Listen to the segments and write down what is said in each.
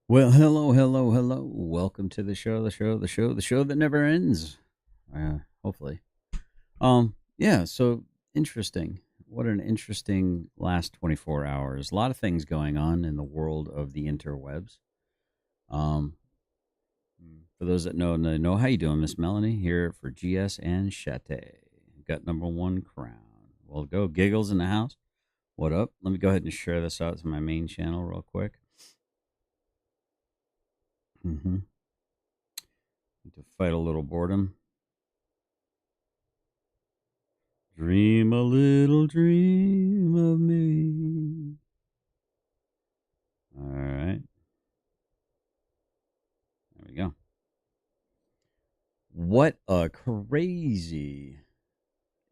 Well, hello, hello, hello. Welcome to the show that never ends. Hopefully. Yeah, so interesting. What an interesting last 24 hours. A lot of things going on in the world of the interwebs. Um, for those that know how you doing, Miss Melanie, here for GS and Chate. Got number one crown. Well, go Giggles in the house. What up? Let me go ahead and share this out to my main channel real quick. Mm-hmm. To fight a little boredom. Dream a little dream of me. All right. There we go. What a crazy.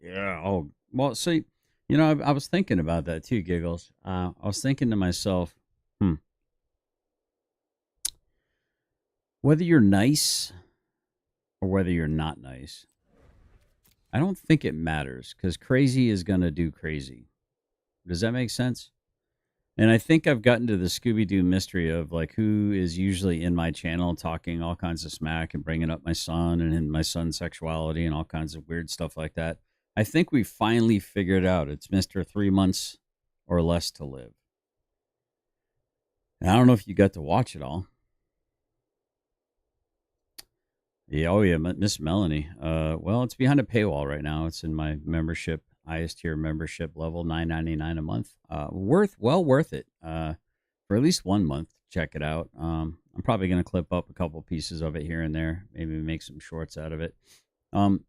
Yeah. Oh, well, see, I was thinking about that too, Giggles. I was thinking to myself, whether you're nice or whether you're not nice, I don't think it matters because crazy is going to do crazy. Does that make sense? And I think I've gotten to the Scooby Doo mystery of like who is usually in my channel talking all kinds of smack and bringing up my son and my son's sexuality and all kinds of weird stuff like that. I think we finally figured out it's Mr. 3 months or less to live. And I don't know if you got to watch it all. Yeah, oh yeah, Miss Melanie. Well, it's behind a paywall right now. It's in my membership, highest tier membership level, $9.99 a month. Well worth it. For at least 1 month. Check it out. I'm probably gonna clip up a couple pieces of it here and there. Maybe make some shorts out of it.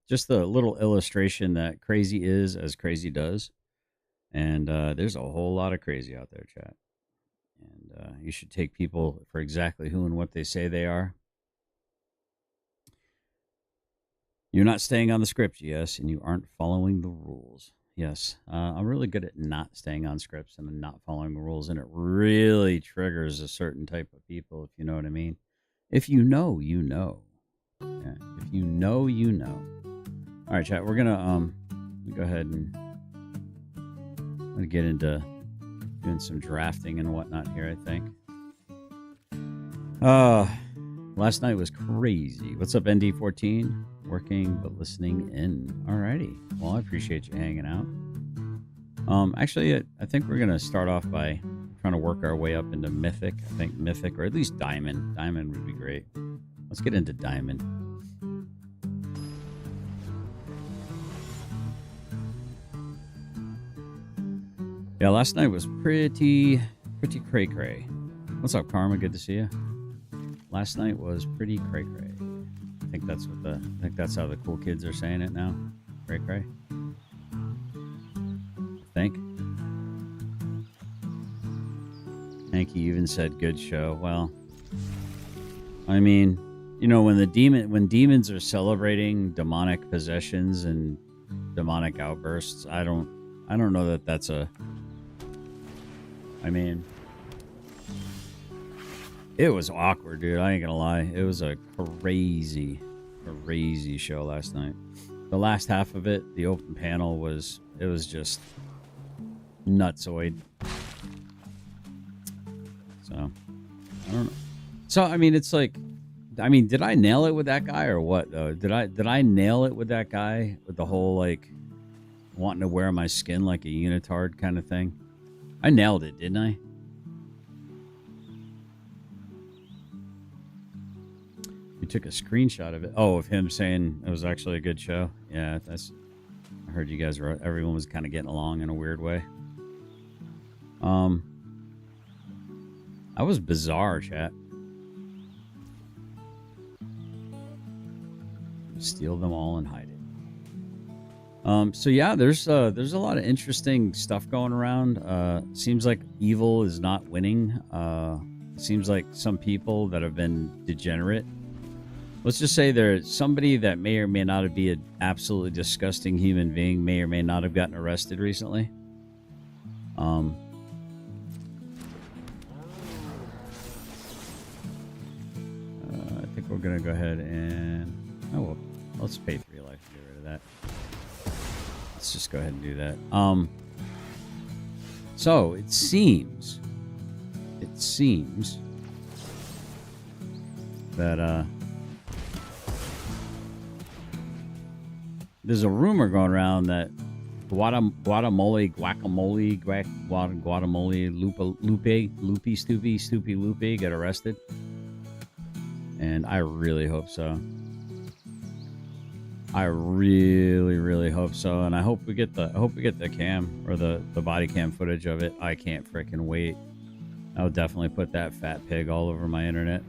Just the little illustration that crazy is as crazy does, and there's a whole lot of crazy out there, chat. And you should take people for exactly who and what they say they are. You're not staying on the script, yes, and you aren't following the rules. Yes, I'm really good at not staying on scripts and not following the rules, and it really triggers a certain type of people, if you know what I mean. If you know, you know. Yeah, if you know, you know. All right, chat. We're gonna go ahead and I'm gonna get into doing some drafting and whatnot here. I think. Last night was crazy. What's up, ND14? Working but listening in. Alrighty. Well, I appreciate you hanging out. Actually, I think we're gonna start off by trying to work our way up into Mythic. I think Mythic, or at least Diamond. Diamond would be great. Let's get into Diamond. Yeah, last night was pretty cray cray. What's up, Karma? Good to see you. Last night was pretty cray cray. I think that's how the cool kids are saying it now. Cray cray. I think. Hanky even said good show. Well, I mean, when demons are celebrating demonic possessions and demonic outbursts, I don't know that that's a. I mean, it was awkward, dude. I ain't gonna lie. It was a crazy show last night. The last half of it, the open panel was just nutsoid. So I don't know. So I mean, it's like, did I nail it with that guy or what? Though did I nail it with that guy with the whole like wanting to wear my skin like a unitard kind of thing? I nailed it, didn't I? You took a screenshot of it. Oh, of him saying it was actually a good show. Yeah, I heard you guys everyone was kind of getting along in a weird way. That was bizarre, chat. Steal them all and hide it. So yeah, there's a lot of interesting stuff going around. Seems like evil is not winning. Seems like some people that have been degenerate let's just say there's somebody that may or may not be an absolutely disgusting human being, may or may not have gotten arrested recently. I think we're gonna go ahead and well, let's pay 3 life to get rid of that. Let's just go ahead and do that. So it seems that there's a rumor going around that Guacamole, Stoopy Lupe get arrested, and I really hope so. I really hope so, and I hope we get the cam or the body cam footage of it. I can't freaking wait. I'll definitely put that fat pig all over my internet.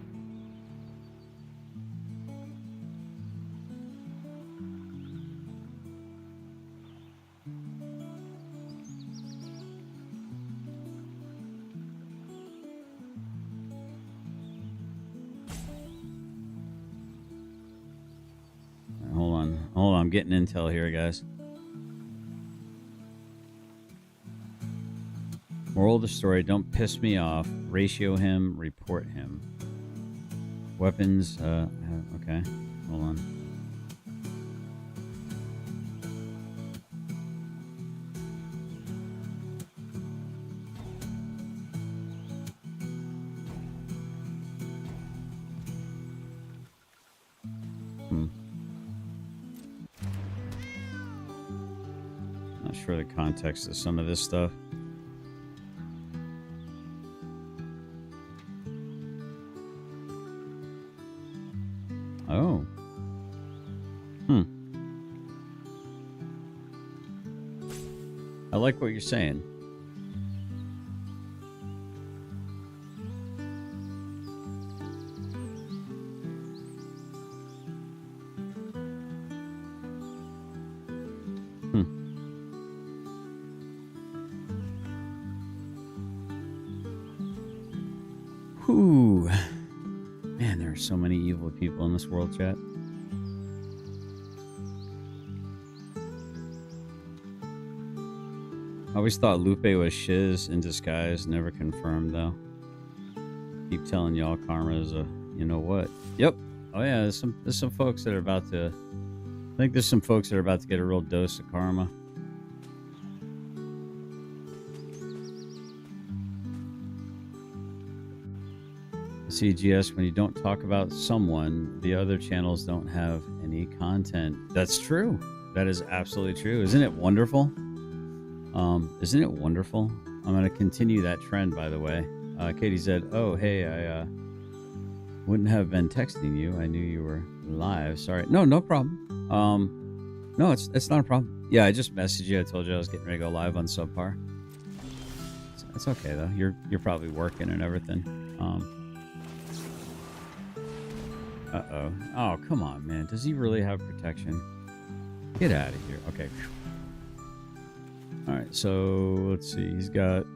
Hold on, I'm getting intel here, guys. Moral of the story, don't piss me off. Ratio him, report him. Weapons, okay. Hold on. Not sure the context of some of this stuff. Oh. I like what you're saying. Whew. Man, there are so many evil people in this world, chat. I always thought Lupe was shiz in disguise. Never confirmed, though. Keep telling y'all karma is a you know what. Yep. Oh, yeah, there's some folks that are about to... I think there's some folks that are about to get a real dose of karma. CGS, when you don't talk about someone, the other channels don't have any content. That's true. That is absolutely true. Isn't it wonderful? Isn't it wonderful? I'm going to continue that trend, by the way. Katie said, oh, hey, I wouldn't have been texting you. I knew you were live. Sorry. No problem. No, it's not a problem. Yeah, I just messaged you. I told you I was getting ready to go live on Subpar. It's okay, though. You're probably working and everything. Uh-oh. Oh, come on, man. Does he really have protection? Get out of here. Okay. All right, so let's see. He's got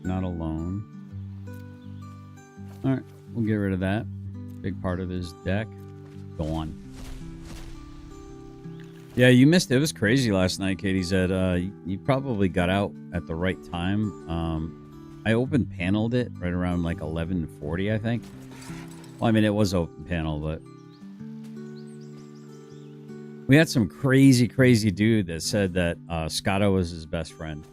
not alone. All right, we'll get rid of that. Big part of his deck. Go on. Yeah, you missed it. It was crazy last night, Katie said. You probably got out at the right time. I open paneled it right around like 11:40, I think. Well, I mean, it was open panel, but we had some crazy dude that said that Scotto was his best friend.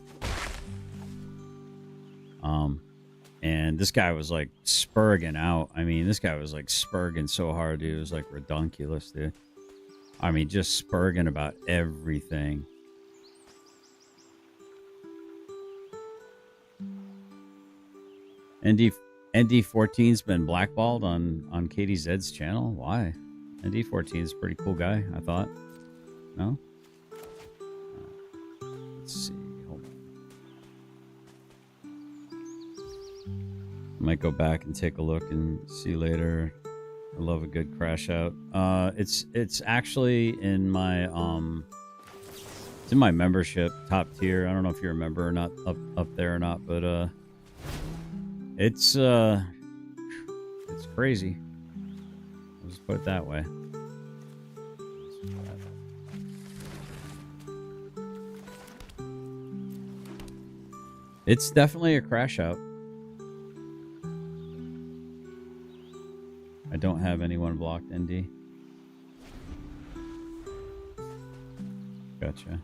And this guy was like spurging out. I mean, this guy was like spurging so hard, dude. It was like redonkulous, dude. I mean, just spurging about everything. ND14's been blackballed on Katie Zed's channel. Why? ND14's a pretty cool guy, I thought. No? Let's see. Hold on. Might go back and take a look and see later. I love a good crash out. It's actually in my it's in my membership top tier. I don't know if you're a member or not up there or not, but it's crazy. Let's just put it that way. It's definitely a crash out. I don't have anyone blocked, ND. Gotcha.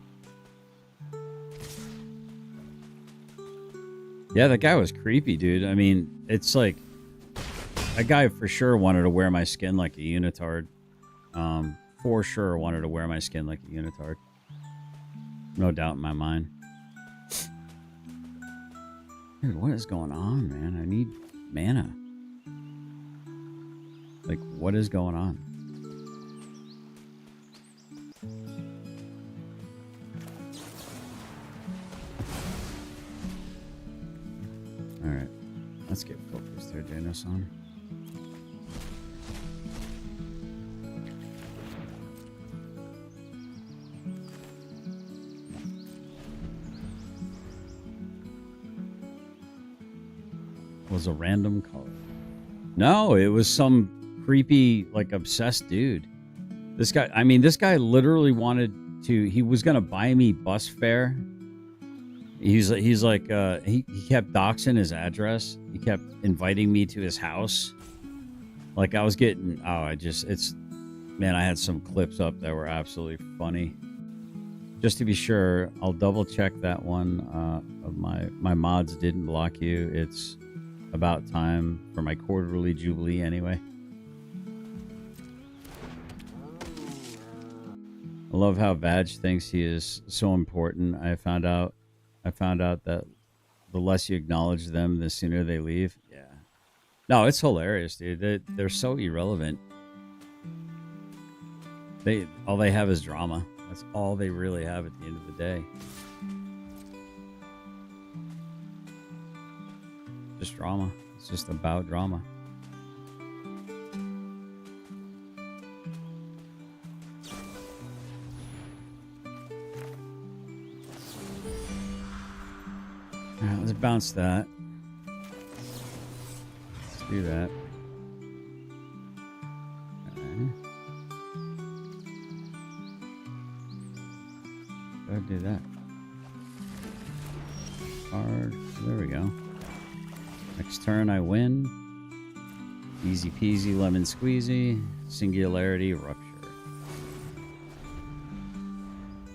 Yeah, that guy was creepy, dude. I mean, it's like that guy for sure wanted to wear my skin like a unitard. For sure wanted to wear my skin like a unitard. No doubt in my mind. Dude, what is going on, man? I need mana. Like, what is going on? Alright. Let's get focused here, Janos-san. Was a random color. No, it was some creepy, like, obsessed dude. This guy literally wanted to, he was gonna buy me bus fare. He's like, he kept doxing his address. He kept inviting me to his house. Like, I was getting, man, I had some clips up that were absolutely funny. Just to be sure, I'll double check that one. Of my mods didn't block you. It's about time for my quarterly jubilee anyway. I love how Badge thinks he is so important. I found out that the less you acknowledge them, the sooner they leave. Yeah. No, it's hilarious, dude. They're so irrelevant. All they have is drama. That's all they really have at the end of the day. Just drama. It's just about drama. All right, let's bounce that. Let's do that. Okay. Go ahead and do that. Card. There we go. Next turn I win. Easy peasy lemon squeezy. Singularity rupture.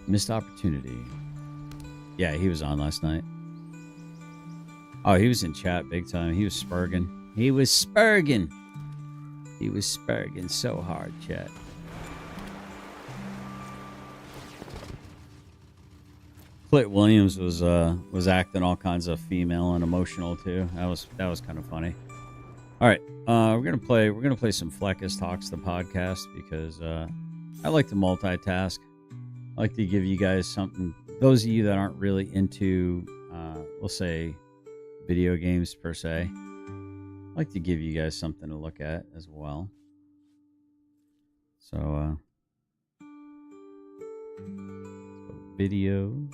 Missed opportunity. Yeah, he was on last night. Oh, he was in chat big time. He was spurging. He was spurging so hard, chat. Clit Williams was acting all kinds of female and emotional too. That was kind of funny. All right, we're gonna play some Fleckus Talks, the podcast, because I like to multitask. I like to give you guys something. Those of you that aren't really into, we'll say, video games per se, I like to give you guys something to look at as well. So, videos.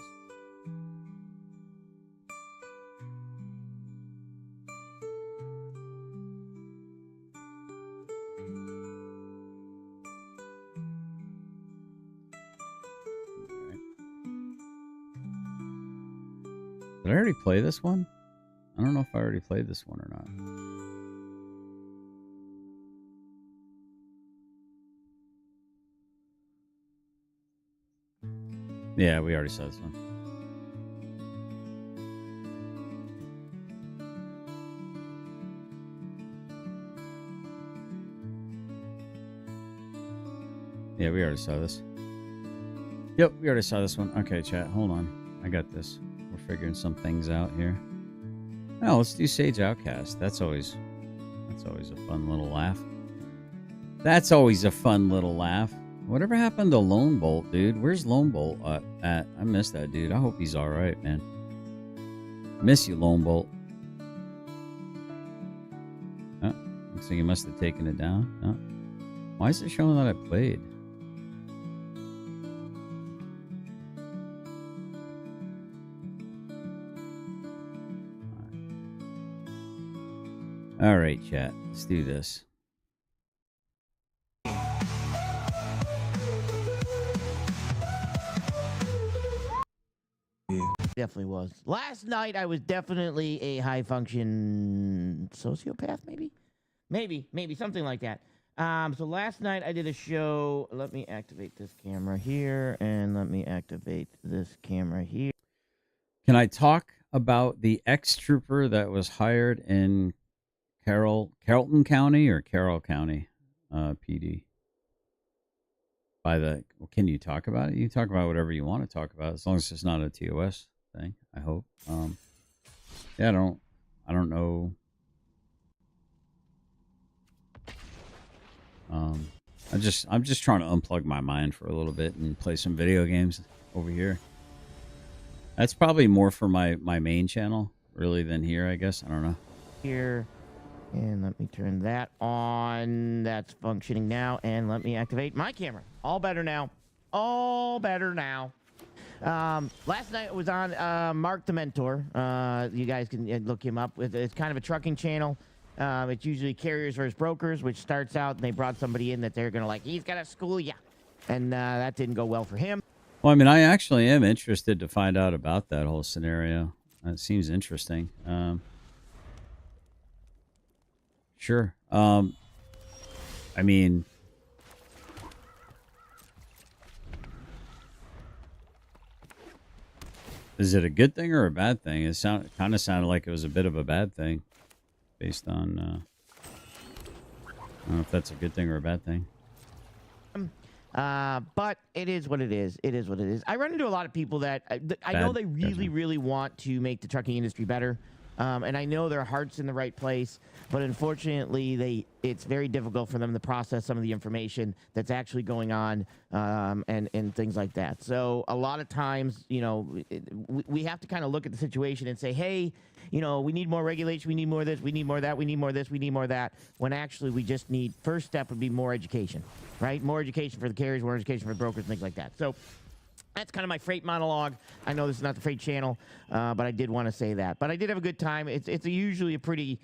Did I already play this one? I don't know if I already played this one or not. Yeah, we already saw this one. Yeah, we already saw this. Yep, we already saw this one. Okay, chat, hold on. I got this. We're figuring some things out here. Oh, let's do Sage Outcast. That's always a fun little laugh. That's always a fun little laugh. Whatever happened to Lone Bolt, dude? Where's Lone Bolt at? I miss that dude. I hope he's all right, man. Miss you, Lone Bolt. Oh, looks like he must have taken it down. Oh. Why is it showing that I played? All right, chat. Let's do this. Definitely was. Last night I was definitely a high function sociopath, maybe something like that. So last night I did a show. Let me activate this camera here, and let me activate this camera here. Can I talk about the ex-trooper that was hired in Carrollton County or Carroll County PD? Can you talk about it? You can talk about whatever you want to talk about, as long as it's not a TOS thing, I hope. Yeah, I don't know. I'm just trying to unplug my mind for a little bit and play some video games over here. That's probably more for my main channel, really, than here, I guess. I don't know. Here, and let me turn that on. That's functioning now, and let me activate my camera. All better now. All better now. Last night it was on Mark the Mentor. You guys can look him up. It's kind of a trucking channel. It's usually carriers versus brokers, which starts out, and they brought somebody in that they're going to like, he's going to school you. And that didn't go well for him. Well, I mean, I actually am interested to find out about that whole scenario. It seems interesting. Sure. I mean, is it a good thing or a bad thing? It kind of sounded like it was a bit of a bad thing, based on. I don't know if that's a good thing or a bad thing. But it is what it is. It is what it is. I run into a lot of people that I know they really want to make the trucking industry better. And I know their heart's in the right place, but unfortunately, it's very difficult for them to process some of the information that's actually going on, and things like that. So a lot of times, you know, we have to kind of look at the situation and say, hey, you know, we need more regulation, we need more of this, we need more of that, we need more of this, we need more of that, when actually we just need, first step would be more education, right? More education for the carriers, more education for the brokers, things like that. So that's kind of my freight monologue. I know this is not the freight channel, but I did want to say that. But I did have a good time. It's usually a pretty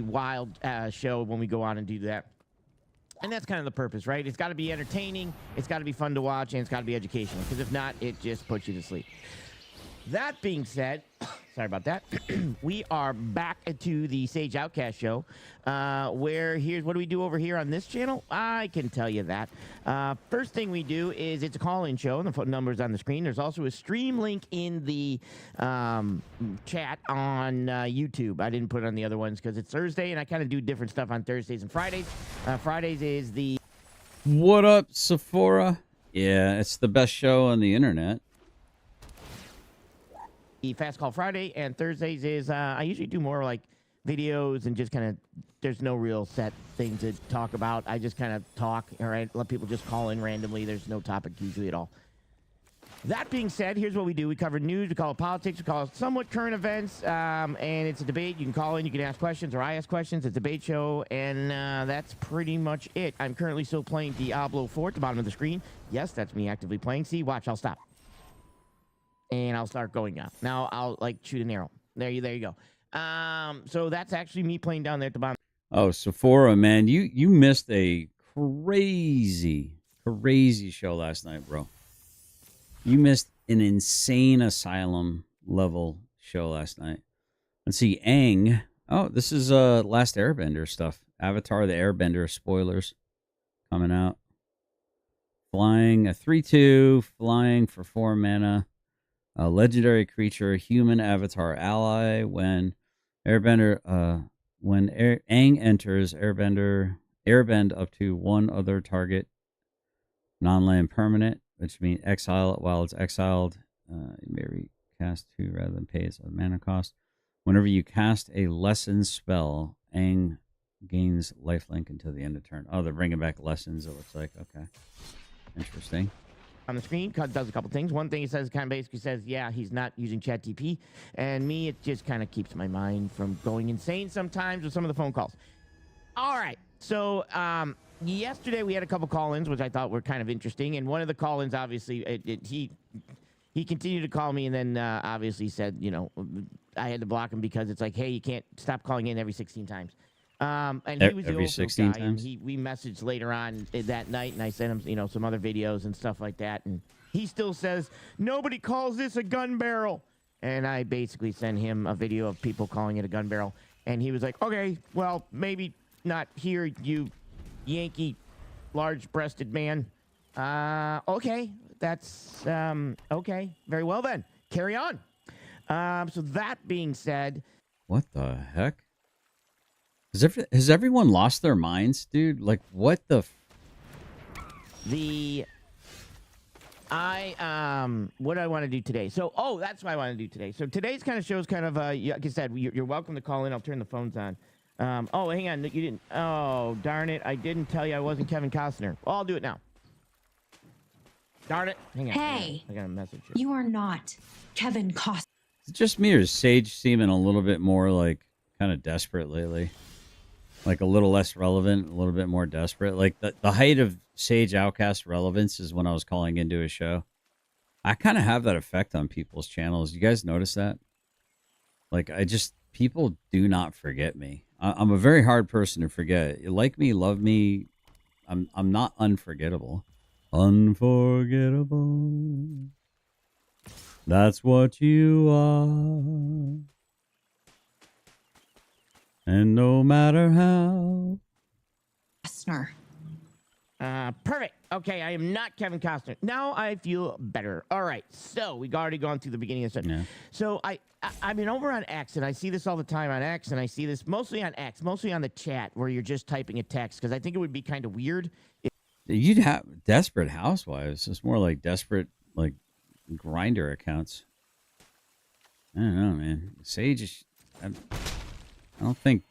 wild show when we go on and do that. And that's kind of the purpose, right? It's got to be entertaining, it's got to be fun to watch, and it's got to be educational. Because if not, it just puts you to sleep. That being said, sorry about that. We are back to the Sage Outcast show, where here's what do we do over here on this channel? I can tell you that. First thing we do is it's a call-in show, and the phone number's on the screen. There's also a stream link in the chat on YouTube. I didn't put it on the other ones because it's Thursday, and I kind of do different stuff on Thursdays and Fridays. Fridays is the... What up, Sephora? Yeah, it's the best show on the internet. Fast Call Friday, and Thursdays is I usually do more like videos and just kind of, there's no real set thing to talk about. I just kind of talk, all right, let people just call in randomly. There's no topic usually at all. That being said, here's what we do. We cover news, we call it politics, we call it somewhat current events, and it's a debate. You can call in, you can ask questions, or I ask questions. It's a debate show, and that's pretty much it. I'm currently still playing Diablo 4 at the bottom of the screen. Yes, that's me actively playing. See, watch, I'll stop. And I'll start going up. Now I'll like shoot an arrow. There you go. So that's actually me playing down there at the bottom. Oh, Sephora, man, you missed a crazy show last night, bro. You missed an insane asylum level show last night. Let's see, Aang. Oh, this is Last Airbender stuff. Avatar the Airbender spoilers coming out. Flying a 3/2, flying for 4 mana. A legendary creature, human avatar ally. When Airbender, Aang enters airbend up to one other target, non-land permanent, which means exile it while it's exiled. You may recast 2 rather than pay its mana cost. Whenever you cast a lesson spell, Aang gains lifelink until the end of turn. Oh, they're bringing back lessons, it looks like. Okay. Interesting. On the screen, does a couple things. One thing it says, kind of basically says, yeah, he's not using ChatGPT. And me, it just kind of keeps my mind from going insane sometimes with some of the phone calls. All right. So yesterday we had a couple call-ins, which I thought were kind of interesting. And one of the call-ins, obviously, he continued to call me and then obviously said, you know, I had to block him because it's like, hey, you can't stop calling in every 16 times. And he was every the 16 guy, times. and we messaged later on that night, and I sent him, you know, some other videos and stuff like that. And he still says, nobody calls this a gun barrel. And I basically sent him a video of people calling it a gun barrel. And he was like, okay, well, maybe not here, you Yankee large-breasted man. Okay, that's, okay. Very well then. Carry on. So that being said. What the heck? Has everyone lost their minds, dude? Like, what the... What do I want to do today? So, that's what I want to do today. So today's kind of shows kind of, like I said, you're welcome to call in. I'll turn the phones on. Hang on. You didn't. Oh, darn it. I didn't tell you I wasn't Kevin Costner. Well, I'll do it now. Darn it. Hang on. Hey. I got a message here. You are not Kevin Costner. Is it just me, or is Sage seeming a little bit more, like, kind of desperate lately? Like, a little less relevant, a little bit more desperate? Like, the height of Sage Outcast relevance is when I was calling into a show. I kind of have that effect on people's channels. You guys notice that? Like, people do not forget me. I'm a very hard person to forget. You like me, love me. I'm not unforgettable. Unforgettable. That's what you are. And no matter how. Costner. Perfect. Okay, I am not Kevin Costner. Now I feel better. All right, so we've already gone through the beginning of the Yeah. So I've been over on X, and I see this all the time on X, and I see this mostly on X, mostly on the chat where you're just typing a text, because I think it would be kind of weird. You'd have desperate housewives. It's more like desperate, like, grinder accounts. I don't know, man. Sage is... I don't think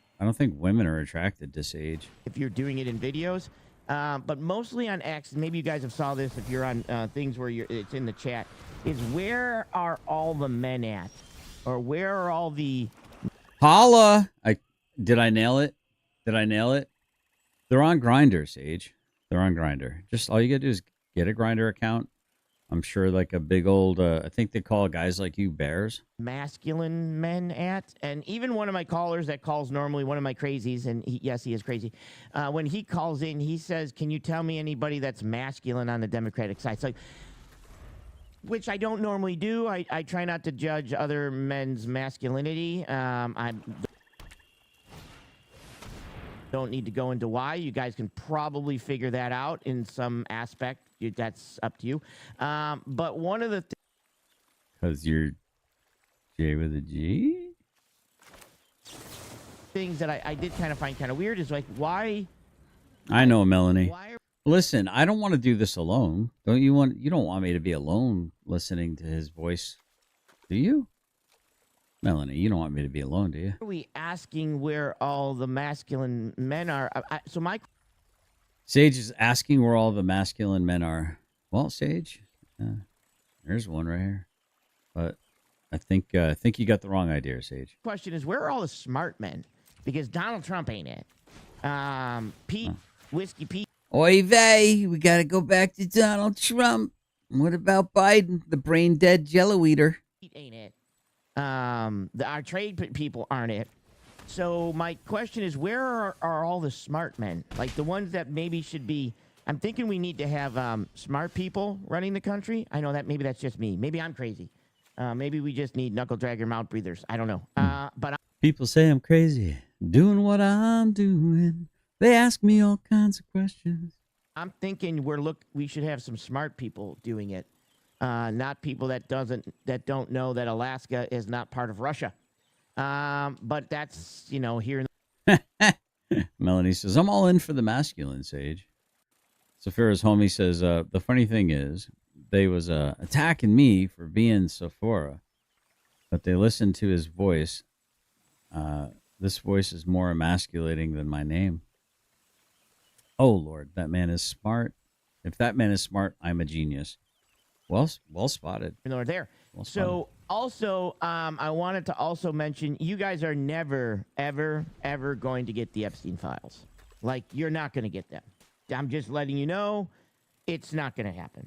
women are attracted to Sage. If you're doing it in videos, but mostly on X, and maybe you guys have saw this if you're on things where it's in the chat, is where are all the men at? Or where are all the... Holla! Did I nail it? Did I nail it? They're on Grindr, Sage. They're on Grindr. Just all you gotta do is get a Grindr account. I'm sure, like, a big old, I think they call guys like you bears. Masculine men at? And even one of my callers that calls normally, one of my crazies, and yes, he is crazy. When he calls in, he says, can you tell me anybody that's masculine on the Democratic side? So, which I don't normally do. I try not to judge other men's masculinity. I don't need to go into why. You guys can probably figure that out in some aspect. That's up to you. But one of the Because you're J with a G? things that I did kind of find kind of weird is, like, why... I know, Melanie. Why Listen, I don't want to do this alone. You don't want me to be alone listening to his voice, do you? Melanie, you don't want me to be alone, do you? are we asking where all the masculine men are? So my... Sage is asking where all the masculine men are. Well, Sage, there's one right here. But I think you got the wrong idea, Sage. question is, where are all the smart men? Because Donald Trump ain't it. Pete, Whiskey Pete. Oy vey, we got to go back to Donald Trump. What about Biden, the brain dead jello eater? Ain't it. Our trade people aren't it. So my question is, where are all the smart men? Like the ones that maybe should be... I'm thinking we need to have smart people running the country. I know that maybe that's just me. Maybe I'm crazy. Maybe we just need knuckle dragger mouth breathers. I don't know. But People say I'm crazy, doing what I'm doing. They ask me all kinds of questions. I'm thinking we should have some smart people doing it. Not people that don't know that Alaska is not part of Russia. But that's, here. Melanie says, I'm all in for the masculine, Sage. Saphira's homie says, the funny thing is, they was attacking me for being Sephora, but they listened to his voice. This voice is more emasculating than my name. Oh, Lord, that man is smart. If that man is smart, I'm a genius. Well spotted. There. Well spotted. So also, I wanted to also mention, you guys are never, ever, ever going to get the Epstein files. Like, you're not going to get them. I'm just letting you know, it's not going to happen.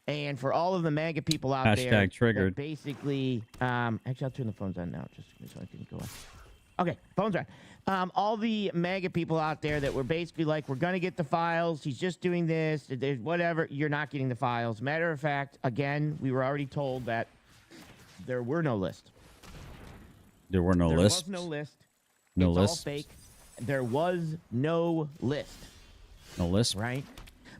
And for all of the MAGA people out there, Hashtag triggered. basically, actually, I'll turn the phones on now, just so I can go on. Okay, phone's right. All the MAGA people out there that were basically like, we're going to get the files. He's just doing this. There's whatever. You're not getting the files. Matter of fact, again, we were already told that there were no lists. There were no lists? There was no list. No it's lists? all fake. There was no list. No lisp? Right?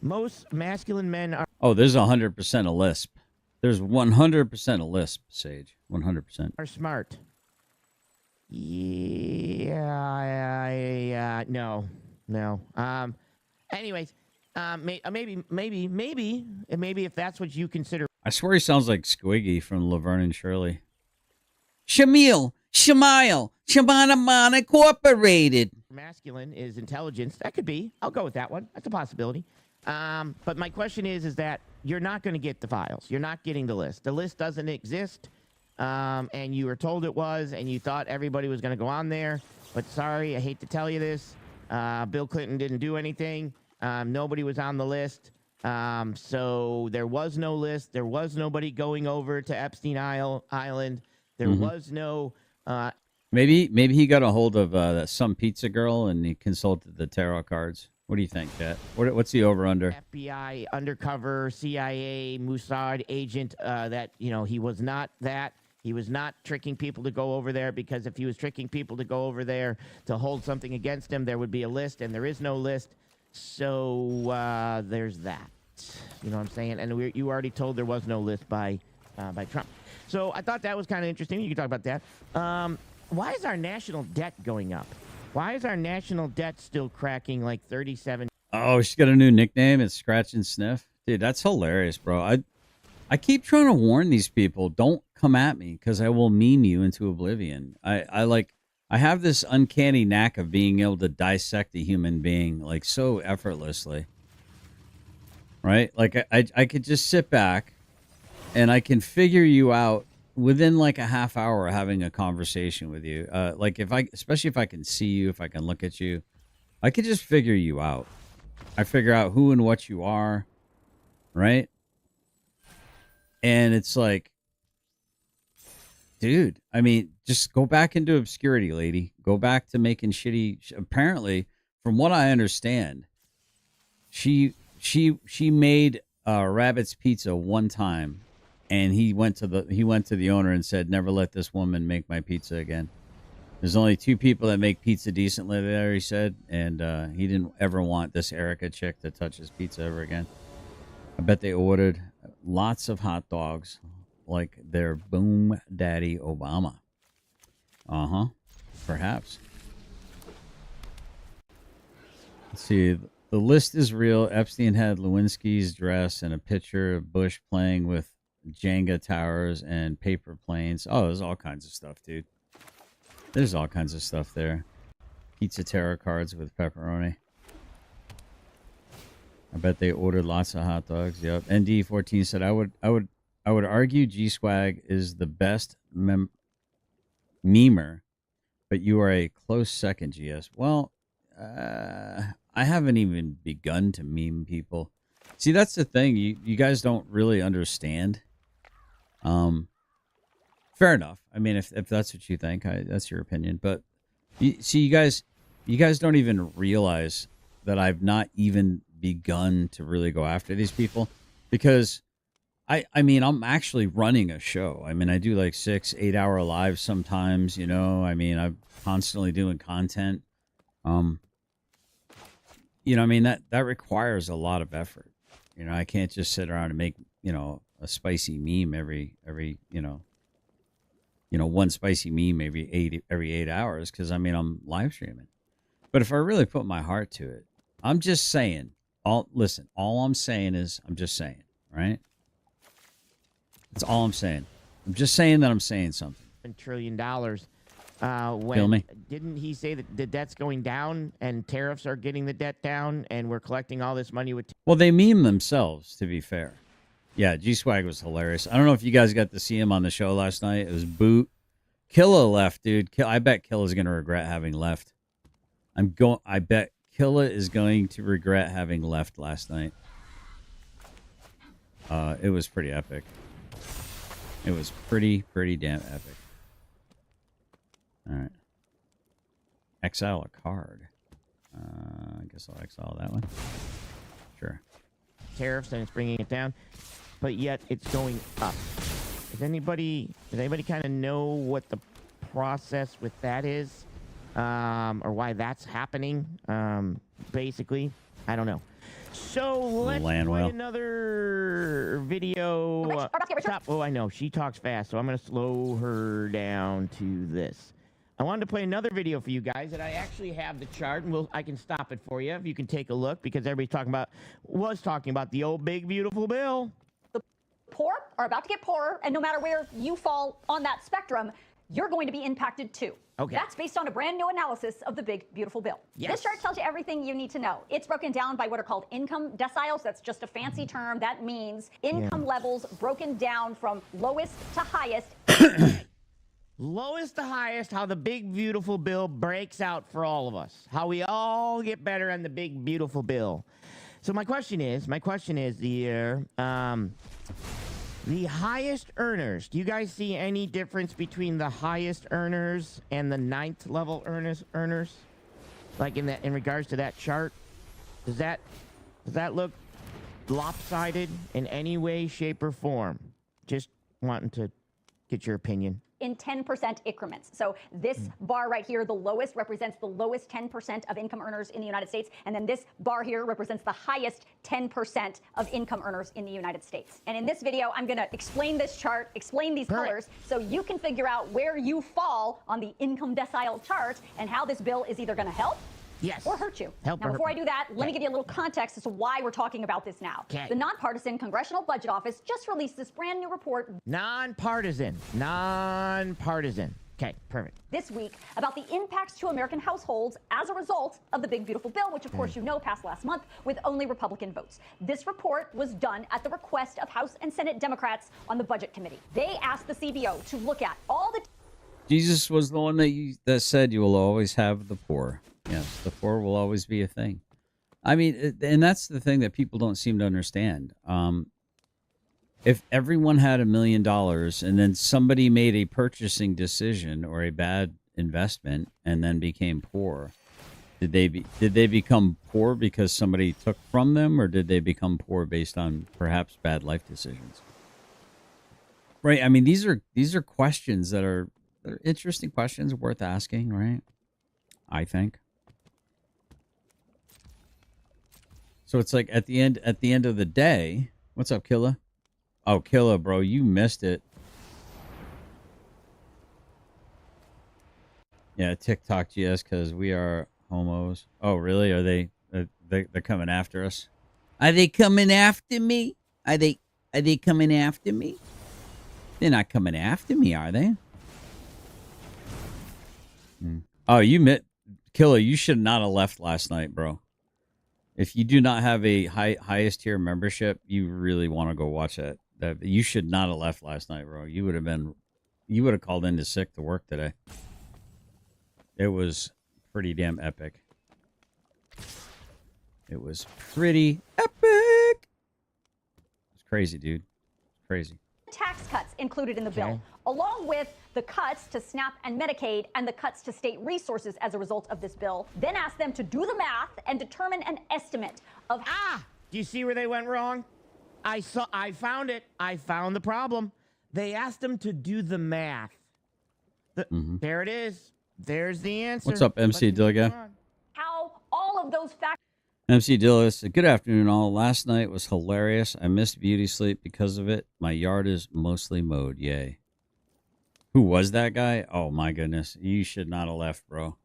Most masculine men are... Oh, there's 100% a lisp. There's 100% a lisp, Sage. 100%. Are smart. Yeah, no. Anyways, maybe if that's what you consider. I swear he sounds like Squiggy from Laverne and Shirley. Shamil, Shamile, Shamana Incorporated. Masculine is intelligence. That could be. I'll go with that one. That's a possibility. But my question is that you're not going to get the files. You're not getting the list. The list doesn't exist. And you were told it was, and you thought everybody was going to go on there. But sorry, I hate to tell you this. Bill Clinton didn't do anything. Nobody was on the list. So there was no list. There was nobody going over to Epstein Island. There was no... Maybe he got a hold of some pizza girl and he consulted the tarot cards. What do you think, Kat? What's the over-under? FBI, undercover, CIA, Mossad agent, that, he was not that. He was not tricking people to go over there, because if he was tricking people to go over there to hold something against him, there would be a list, and there is no list. So there's that. You know what I'm saying? And you already told there was no list by Trump. So I thought that was kind of interesting. You can talk about that. Why is our national debt going up? Why is our national debt still cracking like 37? Oh, she's got a new nickname. It's Scratch and Sniff. Dude, that's hilarious, bro. I keep trying to warn these people, don't come at me, because I will meme you into oblivion. I have this uncanny knack of being able to dissect a human being like so effortlessly. Right? Like I could just sit back and I can figure you out within like a half hour of having a conversation with you. Especially if I can see you, if I can look at you, I could just figure you out. I figure out who and what you are, right? And it's like, dude, I mean, just go back into obscurity, lady. Go back to making shitty. Apparently, from what I understand, she made Rabbit's Pizza one time, and he went to the owner and said, "Never let this woman make my pizza again." There's only 2 people that make pizza decently there, he said, and he didn't ever want this Erica chick to touch his pizza ever again. I bet they ordered lots of hot dogs like their boom daddy Obama. Perhaps. Let's see. The list is real. Epstein had Lewinsky's dress and a picture of Bush playing with Jenga towers and paper planes. Oh, there's all kinds of stuff, dude. There's all kinds of stuff there. Pizza tarot cards with pepperoni. I bet they ordered lots of hot dogs. Yep. ND14 said, I would argue G Swag is the best memer, but you are a close second, GS. Well, I haven't even begun to meme people. See, that's the thing. You guys don't really understand. Fair enough. I mean, if that's what you think, that's your opinion. But you guys don't even realize that I've not even begun to really go after these people, because I mean, I'm actually running a show. I mean, I do like 6-8 hour lives sometimes, I mean, I'm constantly doing content. I mean, that requires a lot of effort. I can't just sit around and make, a spicy meme every one spicy meme every 8 hours, because I mean, I'm live streaming. But if I really put my heart to it, I'm just saying, all I'm saying is, I'm just saying, right? That's all I'm saying. I'm just saying that I'm saying something. $1 trillion. Feel me? Didn't he say that the debt's going down and tariffs are getting the debt down and we're collecting all this money with... Well, they meme themselves, to be fair. Yeah, G-Swag was hilarious. I don't know if you guys got to see him on the show last night. It was Boot. Killa left, dude. I bet Killa's going to regret having left. I bet Killa is going to regret having left last night. It was pretty epic. It was pretty damn epic. All right. exile a card. I guess I'll exile that one. Sure. Tariffs, and it's bringing it down, but yet it's going up. Does anybody kind of know what the process with that is, or why that's happening? Basically, I don't know. So let's play another video. Stop. Oh, I know she talks fast, so I'm gonna slow her down to this. I wanted to play another video for you guys, and I actually have the chart, and I can stop it for you if you can take a look, because everybody's talking about the old big beautiful bill. The poor are about to get poorer, and no matter where you fall on that spectrum, you're going to be impacted too. Okay. That's based on a brand new analysis of the big beautiful bill. Yes. This chart tells you everything you need to know. It's broken down by what are called income deciles. That's just a fancy term. That means income levels broken down from lowest to highest. Lowest to highest, how the big beautiful bill breaks out for all of us. How we all get better on the big beautiful bill. So my question is the highest earners. Do you guys see any difference between the highest earners and the 9th level earners? Like in regards to that chart? Does that look lopsided in any way, shape, or form? Just wanting to get your opinion. In 10% increments. So this bar right here, the lowest, represents the lowest 10% of income earners in the United States. And then this bar here represents the highest 10% of income earners in the United States. And in this video, I'm going to explain this chart, explain these colors, so you can figure out where you fall on the income decile chart and how this bill is either going to help or hurt you. Now, before I do that, let me give you a little context as to why we're talking about this now. The Nonpartisan Congressional Budget Office just released this brand new report. Nonpartisan. Okay, perfect. This week about the impacts to American households as a result of the big beautiful bill, which of course you know passed last month with only Republican votes. This report was done at the request of House and Senate Democrats on the Budget Committee. They asked the CBO to look at all the... Jesus was the one that said you will always have the poor. Yes, the poor will always be a thing. I mean, and that's the thing that people don't seem to understand. If everyone had $1 million and then somebody made a purchasing decision or a bad investment and then became poor, did they become poor because somebody took from them, or did they become poor based on perhaps bad life decisions? Right. I mean, these are questions they're interesting questions, worth asking, right? I think. So it's like at the end of the day, what's up, Killa? Oh, Killa, bro, you missed it. Yeah, TikTok GS, because we are homos. Oh, really? Are they're coming after us? Are they coming after me? Are they coming after me? They're not coming after me, are they? Oh, Killa, you should not have left last night, bro. If you do not have a highest tier membership, you really want to go watch that. You should not have left last night, bro. You would have called in sick to work today. It was pretty damn epic. It was pretty epic. It's crazy, dude. It's crazy. Tax cuts included in the bill, along with the cuts to SNAP and Medicaid and the cuts to state resources as a result of this bill, then ask them to do the math and determine an estimate of... Do you see where they went wrong? I found it. I found the problem. They asked them to do the math. There it is. There's the answer. What's up, MC Dilliga? How all of those factors... MC Dillis, good afternoon all. Last night was hilarious. I missed beauty sleep because of it. My yard is mostly mowed. Yay. Who was that guy? Oh my goodness. You should not have left, bro.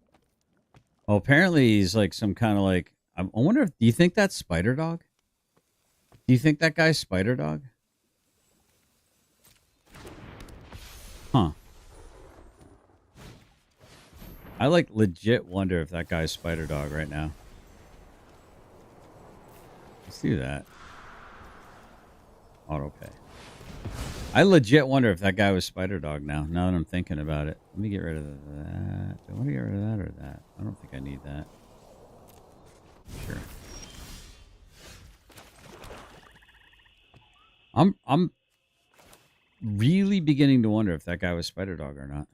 Oh, apparently he's like some kind of like... I wonder if... Do you think that's Spider Dog? Do you think that guy's Spider Dog? Huh. I like legit wonder if that guy's Spider Dog right now. Let's do that. Auto pay. I legit wonder if that guy was Spider Dog now that I'm thinking about it. Let me get rid of that. Do I want to get rid of that or that? I don't think I need that. Sure. I'm really beginning to wonder if that guy was Spider Dog or not.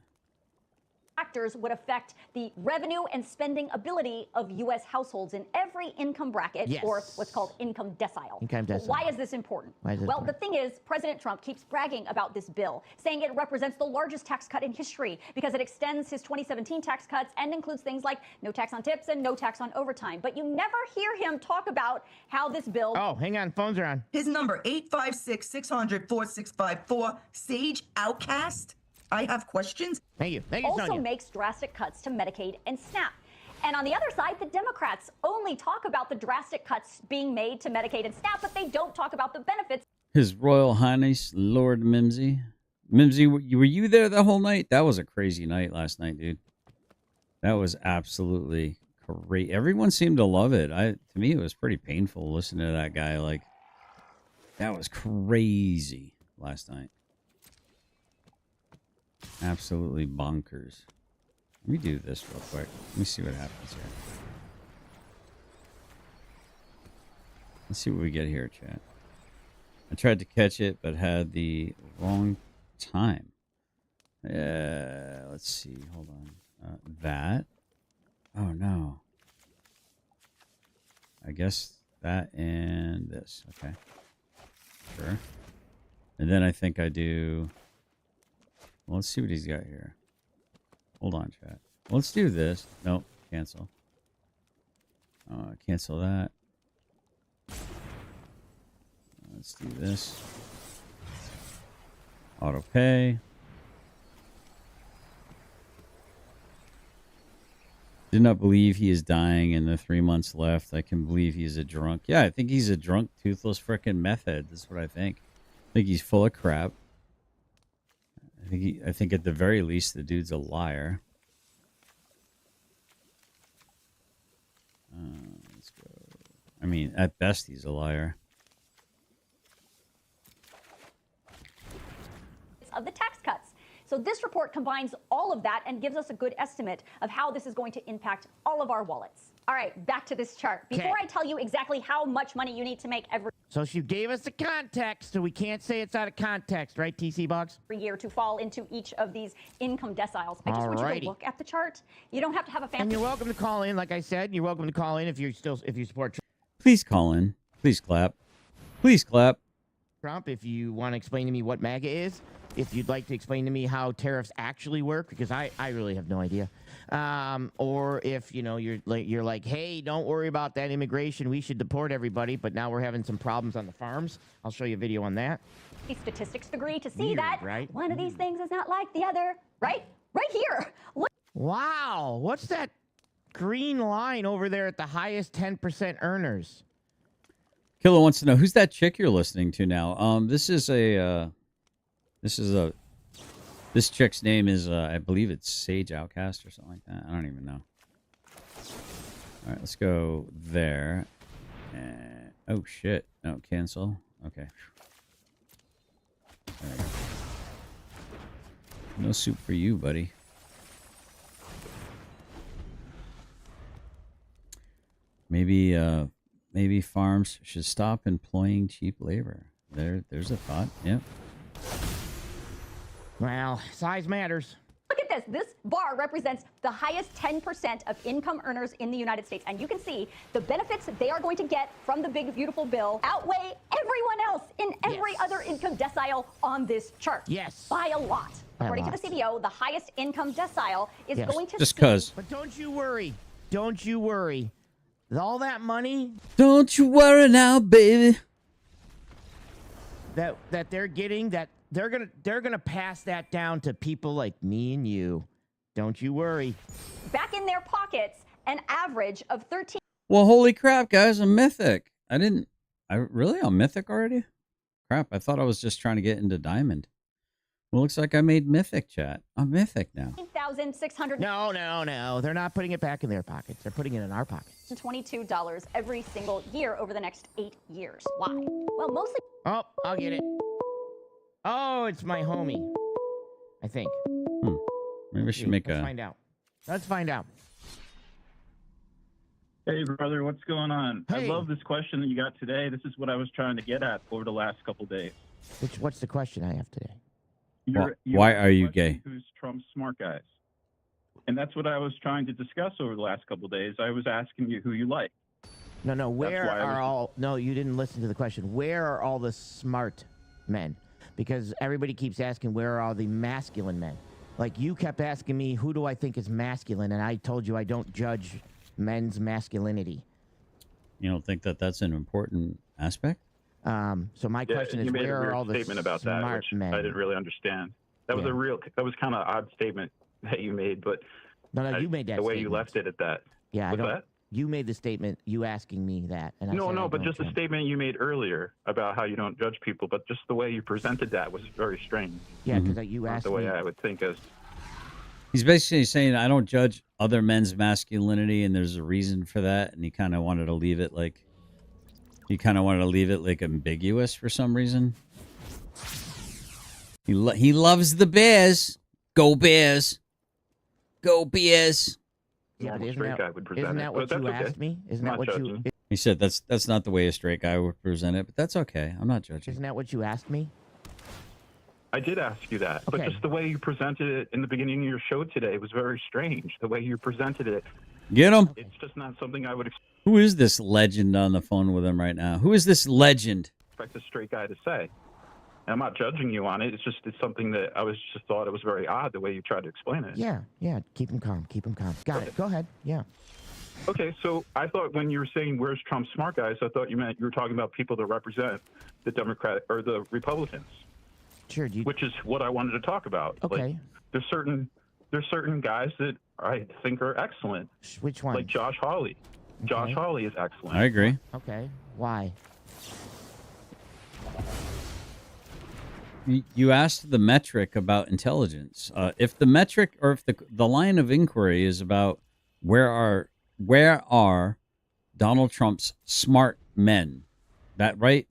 factors would affect the revenue and spending ability of U.S. households in every income bracket, or what's called income decile. Why is this important? Well, the thing is, President Trump keeps bragging about this bill, saying it represents the largest tax cut in history because it extends his 2017 tax cuts and includes things like no tax on tips and no tax on overtime. But you never hear him talk about how this bill... Oh, hang on. Phones are on. His number, 856-600-4654, Sage Outcast. I have questions. Thank you. Thank you, also Sonia. makes drastic cuts to Medicaid and SNAP. And on the other side, the Democrats only talk about the drastic cuts being made to Medicaid and SNAP, but they don't talk about the benefits. His Royal Highness Lord Mimsy. Mimsy, were you there the whole night? That was a crazy night last night, dude. That was absolutely great. Everyone seemed to love it. To me, it was pretty painful listening to that guy. Like, that was crazy last night. Absolutely bonkers. Let me do this real quick. Let me see what happens here. Let's see what we get here, chat. I tried to catch it, but had the wrong time. Let's see. Hold on. That. Oh, no. I guess that and this. Okay. Sure. And then I think I do... Well, let's see what he's got here. Hold on, chat. Let's do this. Nope. Cancel. Cancel that. Let's do this. Auto pay. Did not believe he is dying in the 3 months left. I can believe he's a drunk. Yeah, I think he's a drunk, toothless frickin' meth head. That's what I think. I think he's full of crap. I think at the very least the dude's a liar. Let's go. I mean, at best he's a liar. Of the tax cuts. So this report combines all of that and gives us a good estimate of how this is going to impact all of our wallets. All right, back to this chart. Before I tell you exactly how much money you need to make every So she gave us the context, so we can't say it's out of context, right, TC Bugs? year to fall into each of these income deciles, I just want you to look at the chart. You don't have to have a fancy... And you're welcome to call in, like I said. You're welcome to call in if you support Trump. Please call in. Please clap. Please clap. Trump, if you want to explain to me what MAGA is, if you'd like to explain to me how tariffs actually work, because I really have no idea. Or if, you know, you're like, hey, don't worry about that immigration. We should deport everybody, but now we're having some problems on the farms. I'll show you a video on that. Statistics degree to see Weird, that right? one of these things is not like the other, right? Right here. Look. Wow. What's that green line over there at the highest 10% earners? Killer wants to know, who's that chick you're listening to now? This chick's name is, I believe it's Sage Outcast or something like that. I don't even know. All right, let's go there. Oh, shit. No, cancel. Okay. There we go. No soup for you, buddy. Maybe farms should stop employing cheap labor. There's a thought. Yep. Well, size matters. Look at this. This bar represents the highest 10% of income earners in the United States. And you can see the benefits that they are going to get from the big, beautiful bill outweigh everyone else in every other income decile on this chart. Yes. By a lot. According to the CBO, the highest income decile is going to just because. But don't you worry. Don't you worry. All that money. Don't you worry now, baby. That they're getting, that they're gonna pass that down to people like me and you. Don't you worry. Back in their pockets, an average of 13. Well, holy crap, guys! I'm mythic. I'm mythic already. Crap! I thought I was just trying to get into diamond. Well, looks like I made mythic, chat. I'm mythic now. 1,600. No. They're not putting it back in their pockets. They're putting it in our pockets. $22 every single year over the next 8 years. Why? Well, mostly. Oh, I'll get it. Oh, it's my homie. I think. Maybe we should make Let's find out. Let's find out. Hey, brother, what's going on? Hey. I love this question that you got today. This is what I was trying to get at over the last couple days. What's the question I have today? Why are you gay? Who's Trump's smart guys? And that's what I was trying to discuss over the last couple of days. I was asking you who you like. No. Where why I are was- all? No, you didn't listen to the question. Where are all the smart men? Because everybody keeps asking, where are all the masculine men? Like you kept asking me, who do I think is masculine? And I told you I don't judge men's masculinity. You don't think that that's an important aspect? So my question is, you made a where are weird all the statement about that, smart which men? I didn't really understand. That was that was kind of odd statement that you made, but No, you made that the way statement. you left it at that. Yeah, What's I don't. that? You made the statement. You asking me that, and I said I But don't just the judge. statement you made earlier about how you don't judge people, but just the way you presented that was very strange. Yeah, because you Not asked the way me. I would think as. He's basically saying I don't judge other men's masculinity, and there's a reason for that. And he kind of wanted to leave it like ambiguous for some reason. He loves the Bears. Go Bears. Go Bears. Yeah, but normal straight guy would present isn't it, that but what that's you okay. asked me? Isn't I'm that not what you? judging. He said that's not the way a straight guy would present it, but that's okay. I'm not judging. Isn't that what you asked me? I did ask you that, but Okay. just the way you presented it in the beginning of your show today was very strange. The way you presented it, Get him. it's just not something I would Who is this legend on the phone with him right now? Who is this legend? expect a straight guy to say. And I'm not judging you on it. It's something that I just thought it was very odd the way you tried to explain it. Yeah. Keep him calm. Keep him calm. Got it. Go ahead. Yeah. Okay, so I thought when you were saying where's Trump's smart guys, I thought you meant you were talking about people that represent the Democratic or the Republicans, Sure. which is what I wanted to talk about. Okay. Like, there's certain guys that I think are excellent, Which one? like Josh Hawley. Josh Okay. Hawley is excellent. I agree. Okay. Why? You asked the metric about intelligence. If the metric or if the line of inquiry is about where are Donald Trump's smart men, that right?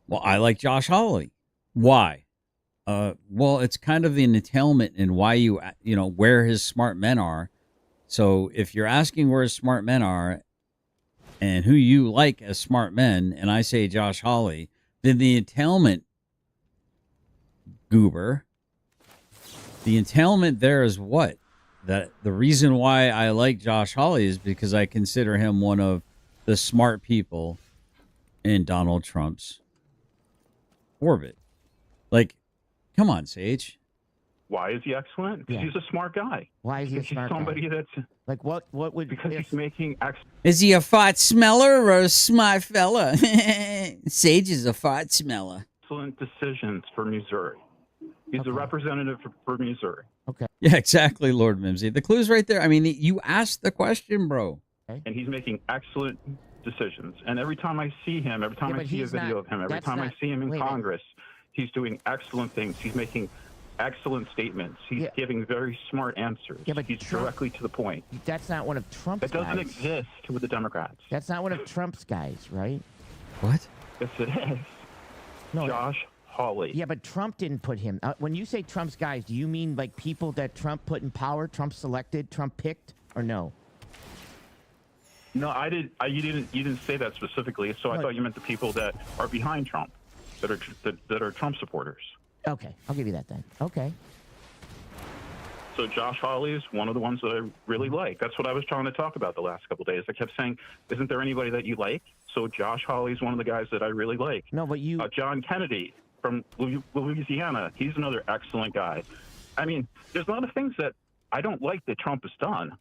Well, I like Josh Hawley. Why? Well, it's kind of the entailment in why where his smart men are. So if you're asking where his smart men are and who you like as smart men, and I say Josh Hawley, then the entailment, goober, the entailment there is what? That the reason why I like Josh Hawley is because I consider him one of the smart people in Donald Trump's orbit. Like, come on, Sage. Why is he excellent? Because Yeah. he's a smart guy. Why is he a Because smart he's somebody guy? that's Like what would because if, he's making Is he a fart smeller or a smart fella? Sage is a fart smeller. excellent decisions for Missouri. He's a representative for Missouri. Yeah, exactly, Lord Mimsy. The clue's right there. I mean, you asked the question, bro. And he's making excellent decisions. And every time I see him, every time Yeah, I but see a he's video not- of him, every that's time I not- see him in wait a minute. Congress, he's doing excellent things. He's making excellent statements. He's Yeah. giving very smart answers. Yeah, but he's Trump- directly to the point. that's not one of Trump's That doesn't guys. exist with the Democrats. That's not one of Trump's guys, right? What? Yes, it is. No. Josh Hawley. Yeah, but Trump didn't put him. When you say Trump's guys, do you mean like people that Trump put in power, Trump selected, Trump picked, or no? No, you didn't say that specifically. So I No. thought you meant the people that are behind Trump, that are Trump supporters. Okay, I'll give you that then. Okay. So Josh Hawley is one of the ones that I really like. That's what I was trying to talk about the last couple of days. I kept saying, "Isn't there anybody that you like?" So Josh Hawley is one of the guys that I really like. No, but you. John Kennedy from Louisiana, he's another excellent guy. I mean, there's a lot of things that I don't like that Trump has done,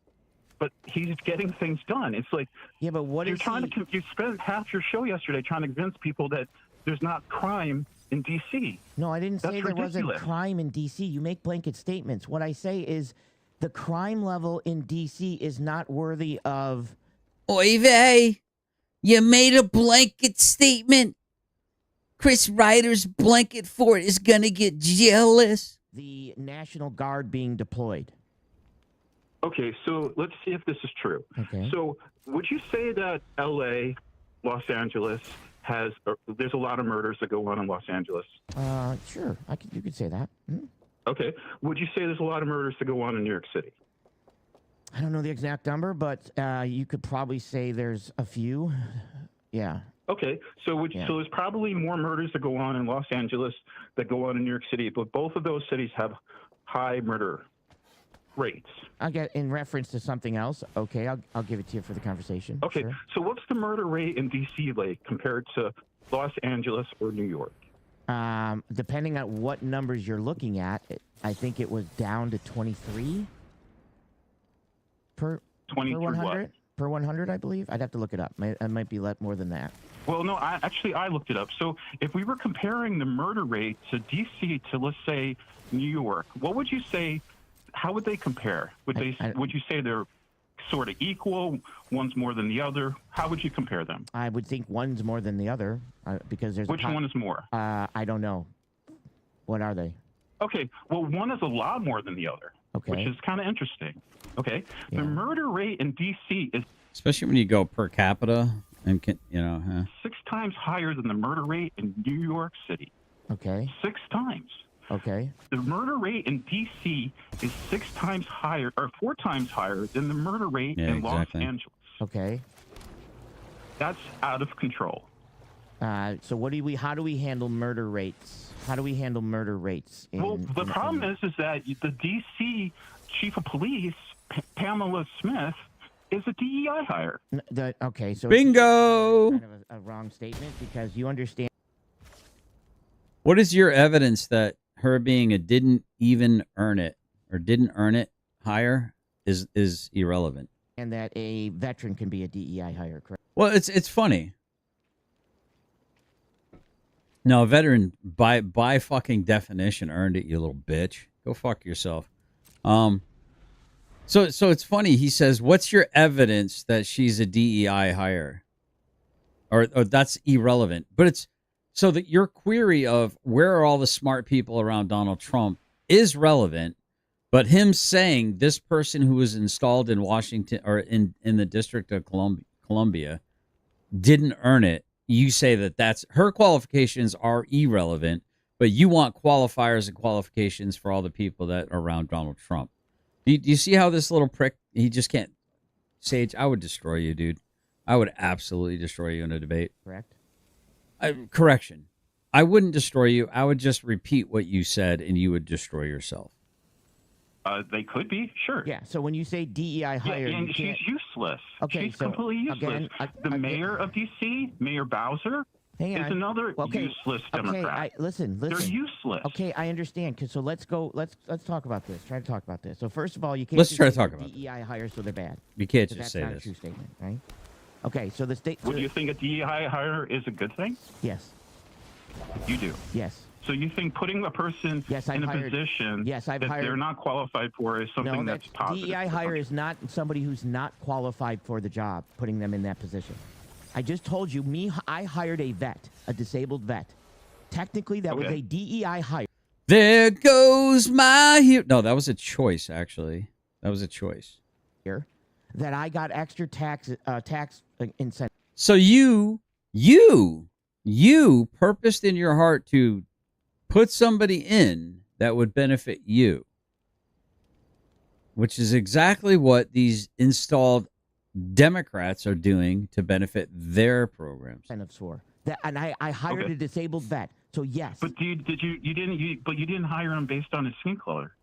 but he's getting things done. It's like Yeah, but what you're is trying he? to. You spent half your show yesterday trying to convince people that there's not crime in D.C. No, I didn't say That's there wasn't ridiculous. crime in D.C. You make blanket statements. What I say is the crime level in D.C. is not worthy of. Oy vey, you made a blanket statement. Chris Ryder's blanket fort is gonna get jealous. The National Guard being deployed. Okay, so let's see if this is true. Okay. So would you say that L.A., Los Angeles there's a lot of murders that go on in Los Angeles? Sure. You could say that. Okay. Would you say there's a lot of murders that go on in New York City? I don't know the exact number, but you could probably say there's a few. Yeah. Okay, so Yeah. so there's probably more murders that go on in Los Angeles that go on in New York City, but both of those cities have high murder rates. I'll get in reference to something else. Okay, I'll give it to you for the conversation. Okay, Sure. so what's the murder rate in D.C. like compared to Los Angeles or New York? Depending on what numbers you're looking at, I think it was down to 23 per 23 100 what? per 100, I believe. I'd have to look it up. It might be more than that. Well, no, I looked it up. So if we were comparing the murder rate to D.C. to, let's say, New York, what would you say? How would they compare? Would you say they're sort of equal? One's more than the other? How would you compare them? I would think one's more than the other because there's Which one is more? I don't know. What are they? Okay, well, one is a lot more than the other, Okay. which is kind of interesting. Okay, Yeah. the murder rate in D.C. is Especially when you go per capita and, 6 times higher than the murder rate in New York City. Okay. 6 times. Okay. The murder rate in D.C. is 6 times higher, or 4 times higher than the murder rate in exactly. Los Angeles. Okay. That's out of control. So how do we handle murder rates? How do we handle murder rates? Well, the problem is that the D.C. chief of police, Pamela Smith, is a DEI hire. Okay, so Bingo! Kind of a wrong statement because you understand. What is your evidence that her being a didn't even earn it or didn't earn it hire is irrelevant? And that a veteran can be a DEI hire, correct? Well, it's funny. No, a veteran by fucking definition earned it, you little bitch. Go fuck yourself. So it's funny. He says, "What's your evidence that she's a DEI hire?" Or that's irrelevant. But it's so that your query of where are all the smart people around Donald Trump is relevant. But him saying this person who was installed in Washington or in the District of Columbia didn't earn it. You say that's her qualifications are irrelevant, but you want qualifiers and qualifications for all the people that are around Donald Trump. Do you see how this little prick, he just can't, Sage, I would destroy you, dude. I would absolutely destroy you in a debate. Correct. Correction. I wouldn't destroy you. I would just repeat what you said and you would destroy yourself. They could be, sure. Yeah, so when you say DEI hire, and she's useless. Okay, she's so completely useless. The mayor of D.C., Mayor Bowser, is another useless Democrat. Listen. They're useless. Okay, I understand. So let's talk about this. Try to talk about this. So first of all, you can't. Let's try to talk about DEI hire, so they're bad. You can't just that's say not this. a true statement, right? Okay, so the state. Would you think a DEI hire is a good thing? Yes. You do. Yes. So you think putting a person in a position that they're not qualified for is something that's positive? DEI hire is not somebody who's not qualified for the job, putting them in that position. I just told you, I hired a vet, a disabled vet. Technically, that was a DEI hire. There goes my hero. No, that was a choice, actually. That was a choice. That I got extra tax incentive. So you purposed in your heart to put somebody in that would benefit you, which is exactly what these installed Democrats are doing to benefit their programs. And I hired a disabled vet. So yes. But you didn't hire him based on his skin color.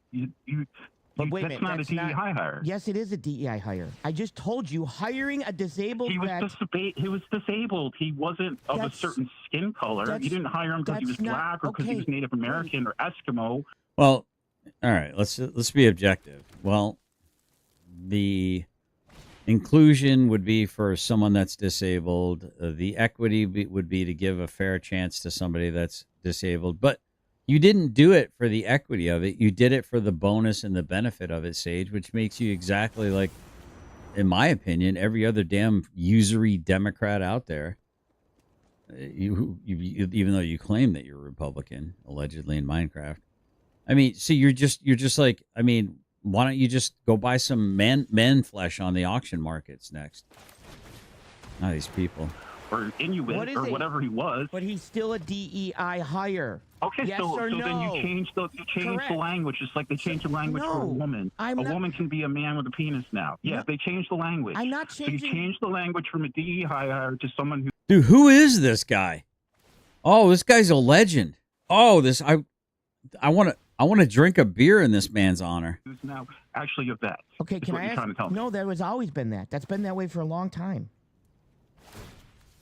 But wait a that's minute, not a DEI hire. Yes, it is a DEI hire. I just told you hiring a disabled vet. He was disabled. He wasn't of a certain skin color. You didn't hire him because he was black or because he was Native American or Eskimo. Well, all right, let's be objective. Well, the inclusion would be for someone that's disabled. The equity would be to give a fair chance to somebody that's disabled. But you didn't do it for the equity of it. You did it for the bonus and the benefit of it, Sage, which makes you exactly like, in my opinion, every other damn usury Democrat out there. You even though you claim that you're a Republican, allegedly in Minecraft. I mean, see, you're just like, I mean, why don't you just go buy some man flesh on the auction markets next? These people. Or Inuit or whatever he was. But he's still a DEI hire. Okay, yes so no? Then you change the language, just like they changed the language for a woman. Woman can be a man with a penis now. Yeah, they changed the language. I'm not changing. So you changed the language from a DEI hire to someone who. Dude, who is this guy? Oh, this guy's a legend. Oh, I want I want to drink a beer in this man's honor. Who's now actually a vet. Okay, can I ask? No, there has always been that. That's been that way for a long time.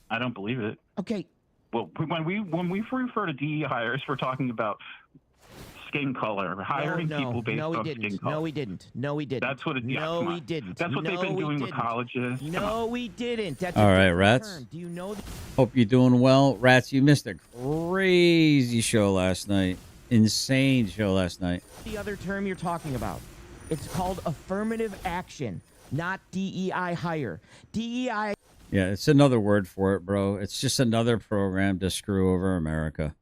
I don't believe it. Okay. Well, when we refer to DE hires, we're talking about skin color, hiring people based on skin color. No, we didn't. No, we didn't. That's what it. No, we didn't. That's what they've been doing with colleges. No, we didn't. That's all right, Rats. Term. Do you know? Hope you're doing well, Rats. You missed a crazy show last night. Insane show last night. The other term you're talking about, it's called affirmative action, not DEI hire. DEI. Yeah, it's another word for it, bro. It's just another program to screw over America.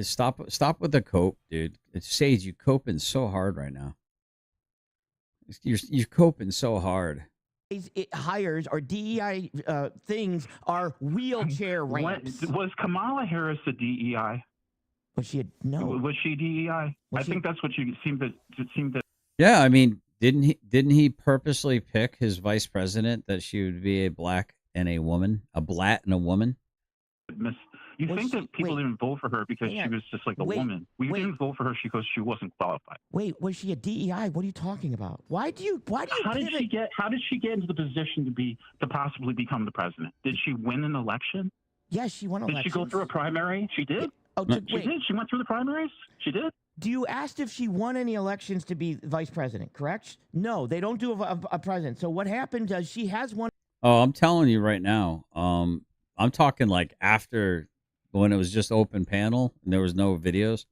Stop with the cope, dude. It's Sage, you coping so hard right now. You're coping so hard. It hires or DEI things are wheelchair ramps. Was Kamala Harris a DEI? Was she no? Was she DEI? I think that's what you seemed to. Yeah, I mean, didn't he purposely pick his vice president that she would be a black and a woman, a blat and a woman? You think that people didn't vote for her because she was just like a woman? We didn't vote for her because she wasn't qualified. Wait, was she a DEI? What are you talking about? Why do you? How did she get into the position to possibly become the president? Did she win an election? Yes, she won an election. Did she go through a primary? She did. She did. She went through the primaries. She did. Do you ask if she won any elections to be vice president? Correct? No, they don't do a president. So what happened? She has one. Oh, I'm telling you right now. I'm talking like after when it was just open panel and there was no videos.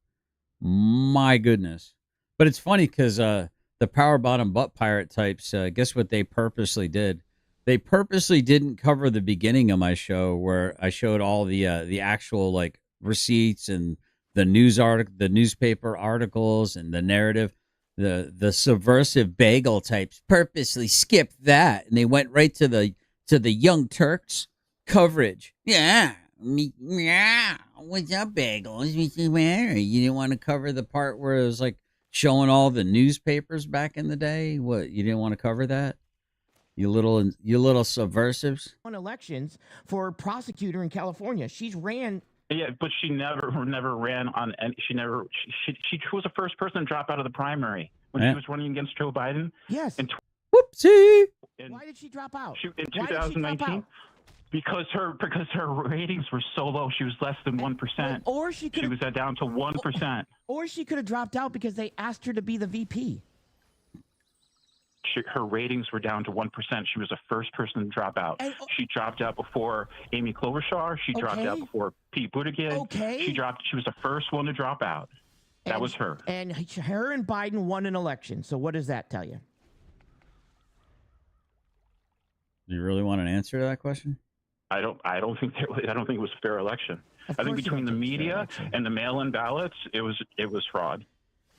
My goodness. But it's funny because the power bottom butt pirate types, guess what they purposely did? They purposely didn't cover the beginning of my show where I showed all the actual like receipts and the newspaper articles and the narrative. The subversive bagel types purposely skipped that and they went right to the Young Turks coverage. Yeah. What's up, bagels? What's the matter? You didn't want to cover the part where it was like showing all the newspapers back in the day? What, you didn't want to cover that? You little subversives. Won elections for prosecutor in California. She's ran. Yeah, but she never ran on. And she was the first person to drop out of the primary when she was running against Joe Biden. Yes. Whoopsie. Why did she drop out? In 2019. Because her ratings were so low, she was less than 1%. Or she was down to 1%. Or she could have dropped out because they asked her to be the VP. Her ratings were down to 1%. She was the first person to drop out. She dropped out before Amy Klobuchar. She dropped out before Pete Buttigieg. Okay. She was the first one to drop out. That was her. And her and Biden won an election. So what does that tell you? Do you really want an answer to that question? I don't think it was a fair election. I think between the media and the mail-in ballots, it was fraud.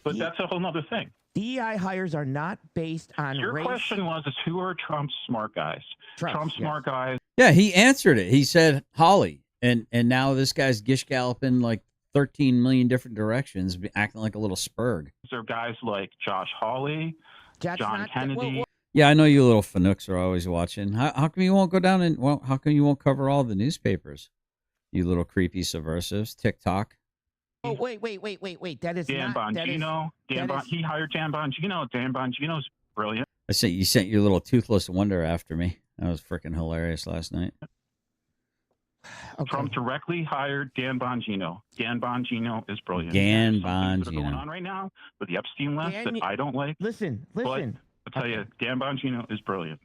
But that's a whole other thing. DEI hires are not based on Your race. question was, who are Trump's smart guys? Trump's smart guys. Yeah, he answered it. He said Holly, and now this guy's gish galloping like 13 million different directions, acting like a little spurg. There are guys like Josh Hawley, John Kennedy. Yeah, I know you little fanooks are always watching. How come you won't go down and how come you won't cover all the newspapers? You little creepy subversives. TikTok. Oh, wait. That is Dan Bongino. He hired Dan Bongino. Dan Bongino's brilliant. You sent your little toothless wonder after me. That was freaking hilarious last night. Okay. Trump directly hired Dan Bongino. Dan Bongino is brilliant. Dan Bongino. That are going on right now with the Epstein list that I don't like. Listen. I'll tell you, Dan Bongino is brilliant.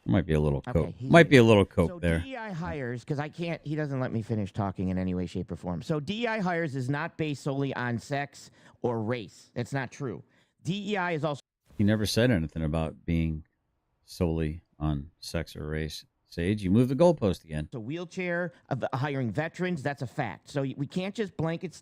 Might be a little coke. Might be a little coke there. DEI hires, because he doesn't let me finish talking in any way, shape, or form. So DEI hires is not based solely on sex or race. That's not true. DEI is also. He never said anything about being solely on sex or race. Sage, you moved the goalpost again. So wheelchair, hiring veterans, that's a fact. So we can't just blanket.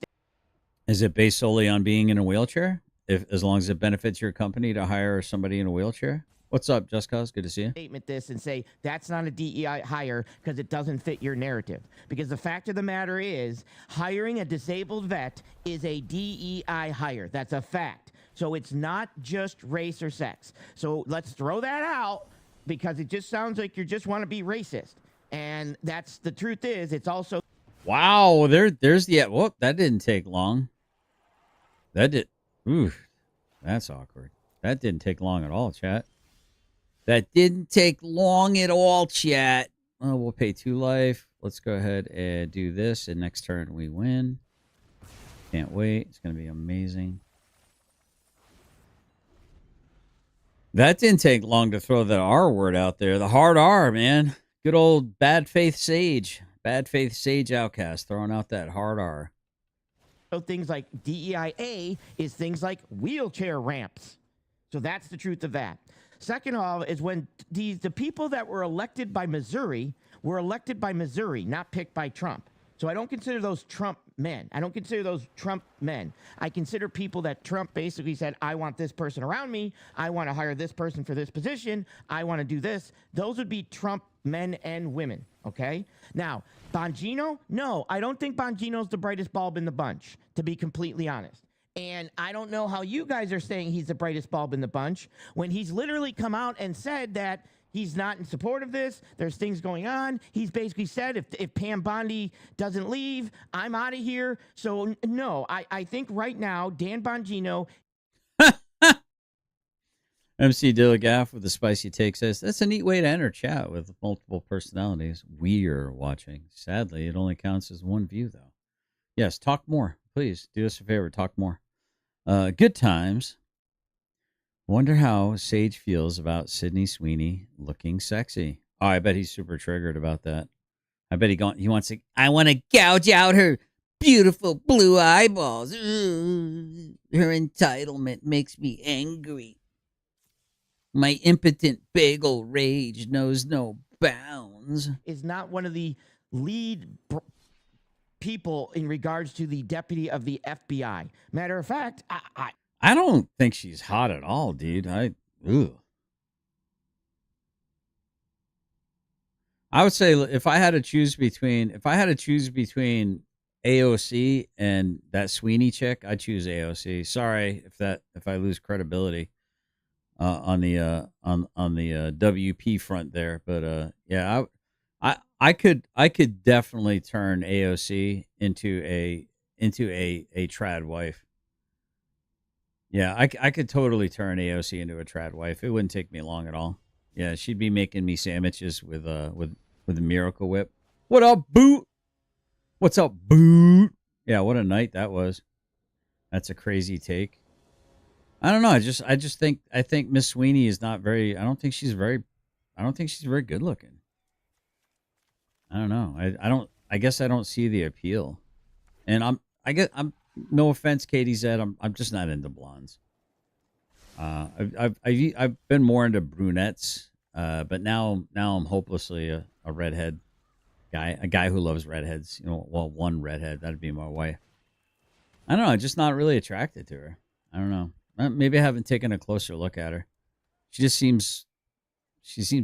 Is it based solely on being in a wheelchair? As long as it benefits your company to hire somebody in a wheelchair? What's up, Just Cause? Good to see you. Statement this and say that's not a DEI hire because it doesn't fit your narrative. Because the fact of the matter is, hiring a disabled vet is a DEI hire. That's a fact. So it's not just race or sex. So let's throw that out because it just sounds like you just want to be racist. And that's the truth is, it's also. Wow, there's the. Whoop, that didn't take long. That did. Ooh, that's awkward. That didn't take long at all, chat. That didn't take long at all, chat. Oh, we'll pay 2 life. Let's go ahead and do this, and next turn we win. Can't wait. It's going to be amazing. That didn't take long to throw that R word out there. The hard R, man. Good old Bad Faith Sage. Bad Faith Sage Outcast throwing out that hard R. So things like DEIA is things like wheelchair ramps. So that's the truth of that. Second of all is when the people that were elected by Missouri were elected by Missouri, not picked by Trump. So I don't consider those Trump men. I don't consider those Trump men. I consider people that Trump basically said, I want this person around me. I want to hire this person for this position. I want to do this. Those would be Trump men and women, okay? Now, Bongino? No, I don't think Bongino's the brightest bulb in the bunch, to be completely honest. And I don't know how you guys are saying he's the brightest bulb in the bunch when he's literally come out and said that he's not in support of this. There's things going on. He's basically said if Pam Bondi doesn't leave, I'm out of here. So, no, I think right now, Dan Bongino. MC Dillagaff with the spicy take says, that's a neat way to enter chat with multiple personalities. We're watching. Sadly, it only counts as one view, though. Yes, talk more. Please do us a favor. Talk more. Good times. Wonder how Sage feels about Sydney Sweeney looking sexy. Oh, I bet he's super triggered about that. I bet he wants to. I want to gouge out her beautiful blue eyeballs. Ugh, her entitlement makes me angry. My impotent bagel rage knows no bounds. Is not one of the lead people in regards to the deputy of the FBI. Matter of fact, I don't think she's hot at all, dude. I would say if I had to choose between AOC and that Sweeney chick, I'd choose AOC. Sorry if I lose credibility on the WP front there, but yeah, I could definitely turn AOC into a trad wife. Yeah, I could totally turn AOC into a trad wife. It wouldn't take me long at all. Yeah, she'd be making me sandwiches with a Miracle Whip. What up, Boot? What's up, Boot? Yeah, what a night that was. That's a crazy take. I don't know. I think Miss Sweeney is not very. I don't think she's very good looking. I don't know. I guess I don't see the appeal, and I'm no offense, Katie Z. I'm just not into blondes. I've been more into brunettes, but now I'm hopelessly a redhead guy, a guy who loves redheads. You know, well, one redhead, that'd be my wife. I don't know. I'm just not really attracted to her. I don't know. Maybe I haven't taken a closer look at her. She seems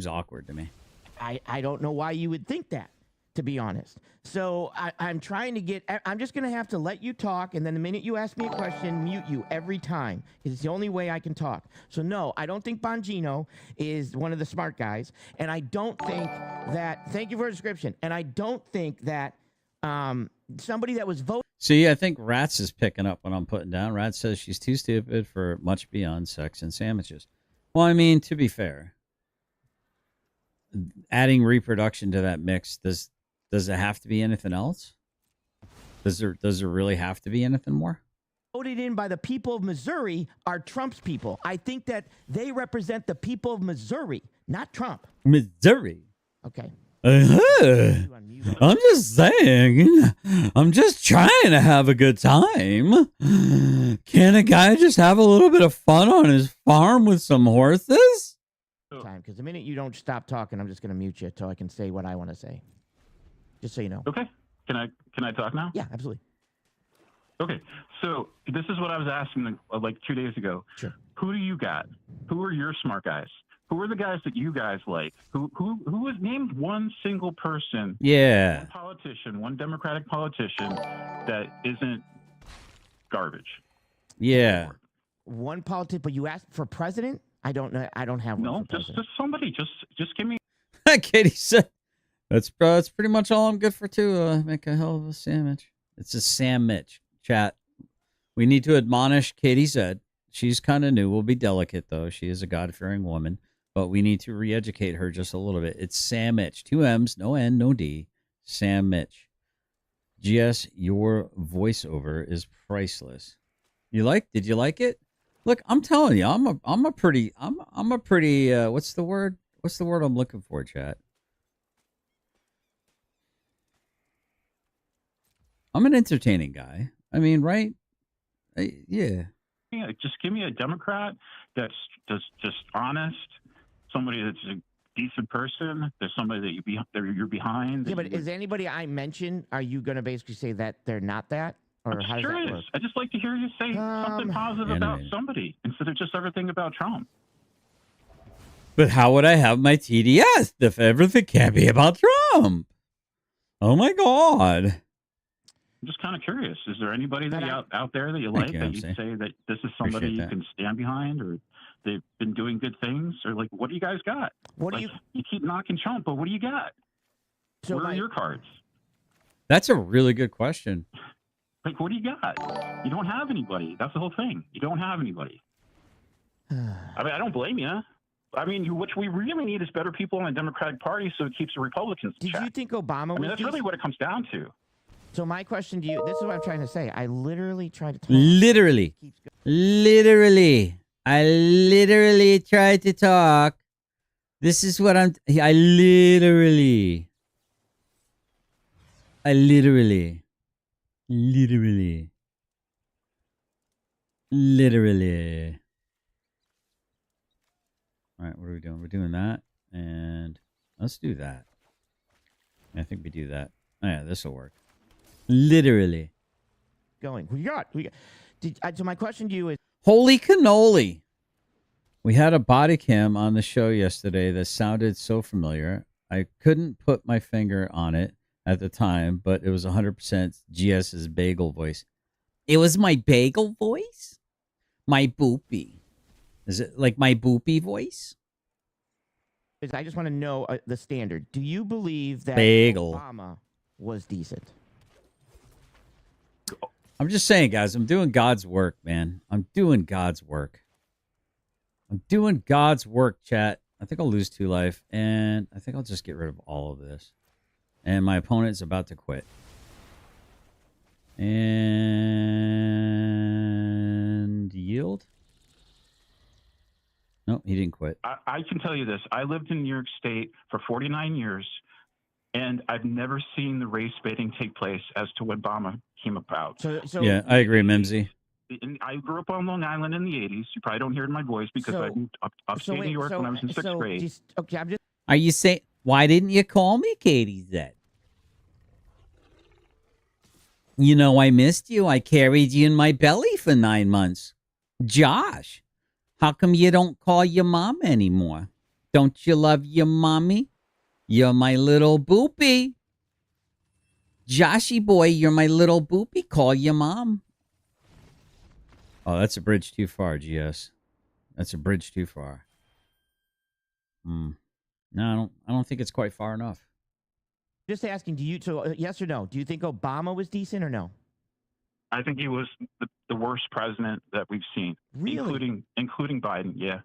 awkward to me. I don't know why you would think that, to be honest. So I'm trying to get, I'm just going to have to let you talk. And then the minute you ask me a question, mute you every time. It's the only way I can talk. So no, I don't think Bongino is one of the smart guys. And I don't think that, thank you for the description. And I don't think that somebody that was voting. See, I think Rats is picking up what I'm putting down. Rats says she's too stupid for much beyond sex and sandwiches. Well, I mean, to be fair, adding reproduction to that mix, does it have to be anything else? Does there really have to be anything more? Voted in by the people of Missouri are Trump's people. I think that they represent the people of Missouri, not Trump. Missouri. Okay. I'm just saying. I'm just trying to have a good time. Can a guy just have a little bit of fun on his farm with some horses? Time, because the minute you don't stop talking, I'm just going to mute you so I can say what I want to say. Just so you know. Okay. Can I talk now? Yeah, absolutely. Okay. So this is what I was asking like 2 days ago. Sure. Who do you got? Who are your smart guys? Who are the guys that you guys like? Who has named one single person? Yeah. One politician, one Democratic politician that isn't garbage. Yeah. One politician, but you asked for president? I don't know. I don't have one. No, just somebody. Just give me. Katie said, "That's pretty much all I'm good for too. Make a hell of a sandwich. It's a sandwich, chat. We need to admonish Katie Zed. She's kind of new. We'll be delicate, though. She is a God-fearing woman, but we need to re-educate her just a little bit. It's Sam Mitch. 2 M's, no N, no D. Sam Mitch. GS, your voiceover is priceless. Did you like it? Look, I'm telling you, I'm a pretty what's the word? What's the word I'm looking for, chat? I'm an entertaining guy. I mean, right? Yeah. Yeah, just give me a Democrat that's just honest, somebody that's a decent person. There's somebody that you're behind. Yeah, but is anybody I mentioned? Are you going to basically say that they're not that, or how does that work? I just like to hear you say something positive about somebody instead of just everything about Trump. But how would I have my TDS if everything can't be about Trump? Oh my God. I'm just kind of curious. Is there anybody that out there that you like that you'd say that this is somebody you can stand behind, or they've been doing good things, or like what do you guys got? You keep knocking Trump, but what do you got? So where are your cards? That's a really good question. Like, what do you got? You don't have anybody. That's the whole thing. You don't have anybody. I mean, I don't blame you. I mean, what we really need is better people in the Democratic Party so it keeps the Republicans in check. Did you think Obama was that's really what it comes down to. So my question to you, this is what I'm trying to say. I literally tried to talk. Literally. I literally tried to talk. This is what I literally. All right, what are we doing? We're doing that, and let's do that. I think we do that. Oh, yeah, this will work. Literally. Going. We got. So my question to you is: holy cannoli! We had a body cam on the show yesterday that sounded so familiar. I couldn't put my finger on it at the time, but it was 100% GS's bagel voice. It was my bagel voice? My boopy. Is it like my boopy voice? I just want to know the standard. Do you believe that Obama was decent? I'm just saying, guys, I'm doing God's work, man. I'm doing God's work, chat. I think I'll lose 2 life, and I think I'll just get rid of all of this. And my opponent's about to quit. And yield? No, he didn't quit. I can tell you this. I lived in New York State for 49 years, and I've never seen the race baiting take place as to when Obama came about. So yeah, I agree, Mimsy. I grew up on Long Island in the 80s. You probably don't hear it in my voice because I moved upstate New York when I was in 6th grade. Are you saying, why didn't you call me, Katie Zed? You know, I missed you. I carried you in my belly for 9 months. Josh, how come you don't call your mom anymore? Don't you love your mommy? You're my little boopy. Joshy boy, you're my little boopy. Call your mom. Oh, that's a bridge too far, GS. That's a bridge too far. No, I don't think it's quite far enough. Just asking, yes or no? Do you think Obama was decent or no? I think he was the worst president that we've seen, really? including Biden. Yeah,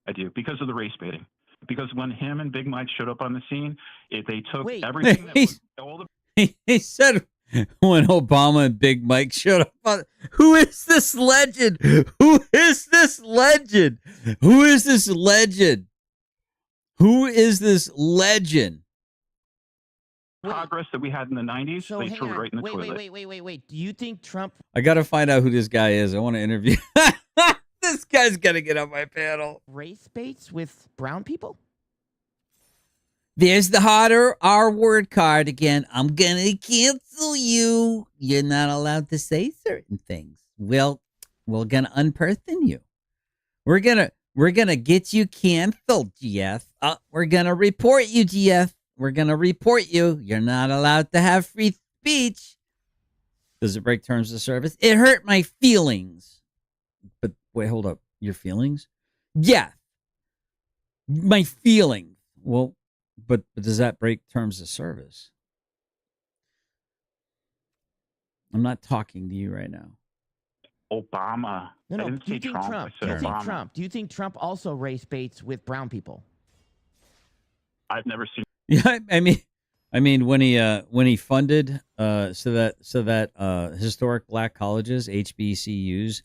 I do, because of the race baiting. Because when him and Big Mike showed up on the scene, they took everything that was all the. He said when Obama and Big Mike showed up on, who is this legend? Who is this legend? Who is this legend? Who is this legend? Progress that we had in the 90s, they threw it right in the toilet. Wait. Do you think Trump... I got to find out who this guy is. I want to interview. This guy's got to get on my panel. Race baits with brown people? There's the harder R word card again. I'm going to cancel you. You're not allowed to say certain things. Well, we're going to unperson you. We're going to get you canceled, GF. We're going to report you, GF. We're going to report you. You're not allowed to have free speech. Does it break terms of service? It hurt my feelings. But wait, hold up. Your feelings? Yeah. My feelings. Well, but does that break terms of service? I'm not talking to you right now. Obama. No. I didn't Do you say think Trump. Trump? I Do said you think Obama. Trump? Do you think Trump also race baits with brown people? I've never seen. Yeah, I mean when he funded so that historic black colleges, HBCUs,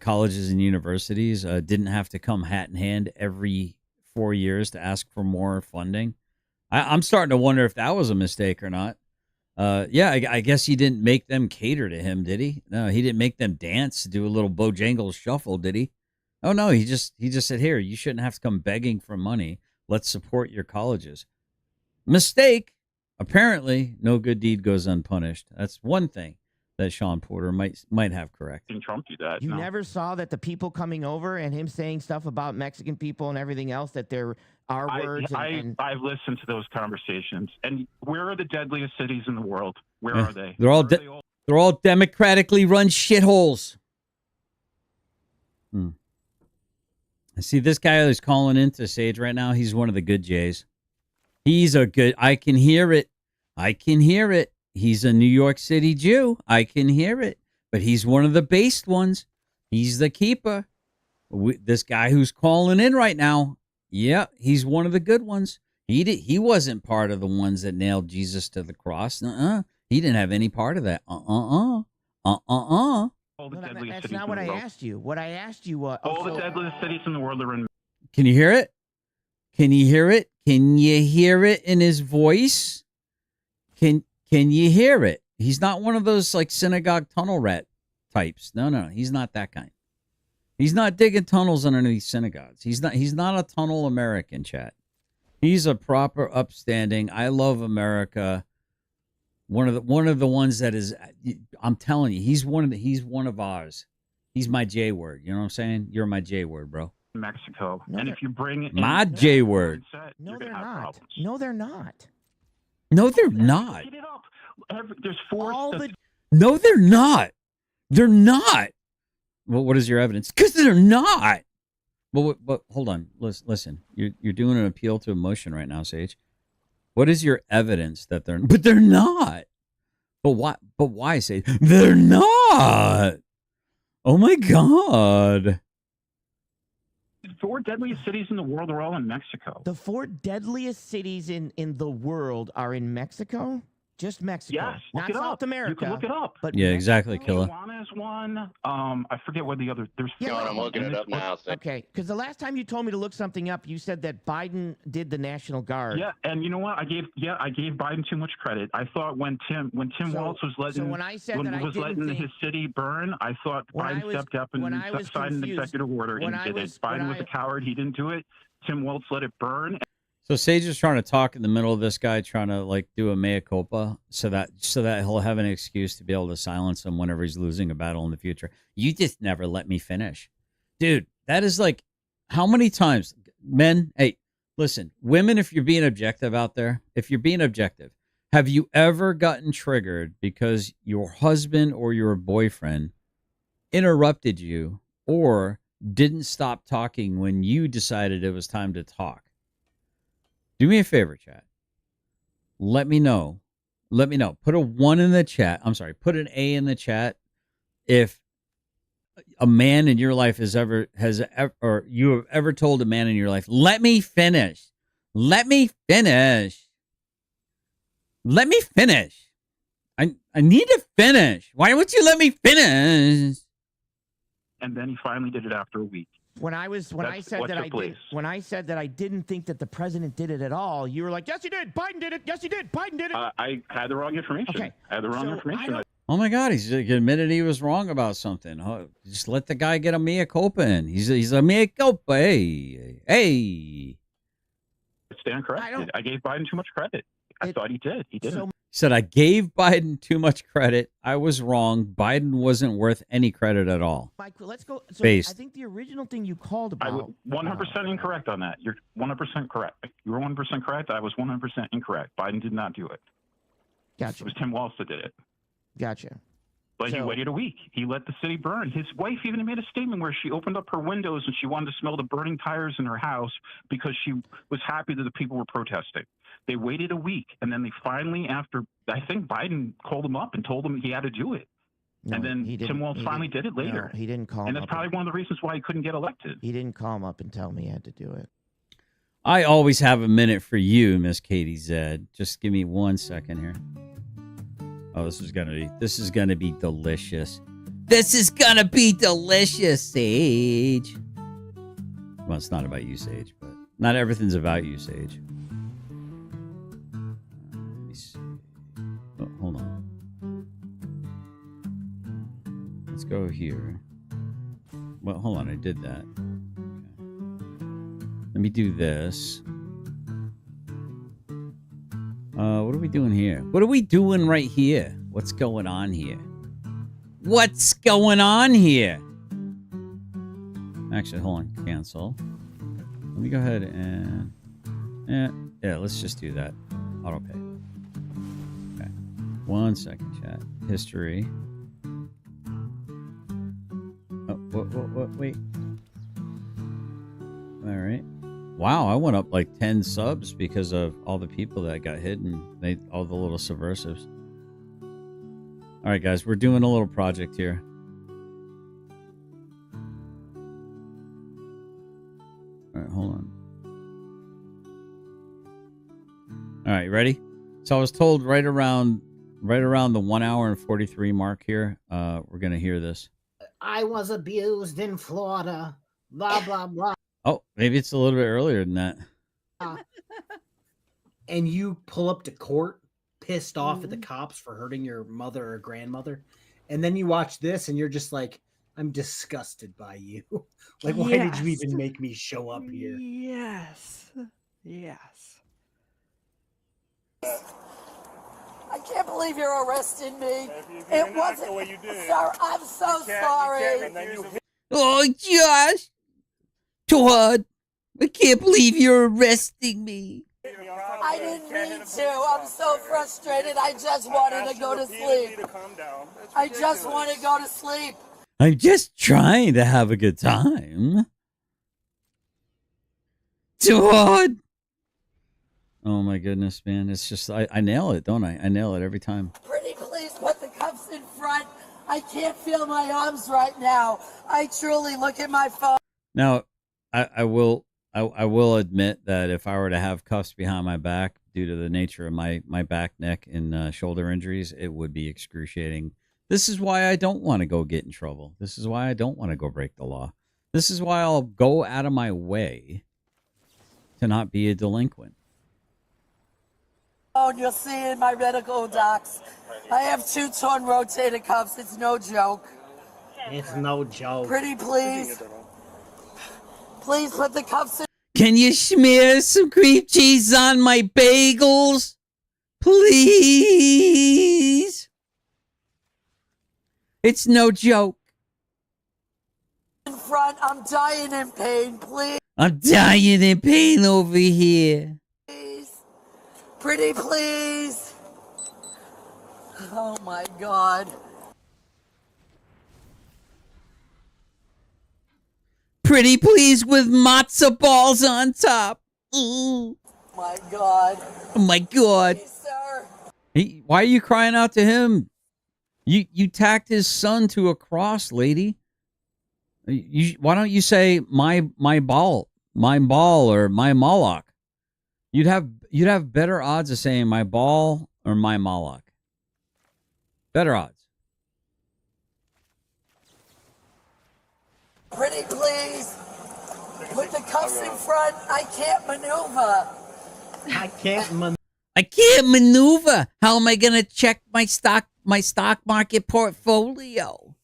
colleges and universities didn't have to come hat in hand every 4 years to ask for more funding. I'm starting to wonder if that was a mistake or not. Yeah, I guess he didn't make them cater to him, did he? No, he didn't make them dance, do a little Bojangles shuffle, did he? Oh no, he just said, "Here, you shouldn't have to come begging for money. Let's support your colleges." Mistake. Apparently, no good deed goes unpunished. That's one thing that Sean Porter might have correct. Seen Trump do that. You no. never saw that the people coming over and him saying stuff about Mexican people and everything else, that there are words. I've listened to those conversations. And where are the deadliest cities in the world? Where are they? They're all they're all democratically run shitholes. I see this guy who's calling into Sage right now. He's one of the good Jays. He's a good. I can hear it. I can hear it. He's a New York City Jew. I can hear it. But he's one of the based ones. He's the keeper. This guy who's calling in right now. Yeah, he's one of the good ones. He wasn't part of the ones that nailed Jesus to the cross. He didn't have any part of that. All the No, deadliest that's cities not in what the I world. asked you. What I asked you was All the deadliest cities in the world are in. Can you hear it? Can you hear it? Can you hear it in his voice? Can you hear it? He's not one of those like synagogue tunnel rat types. No, he's not that kind. He's not digging tunnels underneath synagogues. He's not a tunnel American, chat. He's a proper upstanding, I love America. One of the ones that is, I'm telling you, he's one of ours. He's my J word. You know what I'm saying? You're my J word, bro. Mexico. No, And if you bring it my J word. no, they're not. No, they're not. No, they're not. Get it up. There's four. No, they're not. They're not. Well, what is your evidence? Because they're not. But hold on. Listen. You're doing an appeal to emotion right now, Sage. What is your evidence that they're? But they're not. But why? But why, Sage? They're not. Oh my God. The four deadliest cities in the world are all in Mexico. The four deadliest cities in the world are in Mexico? Just Mexico. Yes, not look it South up. America. You can look it up. But Yeah, Mexico? exactly, Killer. Tijuana is one. I forget what the other. There's. Yeah, John, I'm looking it up now. Okay, because the last time you told me to look something up, you said that Biden did the National Guard. Yeah, and you know what? I gave Biden too much credit. I thought when Tim Walz was letting when I said that I didn't letting think, his city burn, I thought Biden stepped up and signed an executive order and did it. Biden was a coward. He didn't do it. Tim Walz let it burn. So Sage is trying to talk in the middle of this guy trying to like do a mea culpa so that he'll have an excuse to be able to silence him whenever he's losing a battle in the future. You just never let me finish. Dude, that is like how many times men, hey, listen, women, if you're being objective out there, have you ever gotten triggered because your husband or your boyfriend interrupted you or didn't stop talking when you decided it was time to talk? Do me a favor, chat. Let me know. Put a 1 in the chat. I'm sorry. Put an A in the chat if a man in your life or you have ever told a man in your life, let me finish. Let me finish. Let me finish. I need to finish. Why won't you let me finish? And then he finally did it after a week. When I said that I didn't think that the president did it at all, you were like, "Yes, he did. Biden did it. Yes, he did. Biden did it." I had the wrong information. Okay. I had the wrong information. Oh my God, he's admitted he was wrong about something. Oh, just let the guy get a mea culpa in. He's a mea culpa. Hey. I stand corrected. I gave Biden too much credit. I thought he did. He didn't. Said I gave Biden too much credit. I was wrong. Biden wasn't worth any credit at all. Mike, let's go. So Based. I think the original thing you called I about. was 100% incorrect on that. You're 100% correct. You were 100% correct. I was 100% incorrect. Biden did not do it. Gotcha. It was Tim Walz that did it. Gotcha. But he waited a week. He let the city burn. His wife even made a statement where she opened up her windows and she wanted to smell the burning tires in her house because she was happy that the people were protesting. They waited a week, and then they finally, after I think Biden called him up and told him he had to do it. and then Tim Walz finally did it later. No, he didn't call him and that's up. probably one of the reasons why he couldn't get elected. He didn't call him up and tell me he had to do it. I always have a minute for you, Miss Katie Zed. Just give me 1 second here. Oh, this is gonna be delicious. This is gonna be delicious, Sage. Well, it's not about you, Sage, but not everything's about you, Sage. Let me see. Oh, hold on. Let's go here. Well, hold on. I did that. Okay. Let me do this. What are we doing here? What are we doing right here? What's going on here? What's going on here? Actually, hold on. Cancel. Let me go ahead and... Yeah, let's just do that. Auto pay. Okay. 1 second, chat. History. Oh, what? Wait. All right. Wow, I went up like 10 subs because of all the people that got hidden. All the little subversives. All right, guys, we're doing a little project here. All right, hold on. All right, you ready? So I was told right around the 1 hour and 43 mark here, we're gonna hear this. I was abused in Florida. Blah blah blah. Oh, maybe it's a little bit earlier than that. And you pull up to court pissed off at the cops for hurting your mother or grandmother. And then you watch this and you're just like, I'm disgusted by you. Like, why did you even make me show up here? Yes. I can't believe you're arresting me. It wasn't the way you did. Sir, I'm so sorry. Oh, Josh! Todd, I can't believe you're arresting me. I didn't mean to. I'm so frustrated. I just wanted to go to sleep. I just want to go to sleep. I'm just trying to have a good time. Todd! Oh my goodness, man. It's just, I nail it, don't I? I nail it every time. Pretty please put the cuffs in front. I can't feel my arms right now. I truly look at my phone. Now, I will admit that if I were to have cuffs behind my back due to the nature of my back, neck, and shoulder injuries, it would be excruciating. This is why I don't want to go get in trouble. This is why I don't want to go break the law. This is why I'll go out of my way to not be a delinquent. You'll see in my medical docs. I have 2 torn rotator cuffs. It's no joke. It's no joke. Pretty please. Please put the cuffs in. Can you smear some cream cheese on my bagels? Please? It's no joke. In front. I'm dying in pain. Please. I'm dying in pain over here. Pretty please. Oh my God. Pretty please with matzo balls on top. Ooh. My God. Oh my God. Please, sir. Hey, why are you crying out to him? You tacked his son to a cross, lady. Why don't you say my ball, or my Moloch? You'd have better odds of saying my ball or my Moloch. Better odds. Pretty please. Put the cuffs in front. I can't maneuver. I can't maneuver. How am I gonna check my stock market portfolio?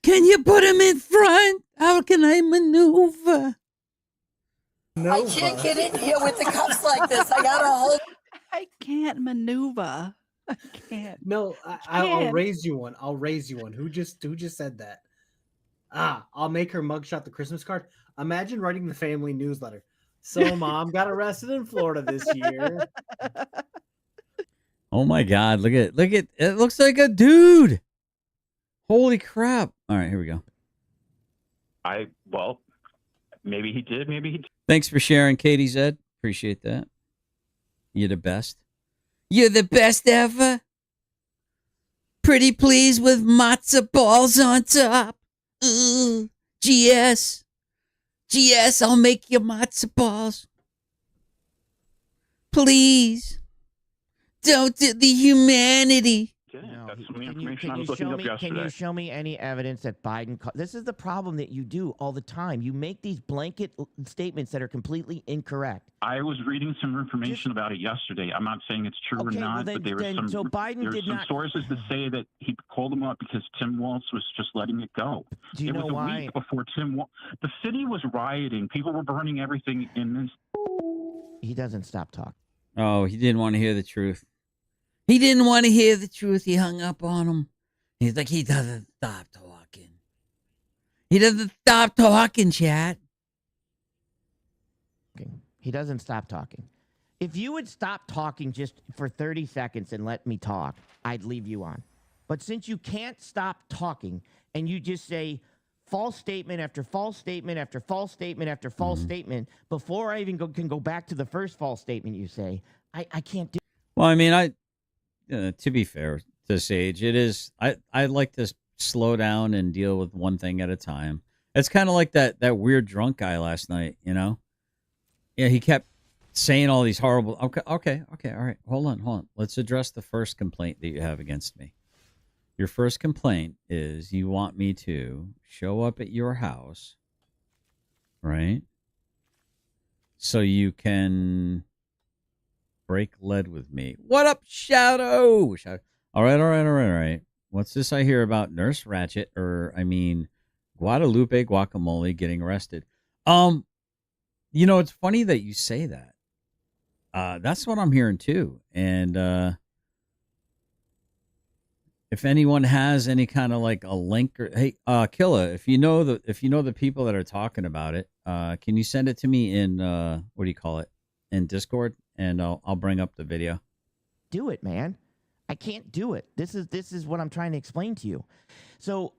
Can you put him in front? How can I maneuver? I can't get in here with the cuffs like this. I gotta hold. I can't maneuver. I can't. No, I'll raise you one. I'll raise you one. Who just said that? I'll make her mugshot the Christmas card. Imagine writing the family newsletter. So mom got arrested in Florida this year. Oh my God! Look at it. Looks like a dude. Holy crap! All right, here we go. Well, maybe he did. Maybe he did. Thanks for sharing, Katie Zed. Appreciate that. You're the best. You're the best ever. Pretty please with matzo balls on top. Ooh, GS. GS, I'll make you matzo balls. Please. Don't do the humanity. No, That's some of the can you, information can I you was looking show up me? Can yesterday. you show me any evidence that Biden? This is the problem that you do all the time. You make these blanket statements that are completely incorrect. I was reading some information about it yesterday. I'm not saying it's true or Okay, well not, then- but there was then- some so Biden there was did some not- sources that say that he called him up because Tim Walz was just letting it go. Do you it know was a why? week before the city was rioting. People were burning everything in this. He doesn't stop talking. Oh, he didn't want to hear the truth. He didn't want to hear the truth. He hung up on him. He's like, he doesn't stop talking. He doesn't stop talking, chat. He doesn't stop talking. If you would stop talking just for 30 seconds and let me talk, I'd leave you on. But since you can't stop talking and you just say false statement after false statement after false statement after false statement before I even can go back to the first false statement you say, I can't do. Well, I mean, to be fair to Sage, it is. I like to slow down and deal with one thing at a time. It's kind of like that weird drunk guy last night. You know, yeah, he kept saying all these horrible. Okay, all right. Hold on. Let's address the first complaint that you have against me. Your first complaint is you want me to show up at your house, right? So you can break lead with me. What up, Shadow? All right. What's this I hear about Nurse Ratchet, Guadalupe Guacamole getting arrested? It's funny that you say that. That's what I'm hearing too. And if anyone has any kind of like a link or hey, Killa, if you know the people that are talking about it, can you send it to me in what do you call it? In Discord, and I'll bring up the video. Do it, man. I can't do it. This is what I'm trying to explain to you. So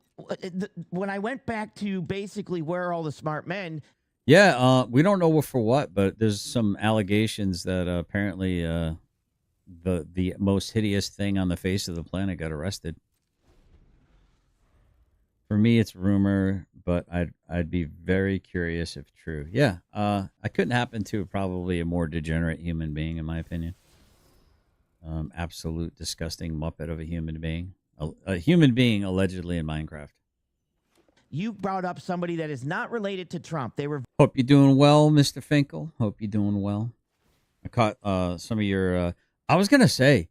when I went back to basically where are all the smart men. Yeah, we don't know for what, but there's some allegations that apparently the most hideous thing on the face of the planet got arrested. For me, it's rumor, but I'd be very curious if true. Yeah, I couldn't happen to probably a more degenerate human being, in my opinion. Absolute disgusting muppet of a human being. A human being allegedly in Minecraft. You brought up somebody that is not related to Trump. They were. Hope you're doing well, Mr. Finkel. Hope you're doing well. I caught some of your. I was gonna say,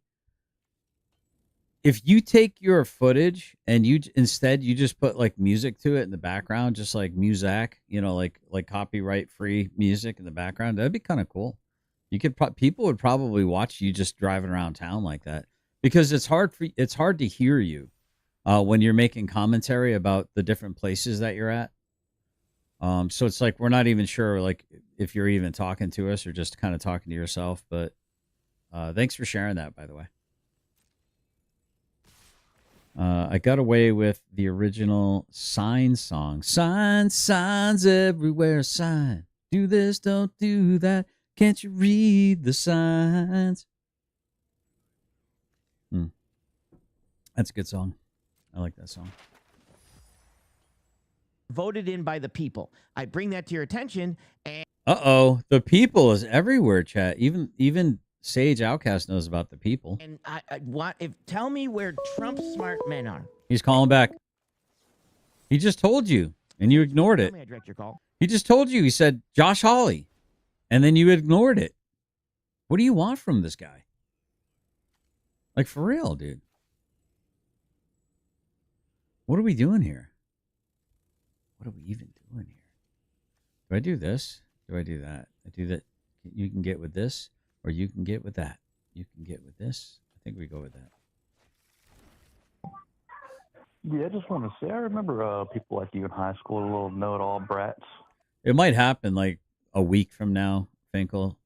if you take your footage and you just put like music to it in the background, just like Muzak, like copyright free music in the background, that'd be kind of cool. You could people would probably watch you just driving around town like that, because it's hard to hear you when you're making commentary about the different places that you're at. So it's like we're not even sure like if you're even talking to us or just kind of talking to yourself. But thanks for sharing that, by the way. I got away with the original Sign song. Signs everywhere. Sign. Do this, don't do that. Can't you read the signs? That's a good song. I like that song. Voted in by the people. I bring that to your attention. And the people is everywhere, chat. Even Sage Outcast knows about the people. And I want tell me where Trump's smart men are. He's calling back. He just told you, and you ignored it. Tell me I direct your call. He just told you. He said Josh Hawley, and then you ignored it. What do you want from this guy? Like, for real, dude. What are we doing here? What are we even doing here? Do I do this? Do I do that? I do that. You can get with this, or you can get with that. You can get with this. I think we go with that. Yeah, I just want to say, I remember people like you in high school, little know-it-all brats. It might happen like a week from now, Finkel.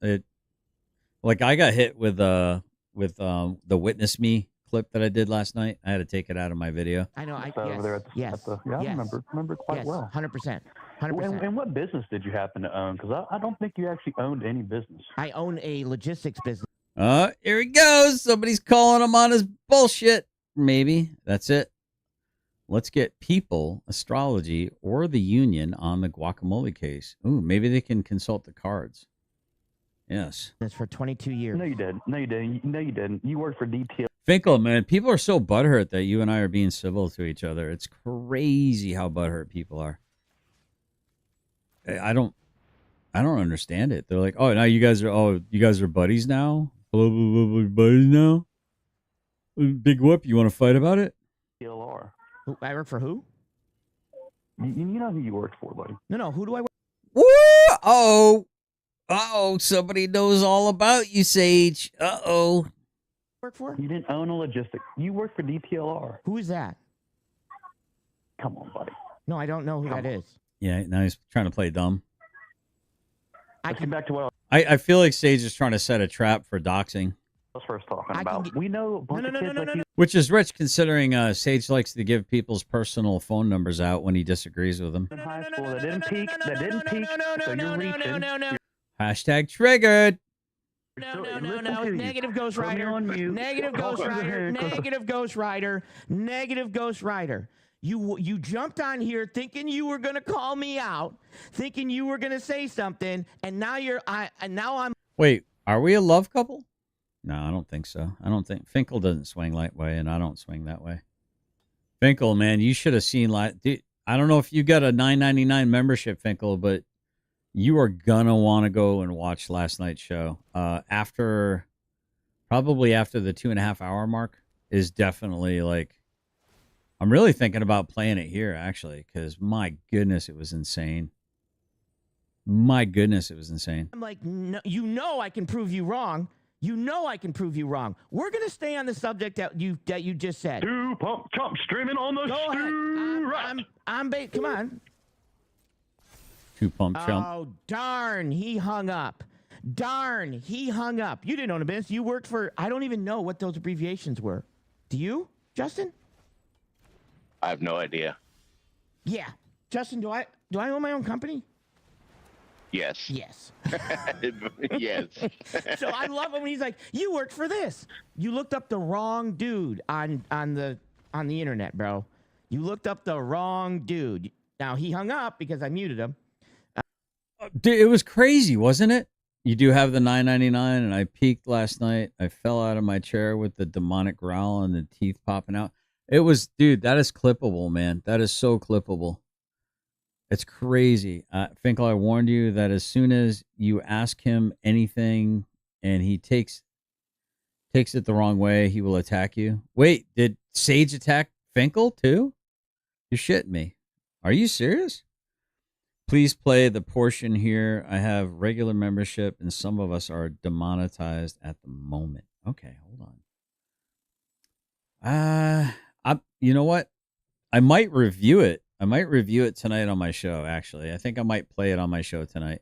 Like I got hit with the Witness Me clip that I did last night. I had to take it out of my video. I know. Yes. I remember quite well. 100%. And what business did you happen to own? Because I don't think you actually owned any business. I own a logistics business. Here he goes. Somebody's calling him on his bullshit. maybe that's it. Let's get People, Astrology, or the Union on the guacamole case. Ooh, maybe they can consult the cards. Yes. That's for 22 years. No, you didn't. No, you didn't. No, you didn't. You worked for DTL. Finkel, man, people are so butthurt that you and I are being civil to each other. It's crazy how butthurt people are. I don't understand it. They're like, oh, now you guys are buddies now? Blah, blah, blah, blah, buddies now? Big whoop, you want to fight about it? TLR. I work for who? You know who you worked for, buddy. No, who do I work? Woo! Uh-oh, somebody knows all about you, Sage. Uh-oh. Work for? You didn't own a logistics. You worked for DTLR. Who is that? Come on, buddy. No, I don't know who that is. Yeah, now he's trying to play dumb. Let's get back to what I feel like Sage is trying to set a trap for doxing. I was first talking about. We know a bunch of kids like you. Which is rich considering Sage likes to give people's personal phone numbers out when he disagrees with them. In high school that didn't peak. So you're reaching. Hashtag triggered. No. Negative Ghost Rider. Negative Ghost Rider. Negative Ghost Rider. Negative Ghost Rider. You jumped on here thinking you were gonna call me out, thinking you were gonna say something, and now I'm. Wait, are we a love couple? No, I don't think so. I don't think Finkel doesn't swing that way, and I don't swing that way. Finkel, man, you should have seen dude, I don't know if you got a $9.99 membership, Finkel, but you are gonna want to go and watch last night's show. Probably after the 2.5 hour mark is definitely like. I'm really thinking about playing it here, actually, because my goodness, it was insane. My goodness, it was insane. I'm like, no, I can prove you wrong. I can prove you wrong. We're gonna stay on the subject that you just said. Two pump chump streaming on the Go ahead. Come on. Two pump chump. Oh darn, he hung up. You didn't own a business. You worked for. I don't even know what those abbreviations were. Do you, Justin? I have no idea. Yeah. Justin, do I own my own company? Yes. Yes. Yes. So I love it when he's like, you worked for this. You looked up the wrong dude on the internet, bro. You looked up the wrong dude. Now he hung up because I muted him. Dude, it was crazy, wasn't it? You do have the $9.99, and I peeked last night. I fell out of my chair with the demonic growl and the teeth popping out. It was, dude, that is clippable, man. That is so clippable. It's crazy. Finkel, I warned you that as soon as you ask him anything and he takes it the wrong way, he will attack you. Wait, did Sage attack Finkel too? You're shitting me. Are you serious? Please play the portion here. I have regular membership and some of us are demonetized at the moment. Okay, hold on. You know what? I might review it. Tonight on my show, actually. I think I might play it on my show tonight.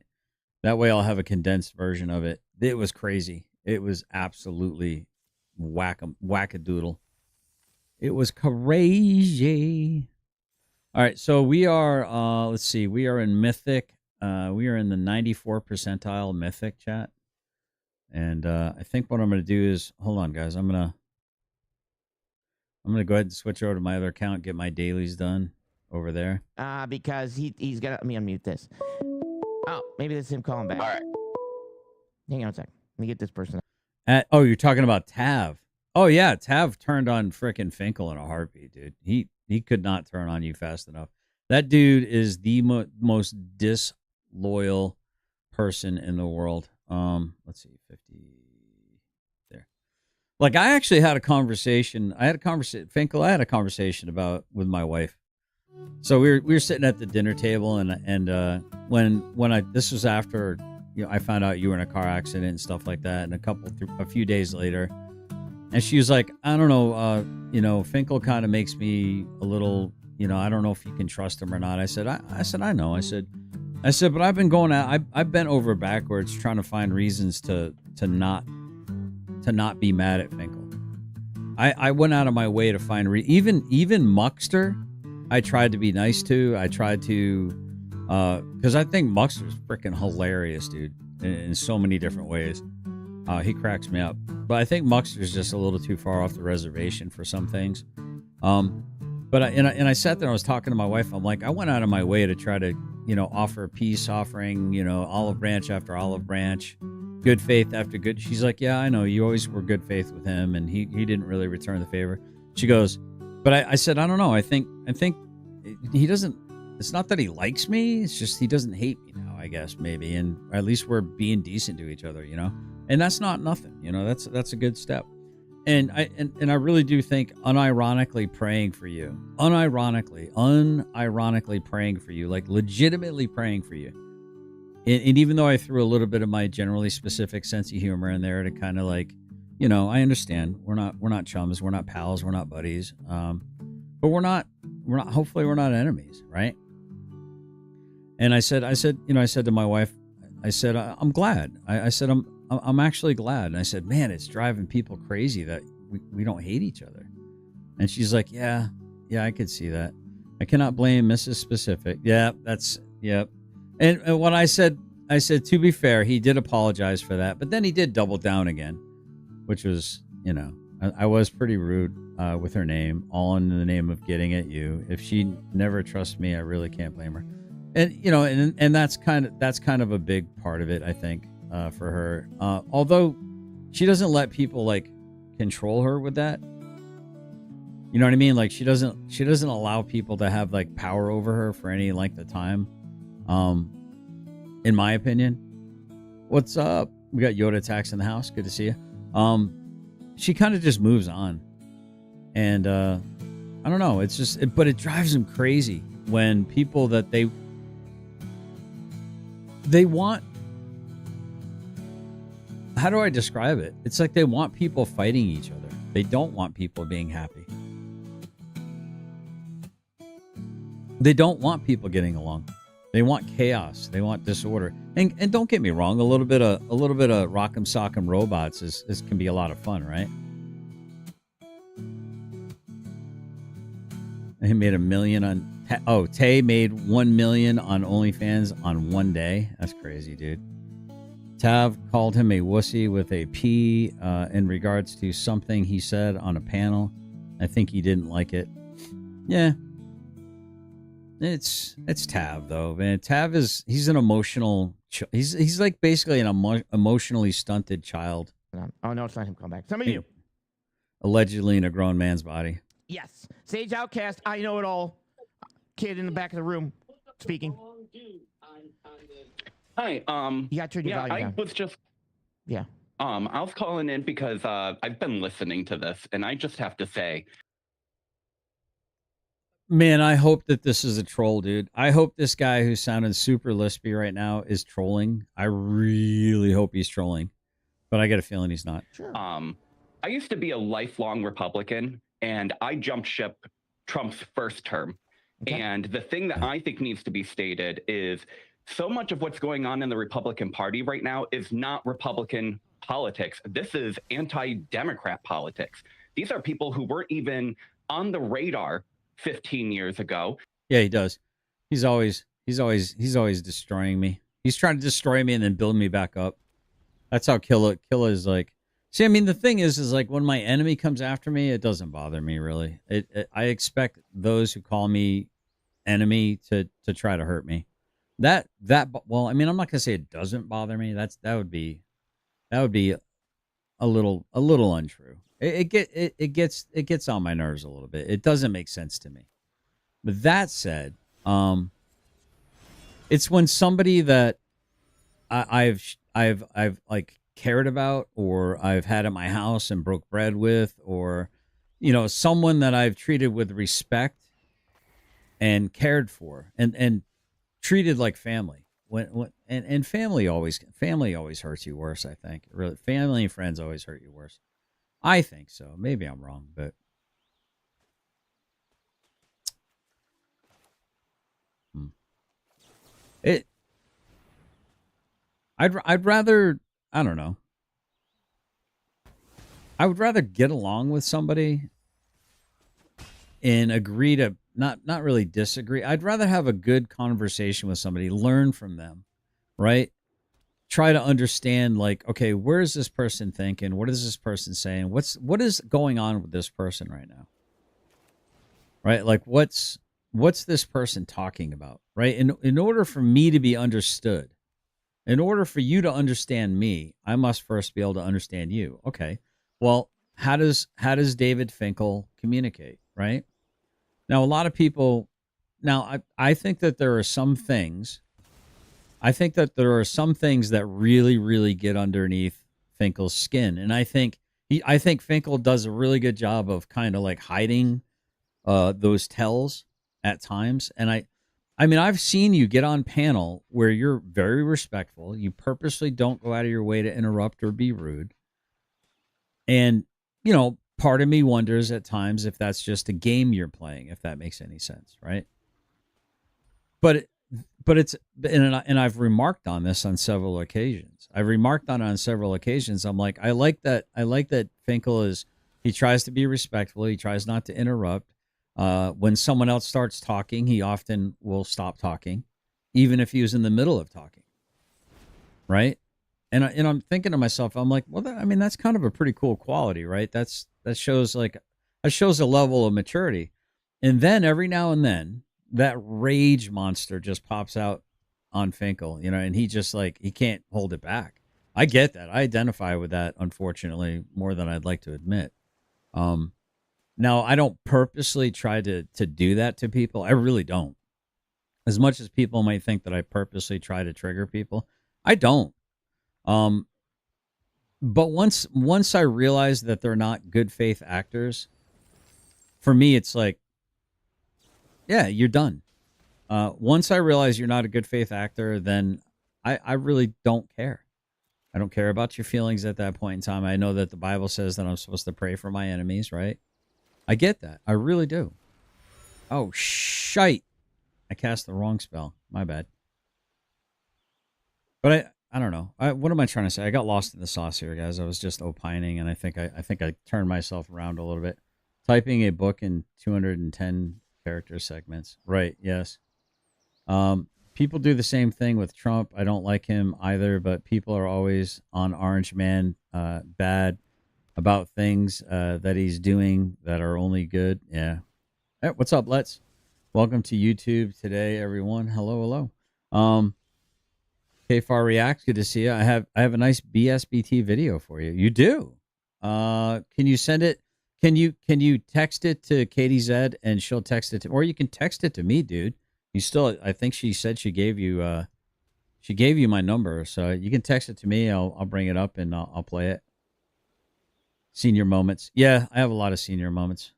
That way I'll have a condensed version of it. It was crazy. It was absolutely wackadoodle. It was crazy. All right, so we are, let's see, we are in Mythic. We are in the 94 percentile Mythic chat. And I think what I'm going to do is, hold on, guys. I'm going to go ahead and switch over to my other account, get my dailies done over there. Because he's got to, let me unmute this. Oh, maybe that's him calling back. All right. Hang on a sec. Let me get this person. Oh, you're talking about Tav. Oh, yeah. Tav turned on frickin' Finkel in a heartbeat, dude. He could not turn on you fast enough. That dude is the most disloyal person in the world. Let's see, 50 there. Like I actually had a conversation. Finkel, I had a conversation with my wife. So we were sitting at the dinner table and this was after I found out you were in a car accident and stuff like that, and a few days later. And she was like, I don't know, Finkel kind of makes me a little, I don't know if you can trust him or not. I said, I know. I said, but I've been going out, I've bent over backwards trying to find reasons to not be mad at Finkel. I went out of my way to find even Muckster. I tried to be nice to. I tried to, because I think Muckster's freaking hilarious, dude, in so many different ways. He cracks me up. But I think Muxter's just a little too far off the reservation for some things. But I sat there and I was talking to my wife. I'm like, I went out of my way to try to, offer a peace offering, olive branch after olive branch, good faith after good. She's like, yeah, I know. You always were good faith with him, and he didn't really return the favor. She goes, but I said, I don't know. I think he doesn't. It's not that he likes me. It's just he doesn't hate me now, I guess, maybe. And at least we're being decent to each other, And that's not nothing, That's a good step. And I really do think unironically praying for you, unironically praying for you, like legitimately praying for you. And even though I threw a little bit of my generally specific sense of humor in there to kind of like, I understand we're not chums, we're not pals, we're not buddies, but we're not. Hopefully, we're not enemies, right? And I said to my wife, I said, I'm glad. I said, I'm actually glad. And I said, man, it's driving people crazy that we don't hate each other. And she's like, yeah, I could see that. I cannot blame Mrs. Specific. Yeah, yep. And what I said, to be fair, he did apologize for that, but then he did double down again, which was, I was pretty rude with her name, all in the name of getting at you. If she never trusts me, I really can't blame her. And, and that's kind of a big part of it, I think, for her. Although she doesn't let people like control her with that. You know what I mean? Like she doesn't allow people to have like power over her for any length of time. In my opinion. What's up? We got Yoda Tax in the house. Good to see you. She kind of just moves on. And I don't know. It's just, but it drives them crazy when people that they want. How do I describe it? It's like they want people fighting each other. They don't want people being happy. They don't want people getting along. They want chaos. They want disorder. And don't get me wrong, a little bit of rock'em sock'em robots is can be a lot of fun, right? He made $1 million on Tay made $1 million on OnlyFans on one day. That's crazy, dude. Tav called him a wussy with a P in regards to something he said on a panel. I think he didn't like it. Yeah. It's Tav though, man. Tav he's an emotional. He's like basically an emotionally stunted child. Oh no, it's not him. Come back. Some of you. Allegedly in a grown man's body. Yes, Sage Outcast. I know it all. Kid in the back of the room speaking. Hi. You got to turn your volume down. Was just. Yeah. I was calling in because I've been listening to this, and I just have to say. Man, I hope that this is a troll, dude. I hope this guy who's sounding super lispy right now is trolling. I really hope he's trolling, but I get a feeling he's not. Sure. I used to be a lifelong Republican, and I jumped ship Trump's first term. Okay. And the thing that I think needs to be stated is so much of what's going on in the Republican Party right now is not Republican politics. This is anti-Democrat politics. These are people who weren't even on the radar 15 years ago. Yeah, he does. He's always destroying me. He's trying to destroy me and then build me back up. That's how Killa is like. See, I mean, the thing is like when my enemy comes after me, it doesn't bother me really. I expect those who call me enemy to try to hurt me. Well, I mean, I'm not gonna say it doesn't bother me. That would be a little untrue. It gets on my nerves a little bit. It doesn't make sense to me. But that said, it's when somebody that I've like cared about, or I've had at my house and broke bread with, or someone that I've treated with respect and cared for and treated like family. And family always hurts you worse, I think. Really, family and friends always hurt you worse. I think so. Maybe I'm wrong, but I'd rather, I don't know. I would rather get along with somebody and agree to not really disagree. I'd rather have a good conversation with somebody, learn from them, right? try to understand, like, okay, where is this person thinking? What is this person saying? What is going on with this person right now? Right? Like, what's this person talking about? Right? In order for me to be understood, in order for you to understand me, I must first be able to understand you. Okay. Well, how does David Finkel communicate? Right? Now, a lot of people. Now, I think that there are some things. I think that there are some things that really, really get underneath Finkel's skin, and I think Finkel does a really good job of kind of like hiding those tells at times. And I mean, I've seen you get on panel where you're very respectful. You purposely don't go out of your way to interrupt or be rude. And, you know, part of me wonders at times if that's just a game you're playing, if that makes any sense, right? But it's and I've remarked on this on several occasions. I've remarked on it on several occasions. I'm like, I like that Finkel he tries to be respectful. He tries not to interrupt. When someone else starts talking, he often will stop talking, even if he was in the middle of talking. Right? And I'm thinking to myself, I'm like, well, I mean, that's kind of a pretty cool quality, right? That shows a level of maturity. And then every now and then, that rage monster just pops out on Finkel, you know, and he just like, he can't hold it back. I get that. I identify with that, unfortunately, more than I'd like to admit. Now, I don't purposely try to do that to people. I really don't. As much as people might think that I purposely try to trigger people, I don't. But once I realize that they're not good faith actors, for me, it's like, yeah, you're done. Once I realize you're not a good faith actor, then I really don't care. I don't care about your feelings at that point in time. I know that the Bible says that I'm supposed to pray for my enemies, right? I get that. I really do. Oh, shite. I cast the wrong spell. My bad. But I don't know. What am I trying to say? I got lost in the sauce here, guys. I was just opining, and I think I turned myself around a little bit. Typing a book in 210 character segments. Right, yes. People do the same thing with Trump. I don't like him either, but people are always on Orange Man bad about things that he's doing that are only good. Yeah. Hey, what's up, Let's? Welcome to YouTube today, everyone. Hello. KFAR Reacts, good to see you. I have a nice BSBT video for you. You do. Can you send it? Can you text it to Katie Zed and she'll text it to, or you can text it to me, dude. You still, I think she said she gave you my number, so you can text it to me. I'll bring it up and I'll play it. Senior moments. Yeah, I have a lot of senior moments.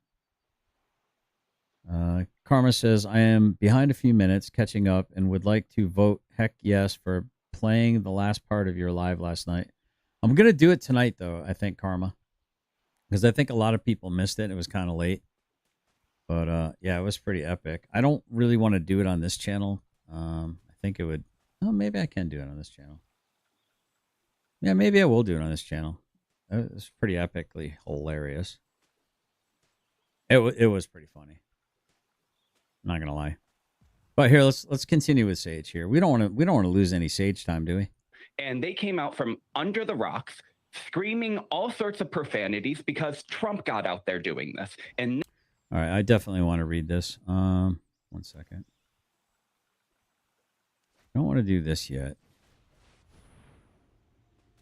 Karma says, I am behind a few minutes catching up and would like to vote heck yes for playing the last part of your live last night. I'm going to do it tonight, though, I think, Karma, because I think a lot of people missed it. It was kind of late. But, yeah, it was pretty epic. I don't really want to do it on this channel. I think it would... Oh, maybe I can do it on this channel. Yeah, maybe I will do it on this channel. It was pretty epically hilarious. It was pretty funny. I'm not gonna lie. But here, let's continue with Sage here. We don't want to lose any Sage time, do we? And they came out from under the rocks, screaming all sorts of profanities because Trump got out there doing this. And all right, I definitely want to read this. 1 second. I don't want to do this yet.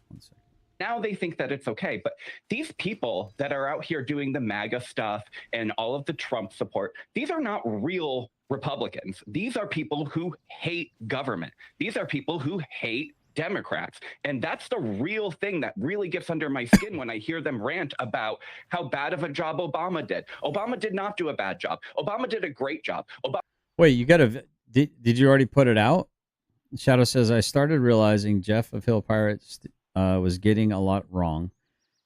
1 second. now they think that it's okay. But these people that are out here doing the MAGA stuff and all of the Trump support, these are not real Republicans. These are people who hate government. These are people who hate Democrats. And that's the real thing that really gets under my skin when I hear them rant about how bad of a job Obama did. Obama did not do a bad job. Obama did a great job. Wait, you got to... Did you already put it out? Shadow says, I started realizing Jeff of Hill Pirates was getting a lot wrong.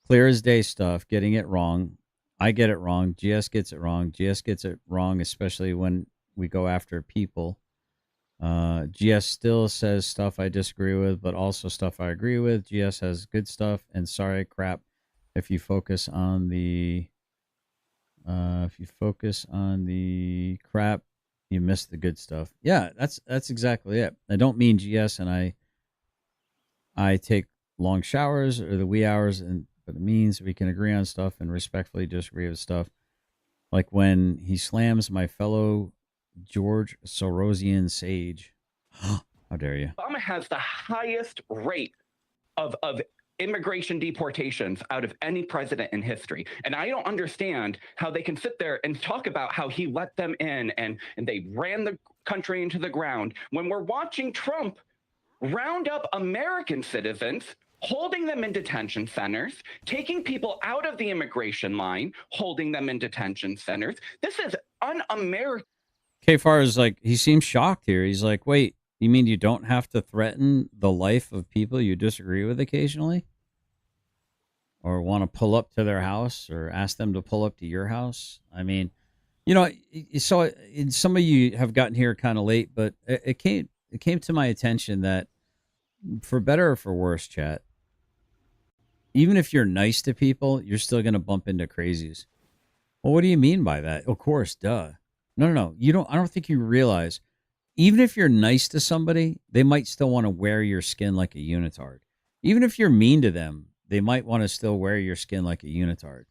Clear as day stuff, getting it wrong. I get it wrong. GS gets it wrong. GS gets it wrong, especially when we go after people. GS still says stuff I disagree with, but also stuff I agree with. GS has good stuff, and sorry, crap. If you focus on the crap, you miss the good stuff. Yeah, that's exactly it. I don't mean GS and I take long showers or the wee hours, but it means we can agree on stuff and respectfully disagree with stuff. Like when he slams my fellow George Sorosian sage. How dare you? Obama has the highest rate of immigration deportations out of any president in history. And I don't understand how they can sit there and talk about how he let them in and they ran the country into the ground when we're watching Trump round up American citizens, holding them in detention centers, taking people out of the immigration line, holding them in detention centers. This is un-American. Kfar is like, he seems shocked here. He's like, wait, you mean you don't have to threaten the life of people you disagree with occasionally? Or want to pull up to their house or ask them to pull up to your house? I mean, you know, so some of you have gotten here kind of late, but it came to my attention that for better or for worse, chat, even if you're nice to people, you're still going to bump into crazies. Well, what do you mean by that? Of course, duh. No. I don't think you realize, even if you're nice to somebody, they might still want to wear your skin like a unitard. Even if you're mean to them, they might want to still wear your skin like a unitard.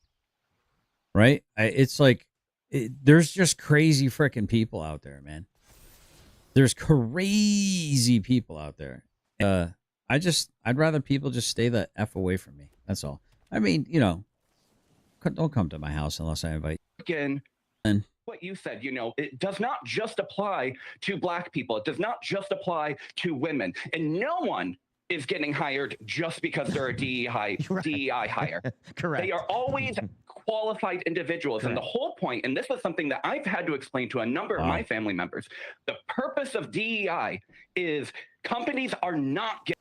Right? It's like, there's just crazy freaking people out there, man. There's crazy people out there. I'd rather people just stay the F away from me. That's all. I mean, you know, don't come to my house unless I invite you. Again, what you said, you know, it does not just apply to black people. It does not just apply to women. And no one is getting hired just because they're a DEI hire. Correct. They are always qualified individuals. Correct. And the whole point, and this is something that I've had to explain to a number of my family members, the purpose of DEI is companies are not getting.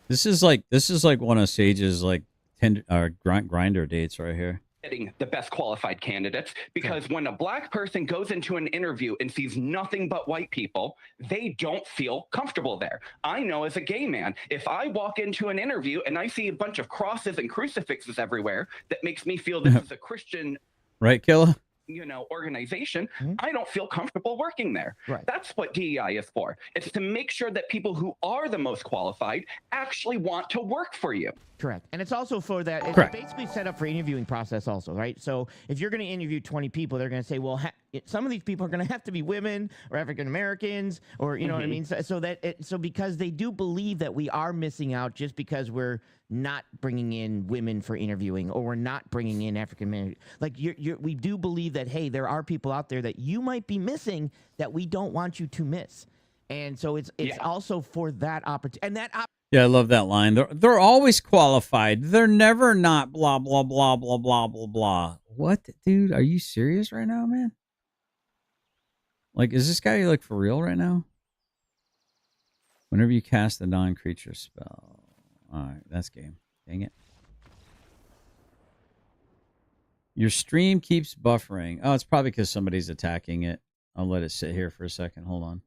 This is like one of Sage's like grinder dates right here. Getting the best qualified candidates, because when a black person goes into an interview and sees nothing but white people, they don't feel comfortable there. I know as a gay man, if I walk into an interview and I see a bunch of crosses and crucifixes everywhere, that makes me feel this is a Christian, right, Killa? You know, organization, I don't feel comfortable working there. Right. That's what DEI is for. It's to make sure that people who are the most qualified actually want to work for you. Correct. And it's also for that. It's Correct. basically set up for interviewing process also, right? So if you're going to interview 20 people, they're going to say, well, some of these people are going to have to be women or African Americans or, you know what I mean? So because they do believe that we are missing out just because we're not bringing in women for interviewing or we're not bringing in African American. Like we do believe that, hey, there are people out there that you might be missing that we don't want you to miss. And so it's also for that opportunity. And that Yeah, I love that line. They're always qualified. They're never not blah, blah, blah, blah, blah, blah, blah. What, dude? Are you serious right now, man? Like, is this guy, like, for real right now? Whenever you cast a non-creature spell. All right, that's game. Dang it. Your stream keeps buffering. Oh, it's probably because somebody's attacking it. I'll let it sit here for a second. Hold on.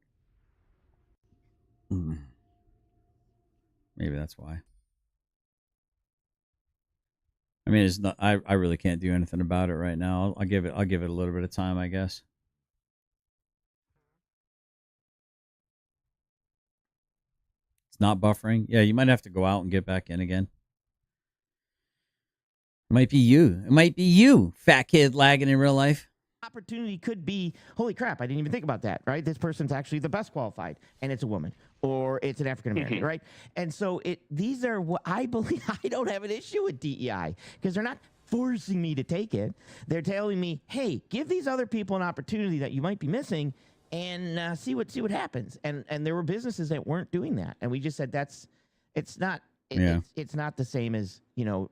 Maybe that's why. I mean, it's not. I really can't do anything about it right now. I'll give it a little bit of time, I guess. It's not buffering. Yeah, you might have to go out and get back in again. It might be you. It might be you, fat kid lagging in real life. opportunity could be, holy crap, I didn't even think about that, right? This person's actually the best qualified, and it's a woman, or it's an African American, right? And so these are what I believe. I don't have an issue with DEI because they're not forcing me to take it. They're telling me, hey, give these other people an opportunity that you might be missing, and see what happens. And there were businesses that weren't doing that, and we just said it's not. It's not the same as, you know,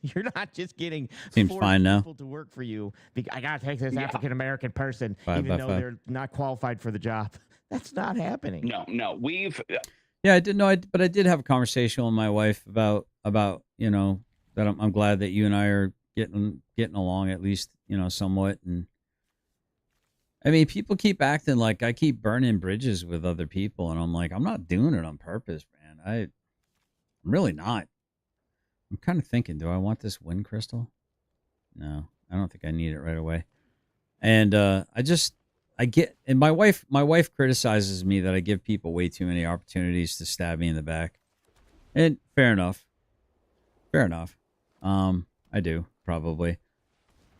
you're not just getting Seems fine now. people to work for you. I got to take this African-American person, even though they're not qualified for the job. That's not happening. No, we've. Yeah, I didn't know, but I did have a conversation with my wife about you know, that I'm glad that you and I are getting along at least, you know, somewhat. And I mean, people keep acting like I keep burning bridges with other people, and I'm like, I'm not doing it on purpose, man. I'm really not. I'm kind of thinking, do I want this wind crystal? No, I don't think I need it right away. And and my wife criticizes me that I give people way too many opportunities to stab me in the back. And fair enough. Fair enough. I do probably.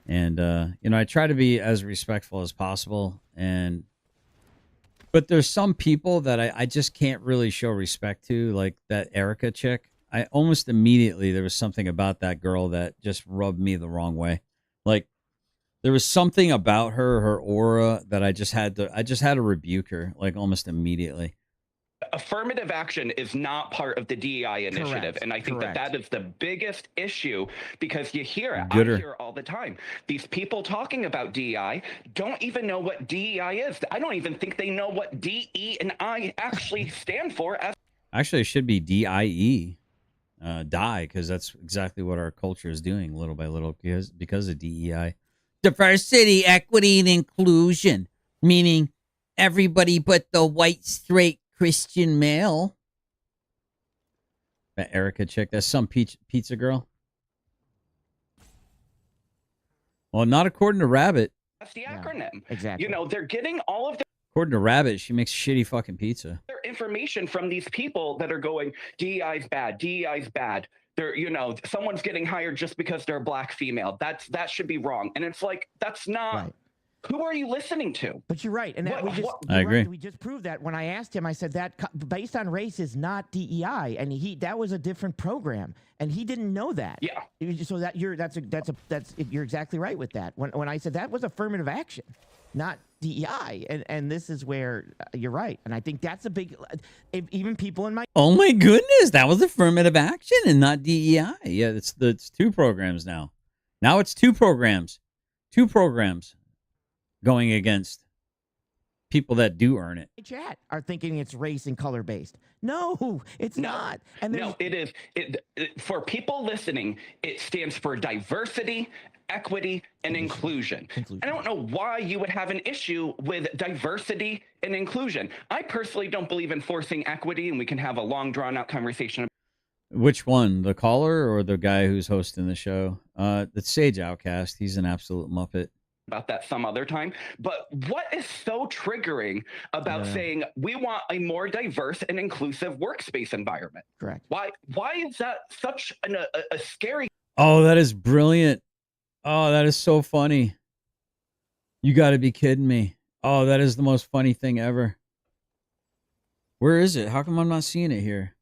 And I try to be as respectful as possible. But there's some people that I just can't really show respect to, like that Erica chick. I almost immediately, there was something about that girl that just rubbed me the wrong way. Like, there was something about her aura, that I just had to rebuke her, like, almost immediately. Affirmative action is not part of the DEI initiative. Correct, And I think that is the biggest issue, because you hear it. Gooder. I hear it all the time. These people talking about DEI don't even know what DEI is. I don't even think they know what DE and I actually stand for. Actually, it should be DIE, die, because that's exactly what our culture is doing little by little because of DEI. Diversity, equity, and inclusion, meaning everybody but the white, straight Christian male. That Erica chick, that's some pizza girl. Well, not according to Rabbit. That's the acronym. Exactly. They're getting all of According to Rabbit, she makes shitty fucking pizza. their information from these people that are going, DEI's bad, DEI's bad. They're, someone's getting hired just because they're a black female. That should be wrong. And it's like, that's not. Right. Who are you listening to? But you're right, and I agree. We just proved that when I asked him. I said that based on race is not DEI, and that was a different program, and he didn't know that. Yeah. So you're exactly right with that. When I said that was affirmative action, not DEI, and this is where you're right, and I think that's a big. Even people in my Oh my goodness, that was affirmative action and not DEI. Yeah, it's two programs now. Now it's two programs. Two programs going against people that do earn it. chat are thinking it's race and color based. No, it's not. And no, it is. For people listening, it stands for diversity, equity, and inclusion. I don't know why you would have an issue with diversity and inclusion. I personally don't believe in forcing equity, and we can have a long, drawn-out conversation. Which one, the caller or the guy who's hosting the show? The Sage Outcast. He's an absolute muppet. About that some other time. But what is so triggering about saying we want a more diverse and inclusive workspace environment? Correct. Why is that such a scary? Oh, that is brilliant. Oh, that is so funny. You got to be kidding me. Oh, that is the most funny thing ever. Where is it? How come I'm not seeing it here?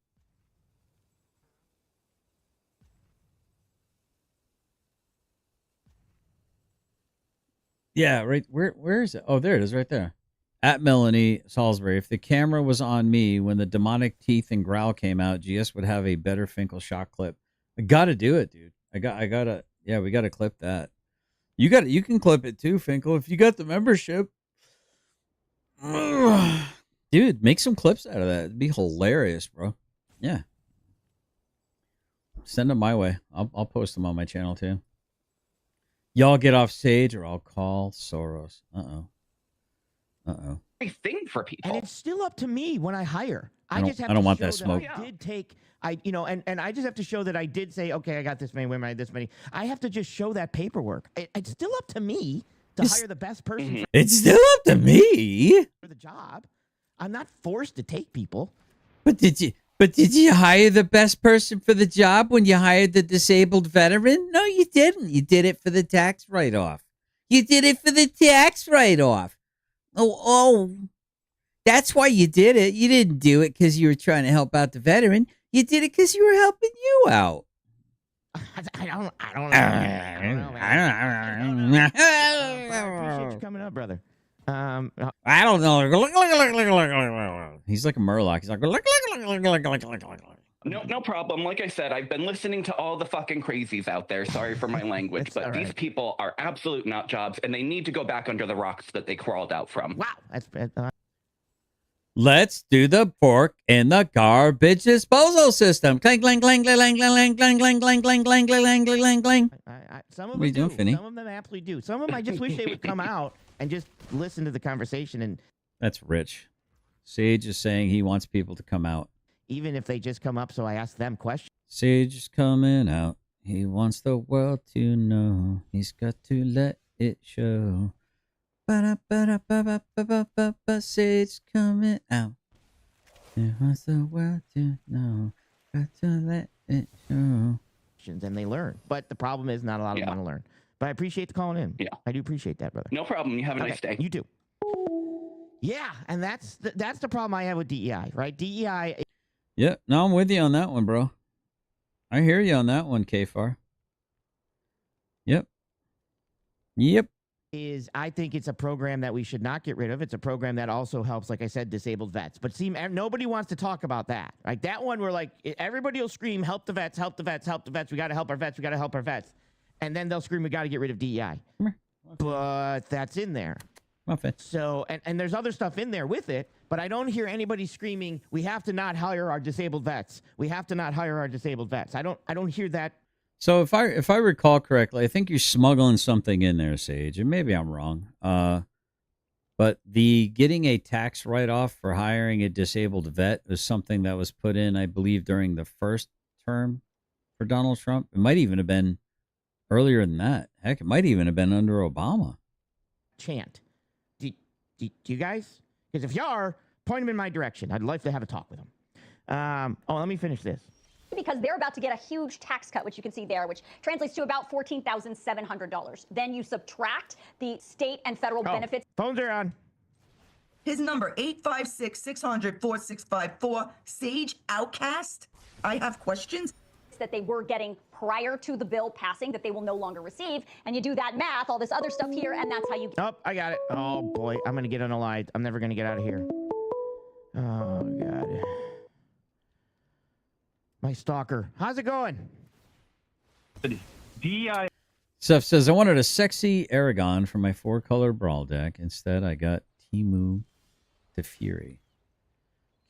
Yeah, right. Where is it? Oh, there it is right there. At Melanie Salisbury. If the camera was on me when the demonic teeth and growl came out, GS would have a better Finkel shot clip. I gotta do it, dude. I gotta yeah, we gotta clip that. You can clip it too, Finkel, if you got the membership. Dude, make some clips out of that. It'd be hilarious, bro. Yeah. Send them my way. I'll post them on my channel too. Y'all get off stage or I'll call Soros. Uh-oh. Thing for people. And it's still up to me when I hire. I don't want that smoke. I did take, and I just have to show that I did say, okay, I got this many women, I had this many. I have to just show that paperwork. It's still up to me to hire the best person. It's still up to me for the job. I'm not forced to take people. But did you hire the best person for the job when you hired the disabled veteran? No, you didn't. You did it for the tax write-off. You did it for the tax write-off. Oh, that's why you did it. You didn't do it because you were trying to help out the veteran. You did it because you were helping you out. I don't know. Man. I appreciate you coming up, brother. I don't know. He's like a Murloc. He's like, No problem. Like I said, I've been listening to all the fucking crazies out there. Sorry for my language, but these people are absolute nut jobs, and they need to go back under the rocks that they crawled out from. Wow, that's bad. Let's do the pork in the garbage disposal system. Clang, clang, clang, clang, clang, clang, clang, clang, clang, clang, clang, clang, clang, clang. Some of them do. Some of them absolutely do. Some of them I just wish they would come out and just listen to the conversation. And that's rich. Sage is saying he wants people to come out. Even if they just come up, so I ask them questions. Sage is coming out. He wants the world to know. He's got to let it show. Sage coming out. He wants the world to know. let it show. And they learn. But the problem is not a lot of them want to learn. But I appreciate the calling in. Yeah. I do appreciate that, brother. No problem. You have a nice day. You too. Yeah, and that's the problem I have with DEI, right? DEI. Yep. No, I'm with you on that one, bro. I hear you on that one, Kfar. Yep. Yep. I think it's a program that we should not get rid of. It's a program that also helps, like I said, disabled vets. But see, nobody wants to talk about that. Like that one, we're like, everybody will scream, help the vets, help the vets, help the vets. We got to help our vets. We got to help our vets. And then they'll scream, we got to get rid of DEI. But that's in there. So, and there's other stuff in there with it, but I don't hear anybody screaming, we have to not hire our disabled vets. We have to not hire our disabled vets. I don't hear that. So if I recall correctly, I think you're smuggling something in there, Sage, and maybe I'm wrong. But the getting a tax write-off for hiring a disabled vet was something that was put in, I believe, during the first term for Donald Trump. It might even have been earlier than that. Heck, it might even have been under Obama. Chant. Do you guys? Because if you are, point them in my direction. I'd like to have a talk with them. Let me finish this. Because they're about to get a huge tax cut, which you can see there, which translates to about $14,700. Then you subtract the state and federal benefits. Phones are on. His number, 856-600-4654. Sage Outcast. I have questions. That they were getting prior to the bill passing that they will no longer receive. And you do that math, all this other stuff here, and that's how you get. Oh, I got it. Oh, boy. I'm going to get unalived. I'm never going to get out of here. Oh, God. My stalker. How's it going? DEI. Seth says, I wanted a sexy Aragon for my 4-color brawl deck. Instead, I got Timu the Fury.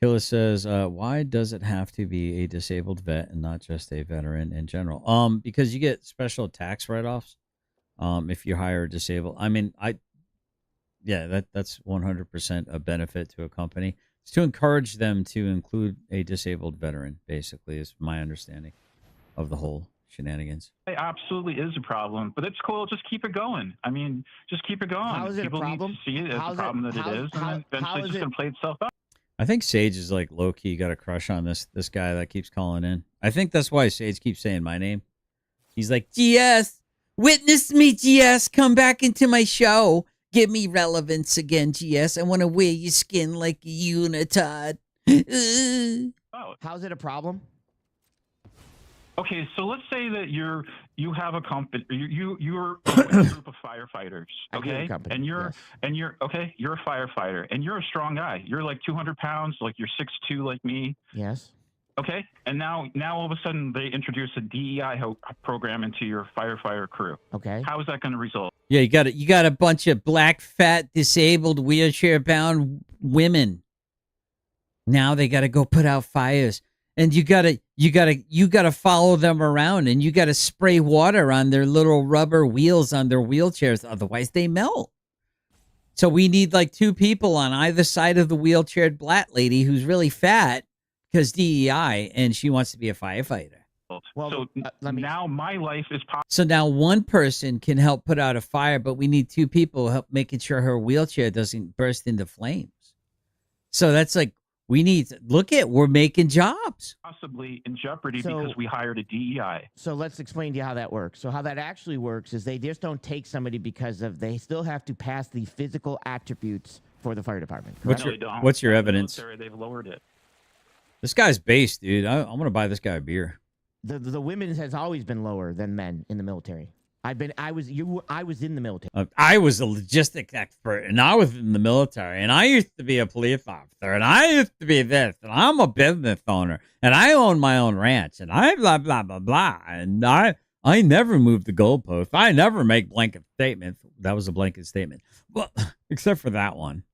Killa says, why does it have to be a disabled vet and not just a veteran in general? Because you get special tax write-offs if you hire a disabled. I mean, that's 100% a benefit to a company. It's to encourage them to include a disabled veteran, basically, is my understanding of the whole shenanigans. It absolutely is a problem, but it's cool. Just keep it going. I mean, just keep it going. How is it People a problem? need to see it as a problem that it is, and then eventually it's just going to play itself out. I think Sage is like low-key got a crush on this guy that keeps calling in. I think that's why Sage keeps saying my name. He's like, GS, witness me, GS. Come back into my show. Give me relevance again, GS. I want to wear your skin like a unitard. How's it a problem? Okay, so let's say that you have a company, you're a group of firefighters, okay, and you're you're a firefighter, and you're a strong guy. You're like 200 pounds, like you're 6'2", like me. Yes. Okay, and now all of a sudden they introduce a DEI program into your firefighter crew. Okay. How is that going to result? Yeah, you got a bunch of black, fat, disabled, wheelchair-bound women. Now they got to go put out fires. And you gotta follow them around, and you gotta spray water on their little rubber wheels on their wheelchairs, otherwise they melt. So we need like 2 people on either side of the wheelchaired black lady who's really fat because DEI, and she wants to be a firefighter. Well, so now my life is possible. So now one person can help put out a fire, but we need 2 people help making sure her wheelchair doesn't burst into flames. So that's like, we're making jobs. Possibly in jeopardy because we hired a DEI. So let's explain to you how that works. So how that actually works is they just don't take somebody because they still have to pass the physical attributes for the fire department. What's your evidence? They've lowered it. This guy's based, dude. I'm going to buy this guy a beer. The women's has always been lower than men in the military. I was in the military. I was a logistics expert, and I was in the military, and I used to be a police officer, and I used to be this, and I'm a business owner, and I own my own ranch, and I blah, blah, blah, blah, and I never move the goalpost. I never make blanket statements. That was a blanket statement. Well, except for that one.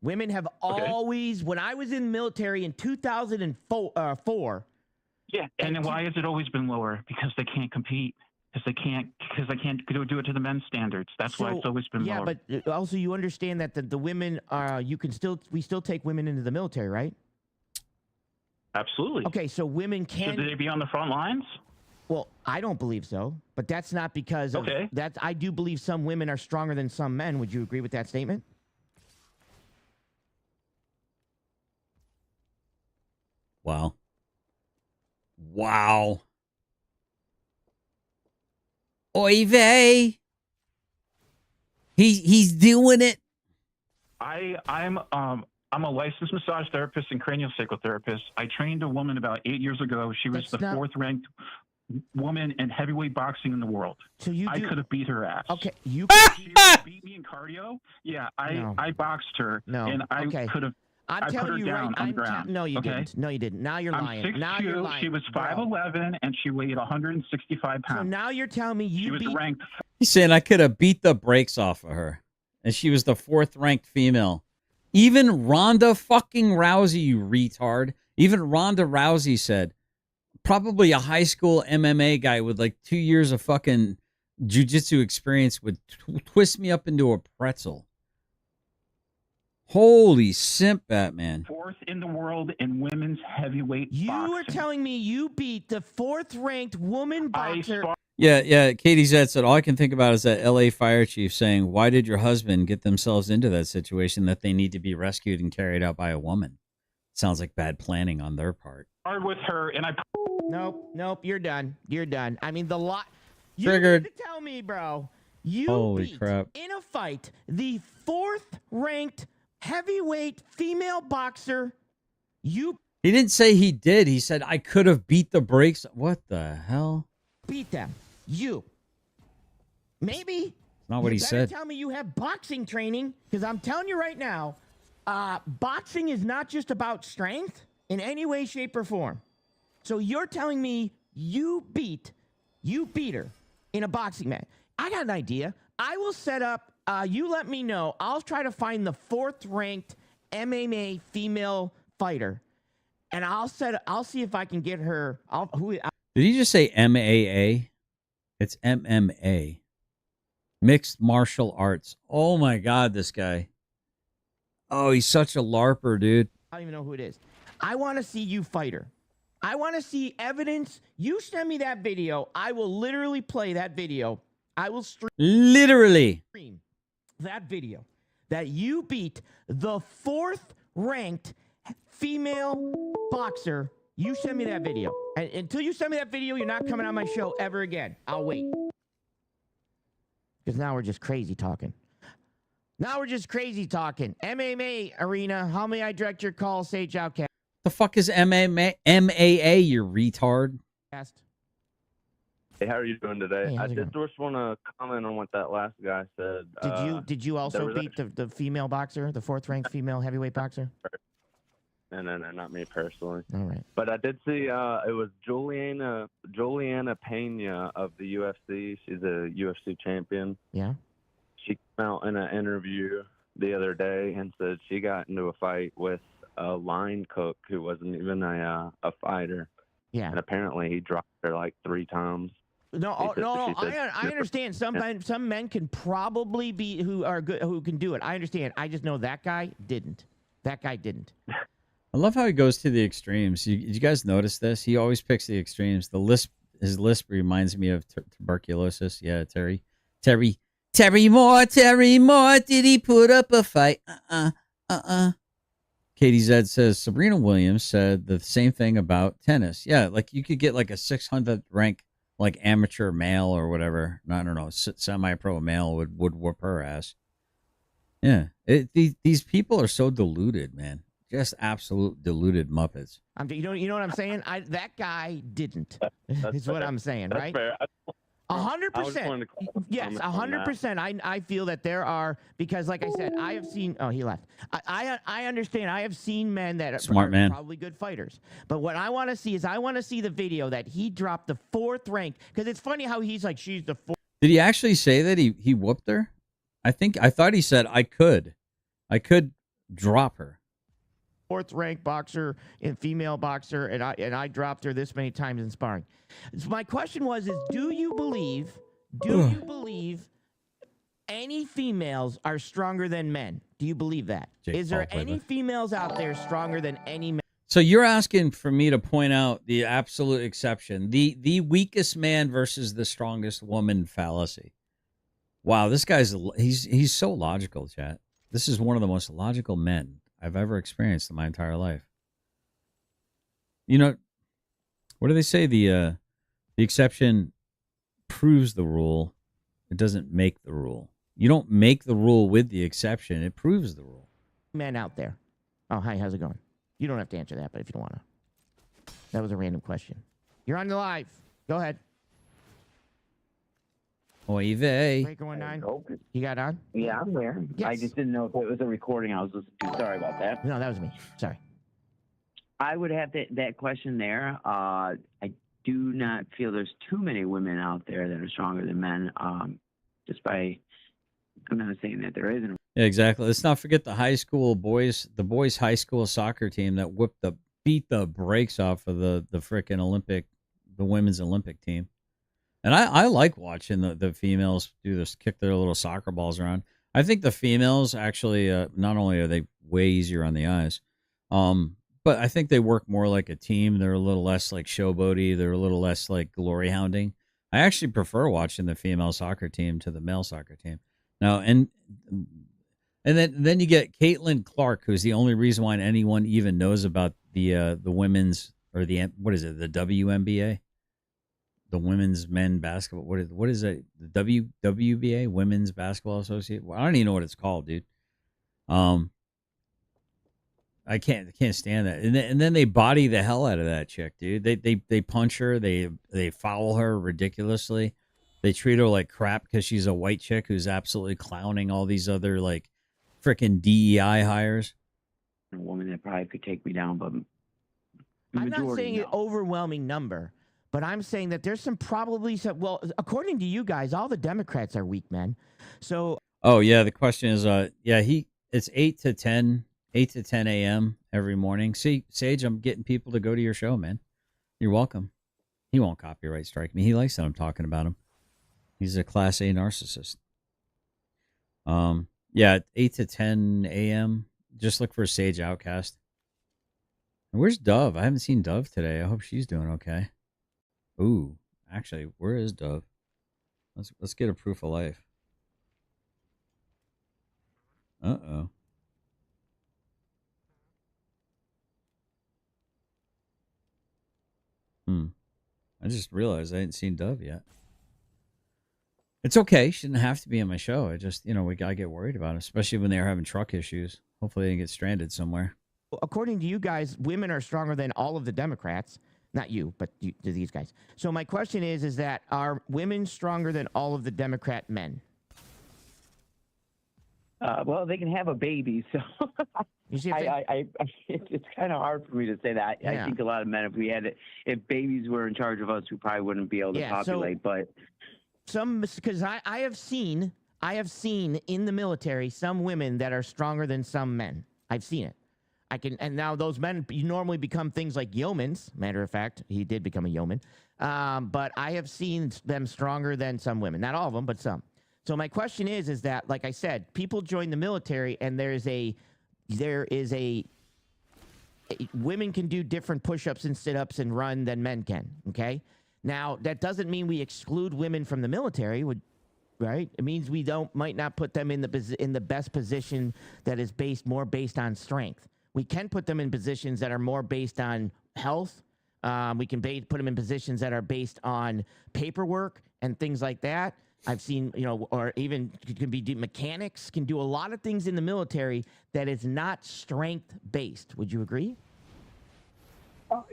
Women have always, when I was in the military in 2004. Yeah, and then why has it always been lower? Because they can't compete. Because they can't do it to the men's standards. That's why it's always been lower. Yeah, but also you understand that the women are we still take women into the military, right? Absolutely. Okay, so women can. Should they be on the front lines? Well, I don't believe so, but that's not because of that. I do believe some women are stronger than some men. Would you agree with that statement? Wow. Wow. Oy vey. He's doing it. I'm a licensed massage therapist and craniosacral therapist. I trained a woman about 8 years ago. She was the fourth ranked woman in heavyweight boxing in the world. So I could have beat her ass. Okay, you she beat me in cardio. Yeah, No. I boxed her, No. and I Okay. could have. I'm I put telling her you down right. on the ground. No, you okay? didn't. No, you didn't. Now you're I'm lying. 6'2". Now you're lying. She was 5'11", and she weighed 165 pounds. So now you're telling me you she was beat. ranked. He's saying I could have beat the brakes off of her. And she was the 4th ranked female. Even Ronda fucking Rousey, you retard. Even Ronda Rousey said, probably a high school MMA guy with like 2 years of fucking jiu-jitsu experience would twist me up into a pretzel. Holy simp, Batman. 4th in the world in women's heavyweight boxing. You are telling me you beat the 4th ranked woman boxer. Yeah. Katie Zed said, all I can think about is that LA fire chief saying, why did your husband get themselves into that situation that they need to be rescued and carried out by a woman? Sounds like bad planning on their part. Hard with her, and I. Nope. You're done. You're done. I mean, the lot. You Triggered. need to tell me, bro. You Holy beat crap. in a fight the 4th ranked heavyweight female boxer. You He didn't say he did. He said, I could have beat the brakes. What the hell? beat them. You. Maybe. Not what he better said. Tell me you have boxing training, because I'm telling you right now, boxing is not just about strength in any way, shape, or form. So you're telling me you beat her in a boxing match. I got an idea. I will set up. You let me know. I'll try to find the 4th ranked MMA female fighter, and I'll see if I can get her. Did he just say MAA? It's MMA. Mixed martial arts. Oh my God, this guy. Oh, he's such a LARPer, dude. I don't even know who it is. I want to see you fight her. I want to see evidence. You send me that video. I will literally play that video. I will stream that video that you beat the 4th ranked female boxer. You send me that video. And until you send me that video, you're not coming on my show ever again. I'll wait. Because now we're just crazy talking. MMA arena. How may I direct your call, Sage Outcast? The fuck is MAA, you retard? Hey, how are you doing today? Hey, I how's it just want to comment on what that last guy said. Did you also beat the female boxer, the 4th ranked female heavyweight boxer? No, not me personally. All right. But I did see it was Juliana Pena of the UFC. She's a UFC champion. Yeah. She came out in an interview the other day and said she got into a fight with a line cook who wasn't even a fighter. Yeah. And apparently he dropped her like 3 times. No. I understand. Some men can probably be who are good, who can do it. I understand. I just know that guy didn't. I love how he goes to the extremes. Did you guys notice this? He always picks the extremes. His lisp reminds me of tuberculosis. Yeah, Terry Moore. Did he put up a fight? Katie Zed says Sabrina Williams said the same thing about tennis. Yeah, like you could get like a 600th rank like amateur male or whatever. I don't know, semi-pro male would whoop her ass. Yeah, these people are so deluded, man. Just absolute deluded Muppets. You know what I'm saying? That guy didn't. Is what I'm saying, That's right? fair. 100%. Yes, 100%. I feel that there are, because like I said, I have seen. Oh, he left. I understand. I have seen men that are probably good fighters. But what I want to see is the video that he dropped the 4th rank, because it's funny how he's like, she's the 4th. Did he actually say that he whooped her? I thought he said I could drop her. 4th ranked boxer and female boxer, and I dropped her this many times in sparring. So my question is do you believe any females are stronger than men? Do you believe that? Is there any females out there stronger than any men? So you're asking for me to point out the absolute exception, the weakest man versus the strongest woman fallacy. Wow, this guy's he's so logical, chat. This is one of the most logical men I've ever experienced in my entire life. You know, What do they say? The exception proves the rule. It doesn't make the rule. You don't make the rule with the exception. It proves the rule. Men out there. Oh, hi. How's it going? You don't have to answer that, but if you don't want to. That was a random question. You're on the live. Go ahead. Oy vey. Breaker 19. You got on? Yeah, I'm there. Yes. I just didn't know if it was a recording I was listening to. Sorry about that. No, that was me. Sorry. I would have that question there. I do not feel there's too many women out there that are stronger than men. I'm not saying that there isn't. Yeah, exactly. Let's not forget the boys high school soccer team that beat the brakes off of the frickin' the women's Olympic team. And I like watching the females do this, kick their little soccer balls around. I think the females actually, not only are they way easier on the eyes, but I think they work more like a team. They're a little less like showboaty. They're a little less like glory hounding. I actually prefer watching the female soccer team to the male soccer team. Now, and then you get Caitlin Clark, who's the only reason why anyone even knows about the women's, or the WNBA, the women's men basketball. What is it? The WBA, Women's Basketball Association. Well, I don't even know what it's called, dude. I can't stand that. And then they body the hell out of that chick, dude. They punch her. They foul her ridiculously. They treat her like crap because she's a white chick who's absolutely clowning all these other like freaking DEI hires. A woman that probably could take me down, but I'm not saying an overwhelming number, but I'm saying that there's well, according to you guys, all the Democrats are weak men. So. Oh yeah, the question is, it's 8 to 10 a.m. every morning. See, Sage, I'm getting people to go to your show, man. You're welcome. He won't copyright strike me. He likes that I'm talking about him. He's a class A narcissist. 8 to 10 a.m. Just look for Sage Outcast. And where's Dove? I haven't seen Dove today. I hope she's doing okay. Ooh, actually, where is Dove? Let's get a proof of life. Uh-oh. I just realized I hadn't seen Dove yet. It's okay. She didn't have to be on my show. I just, I get worried about it, especially when they're having truck issues. Hopefully they didn't get stranded somewhere. According to you guys, women are stronger than all of the Democrats. Not you, but these guys. So my question is that are women stronger than all of the Democrat men? Well, they can have a baby, so it's kind of hard for me to say that. Yeah. I think a lot of men, if babies were in charge of us, we probably wouldn't be able to populate. But because I have seen in the military some women that are stronger than some men. I've seen it. And now those men normally become things like yeomans. Matter of fact, he did become a yeoman. But I have seen them stronger than some women. Not all of them, but some. So my question is that, like I said, people join the military, and women can do different push-ups and sit-ups and run than men can. Okay. Now that doesn't mean we exclude women from the military, right? It means we might not put them in the best position that is more based on strength. We can put them in positions that are more based on health. We can put them in positions that are based on paperwork and things like that. I've seen, or even can be mechanics, can do a lot of things in the military that is not strength-based. Would you agree?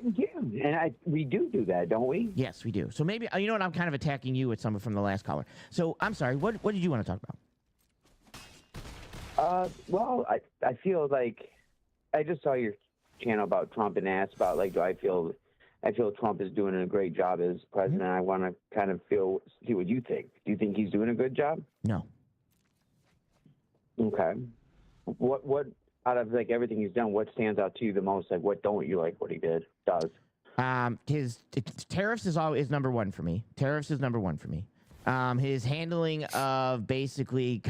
Yeah, and we do that, don't we? Yes, we do. So maybe, you know what, I'm kind of attacking you with someone from the last caller. So I'm sorry, what did you want to talk about? Well, I feel like I just saw your channel about Trump and asked about, like, I feel Trump is doing a great job as president. I want to kind of see what you think. Do you think he's doing a good job? No. Okay. What out of like everything he's done, what stands out to you the most? Like, what don't you like what he does? His tariffs is number one for me. Tariffs is number one for me. His handling of basically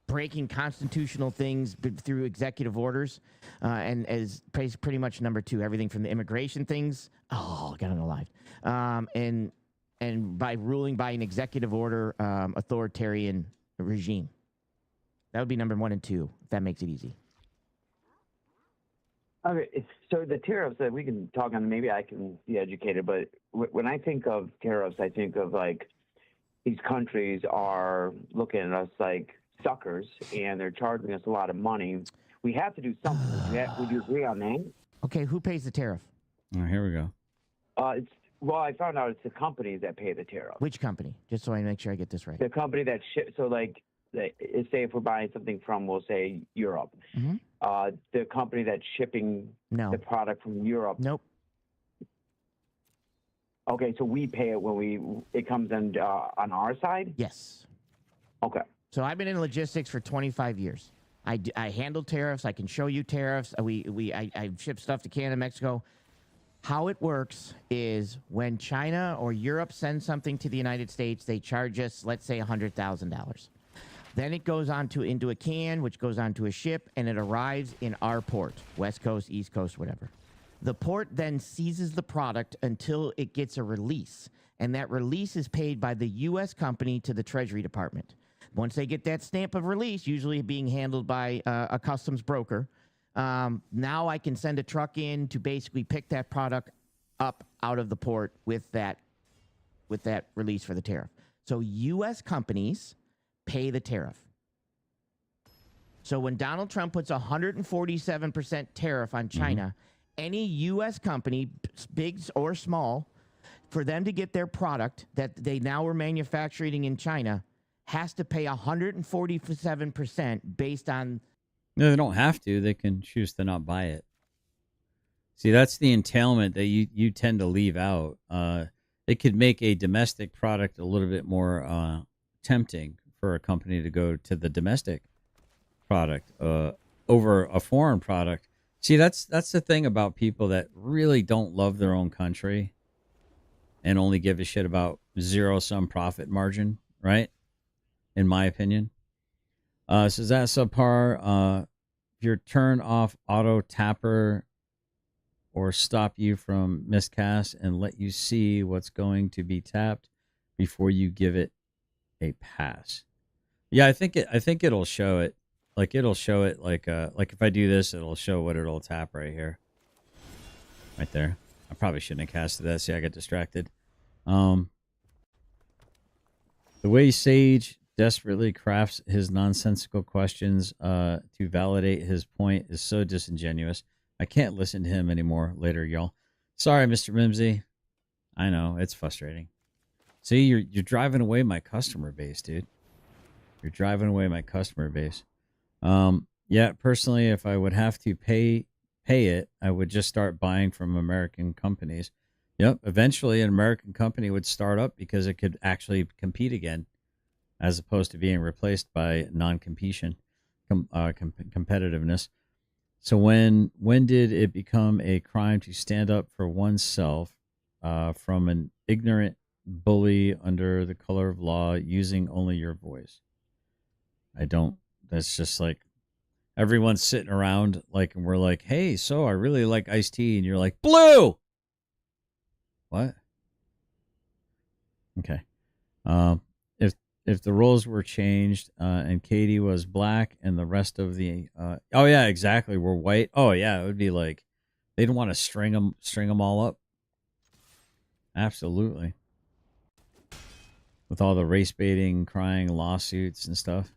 breaking constitutional things through executive orders, and is pretty much number two. Everything from the immigration things. Oh, got on the live. And by ruling by an executive order, authoritarian regime. That would be number 1 and 2, if that makes it easy. Okay, so the tariffs that we can talk on, maybe I can be educated, but when I think of tariffs, I think of like these countries are looking at us like suckers and they're charging us a lot of money. We have to do something. Would you agree on that? Okay, who pays the tariff? Oh, here we go. Well, I found out it's the companies that pay the tariff. Which company? Just so I make sure I get this right. The company that so like, say if we're buying something from, we'll say Europe, the company that's shipping the product from Europe. Nope. Okay, so we pay it when it comes in on our side. Yes. Okay. So I've been in logistics for 25 years. I handle tariffs. I can show you tariffs. I ship stuff to Canada, Mexico. How it works is when China or Europe sends something to the United States, they charge us, let's say, $100,000. Then it goes into a can, which goes onto a ship, and it arrives in our port, West Coast, East Coast, whatever. The port then seizes the product until it gets a release, and that release is paid by the U.S. company to the Treasury Department. Once they get that stamp of release, usually being handled by a customs broker, now I can send a truck in to basically pick that product up out of the port with that release for the tariff. So U.S. companies pay the tariff. So when Donald Trump puts 147% tariff on China, any U.S. company, big or small, for them to get their product that they now are manufacturing in China, has to pay 147% based on... No, they don't have to. They can choose to not buy it. See, that's the entailment that you tend to leave out. It could make a domestic product a little bit more tempting for a company to go to the domestic product over a foreign product. See, that's the thing about people that really don't love their own country and only give a shit about zero-sum profit margin, right? In my opinion. So is that subpar? If you turn off auto tapper or stop you from miscast and let you see what's going to be tapped before you give it a pass. Yeah, I think it'll show it. Like it'll show it like if I do this, it'll show what it'll tap right here. Right there. I probably shouldn't have casted that. See, I got distracted. The way Sage desperately crafts his nonsensical questions to validate his point is so disingenuous. I can't listen to him anymore. Later, y'all. Sorry, Mr. Mimsy. I know, it's frustrating. See, you're driving away my customer base, dude. You're driving away my customer base. Yeah, personally, if I would have to pay it, I would just start buying from American companies. Yep, eventually an American company would start up because it could actually compete again, as opposed to being replaced by non-competition, competitiveness. So when did it become a crime to stand up for oneself from an ignorant bully under the color of law using only your voice? I don't. That's just like everyone's sitting around like, and we're like, hey, so I really like iced tea, and you're like, blue. What? Okay. If the roles were changed and Katie was black and the rest of the oh yeah, exactly, were white. Oh yeah, it would be like they'd want to string them all up. Absolutely. With all the race baiting, crying lawsuits and stuff.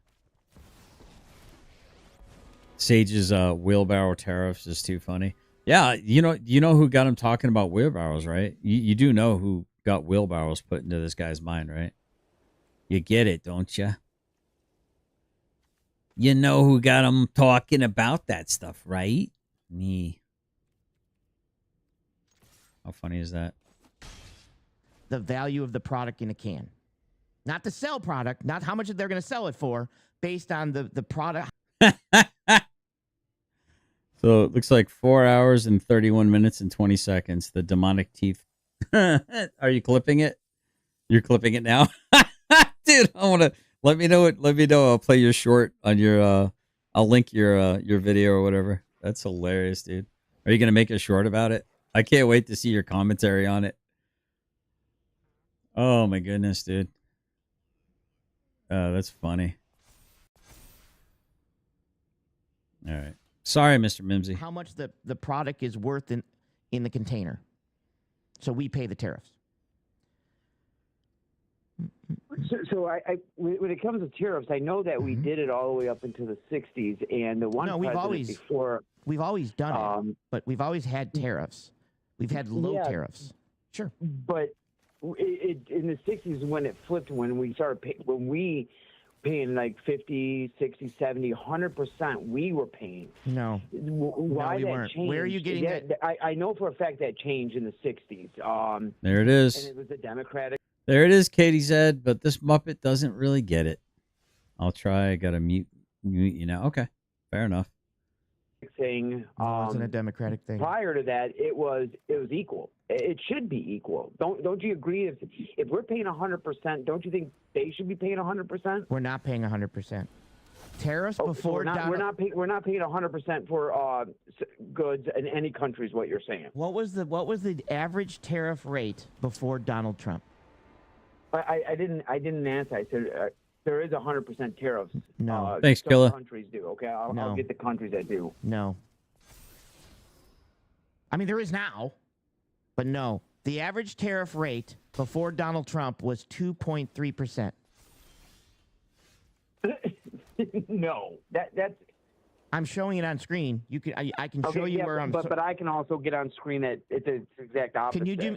Sage's wheelbarrow tariffs is too funny. Yeah, you know who got him talking about wheelbarrows, right? You do know who got wheelbarrows put into this guy's mind, right? You get it, don't you? You know who got him talking about that stuff, right? Me. How funny is that? The value of the product in a can. Not the sell product, not how much they're going to sell it for, based on the product. So it looks like 4 hours and 31 minutes and 20 seconds. The demonic teeth. Are you clipping it? You're clipping it now? Dude, I want to let me know. I'll play your short on your I'll link your video or whatever. That's hilarious, dude. Are you going to make a short about it? I can't wait to see your commentary on it. Oh my goodness, dude. That's funny. All right. Sorry, Mr. Mimsy. how much the product is worth in the container. So we pay the tariffs. So when it comes to tariffs, I know that we did it all the way up into the 60s, and the one president before. We've always done it, but we've always had tariffs. We've had low tariffs. Sure. But in the 60s when it flipped, when we started paying like 50, 60, 70, 100%, we were paying. No. Why we that weren't. changed? Where are you getting that? I know for a fact that changed in the 60s. There it is. And it was a Democratic. There it is, Katie said, but this Muppet doesn't really get it. I'll try. I got to mute you now. Okay. Fair enough. Thing. It wasn't a Democratic thing. Prior to that, it was equal. It should be equal. Don't you agree? If we're paying 100%, don't you think they should be paying 100%? We're not paying 100%. Tariffs before so we're not paying 100% for goods in any country is what you're saying. What was the average tariff rate before Donald Trump? I didn't answer. I said there is 100% tariffs. No. Thanks, some Killa. countries do. Okay, I'll No. get the countries that do. No. I mean, there is now, but no. The average tariff rate before Donald Trump was 2.3%. No, that's. I'm showing it on screen. You can. I can show you where I'm. But I can also get on screen that it's the exact opposite. Can you do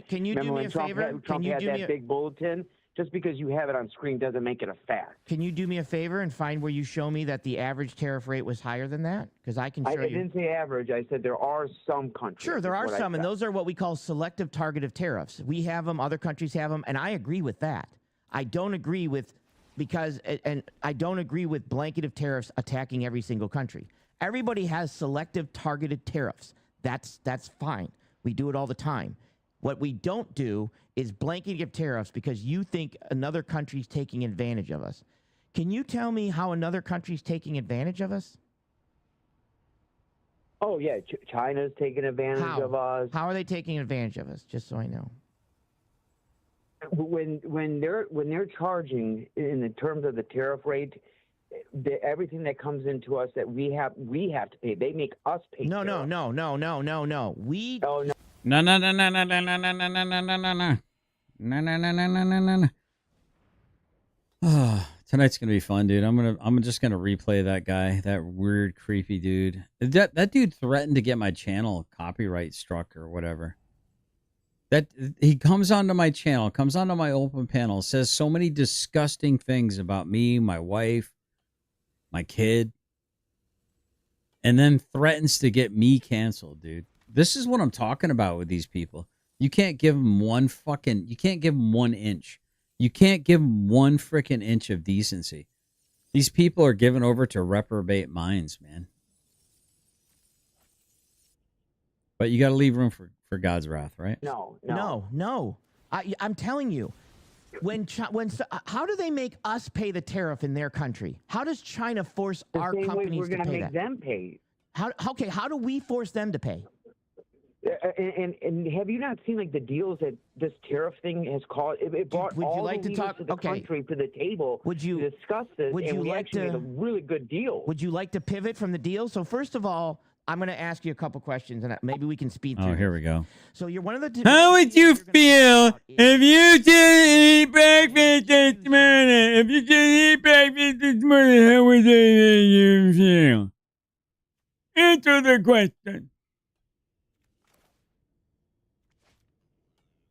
me a favor? Trump had that big bulletin. Just because you have it on screen doesn't make it a fact. Can you do me a favor and find where you show me that the average tariff rate was higher than that? Because I can show you. I didn't say average. I said there are some countries. Sure, there are some, and those are what we call selective targeted tariffs. We have them, other countries have them, and I agree with that. I don't agree with I don't agree with blanketed tariffs attacking every single country. Everybody has selective targeted tariffs. That's fine. We do it all the time. What we don't do is blanket tariffs because you think another country's taking advantage of us. Can you tell me how another country's taking advantage of us? Oh yeah, China's taking advantage of us. How are they taking advantage of us? Just so I know. When they're charging in the terms of the tariff rate, everything that comes into us that we have to pay. They make us pay. No. We. Oh no. No. Tonight's gonna be fun, dude. I'm just gonna replay that guy, that weird, creepy dude. That dude threatened to get my channel copyright struck or whatever. That he comes onto my channel, comes onto my open panel, says so many disgusting things about me, my wife, my kid, and then threatens to get me canceled, dude. This is what I'm talking about with these people. You can't give them you can't give them 1 inch. You can't give them 1 freaking inch of decency. These people are given over to reprobate minds, man. But you got to leave room for God's wrath, right? No. I'm telling you, how do they make us pay the tariff in their country? How does China force our companies to pay that? We're going to make them pay. How do we force them to pay? And have you not seen like the deals that this tariff thing has caused? It brought all the leaders to the country to the table to discuss this. And we actually made a really good deal. Would you like to pivot from the deal? So first of all, I'm going to ask you a couple questions, and maybe we can speed through. Oh, here we go. So you're one of the. How would you feel if you didn't eat breakfast this morning? If you didn't eat breakfast this morning, how would you feel? Answer the question.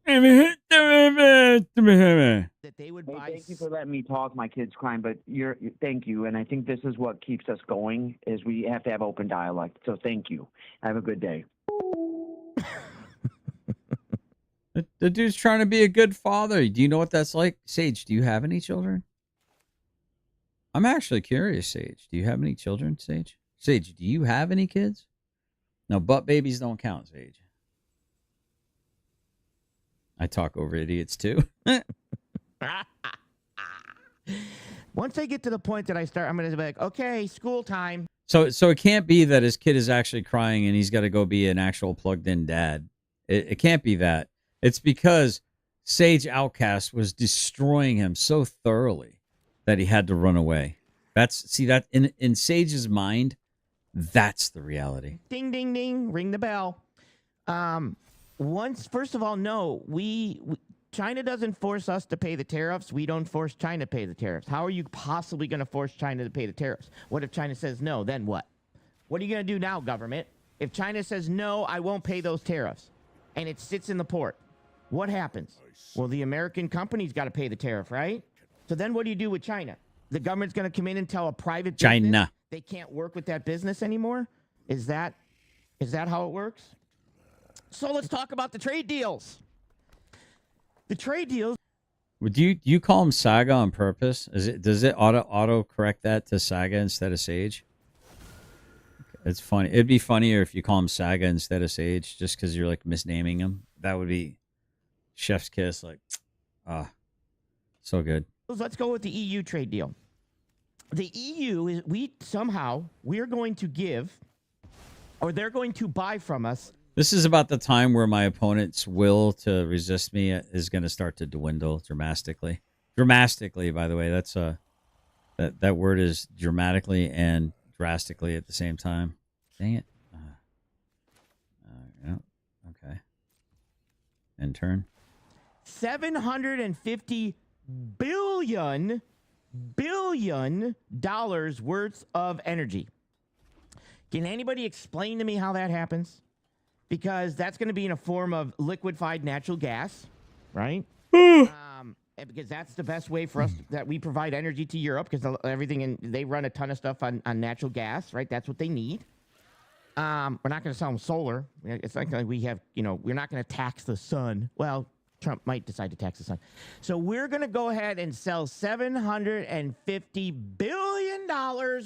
That they would buy. Thank you for letting me talk. My kid's crying, but thank you, and I think this is what keeps us going. Is we have to have open dialogue. So thank you. Have a good day. The dude's trying to be a good father. Do you know what that's like, Sage? Do you have any children? I'm actually curious, Sage. Do you have any children, Sage? Sage, do you have any kids? No, butt babies don't count, Sage. I talk over idiots too. Once they get to the point that I'm going to be like, okay, school time. So it can't be that his kid is actually crying and he's got to go be an actual plugged-in dad. It can't be that. It's because Sage Outcast was destroying him so thoroughly that he had to run away. That in Sage's mind, That's the reality. Ding, ding, ding. Ring the bell. First of all, no, China doesn't force us to pay the tariffs. We don't force China to pay the tariffs. How are you possibly going to force China to pay the tariffs? What if China says no? Then what? What are you going to do now, government? If China says no, I won't pay those tariffs, and it sits in the port, what happens? Well, the American company's got to pay the tariff, right? So then what do you do with China? The government's going to come in and tell a private business China they can't work with that business anymore? Is that how it works? So let's talk about the trade deals. The trade deals. Would you call them Saga on purpose? Does it auto correct that to Saga instead of Sage? It's funny. It'd be funnier if you call them Saga instead of Sage, just because you're like misnaming them. That would be chef's kiss. Like, so good. Let's go with the EU trade deal. The EU is we're going to give, or they're going to buy from us. This is about the time where my opponent's will to resist me is going to start to dwindle dramatically. Dramatically, by the way, that's that word is dramatically and drastically at the same time. Dang it. Yeah. Okay. And turn. $750 billion worth of energy. Can anybody explain to me how that happens? Because that's going to be in a form of liquefied natural gas, right? And because that's the best way for us that we provide energy to Europe, because they run a ton of stuff on natural gas, right? That's what they need. We're not going to sell them solar. It's like we have, we're not going to tax the sun. Well, Trump might decide to tax the sun. So we're going to go ahead and sell $750 billion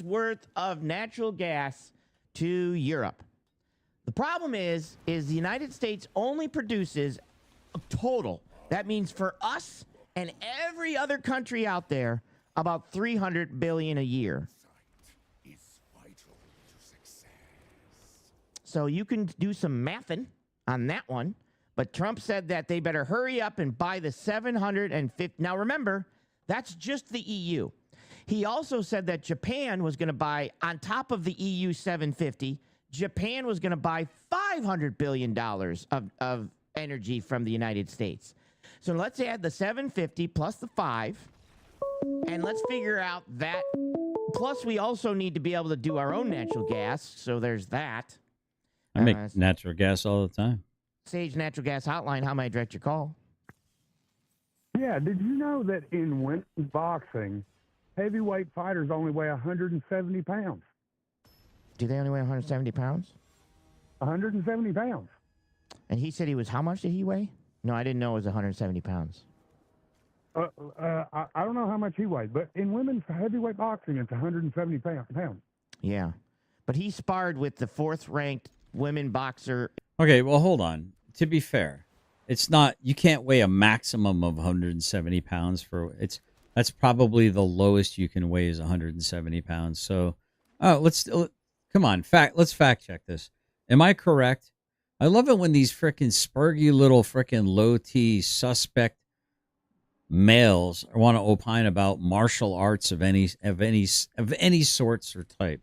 worth of natural gas to Europe. The problem is the United States only produces a total. That means for us and every other country out there, about $300 billion a year. So you can do some mathing on that one. But Trump said that they better hurry up and buy the 750. Now, remember, that's just the EU. He also said that Japan was going to buy, on top of the EU 750, Japan was going to buy $500 billion of energy from the United States. So let's add the 750 plus the 5, and let's figure out that. Plus, we also need to be able to do our own natural gas, so there's that. I make natural gas all the time. Sage Natural Gas Hotline, how may I direct your call? Yeah, did you know that in women's boxing, heavyweight fighters only weigh 170 pounds? Do they only weigh 170 pounds? 170 pounds. And he said he was, how much did he weigh? No, I didn't know it was 170 pounds. I don't know how much he weighed, but in women's heavyweight boxing, it's 170 pounds. Yeah. But he sparred with the 4th-ranked women boxer. Okay, well, hold on. To be fair, it's not, you can't weigh a maximum of 170 pounds that's probably the lowest you can weigh is 170 pounds. So, come on, let's fact check this. Am I correct? I love it when these freaking spurgy little freaking low T suspect males want to opine about martial arts of any sorts or type.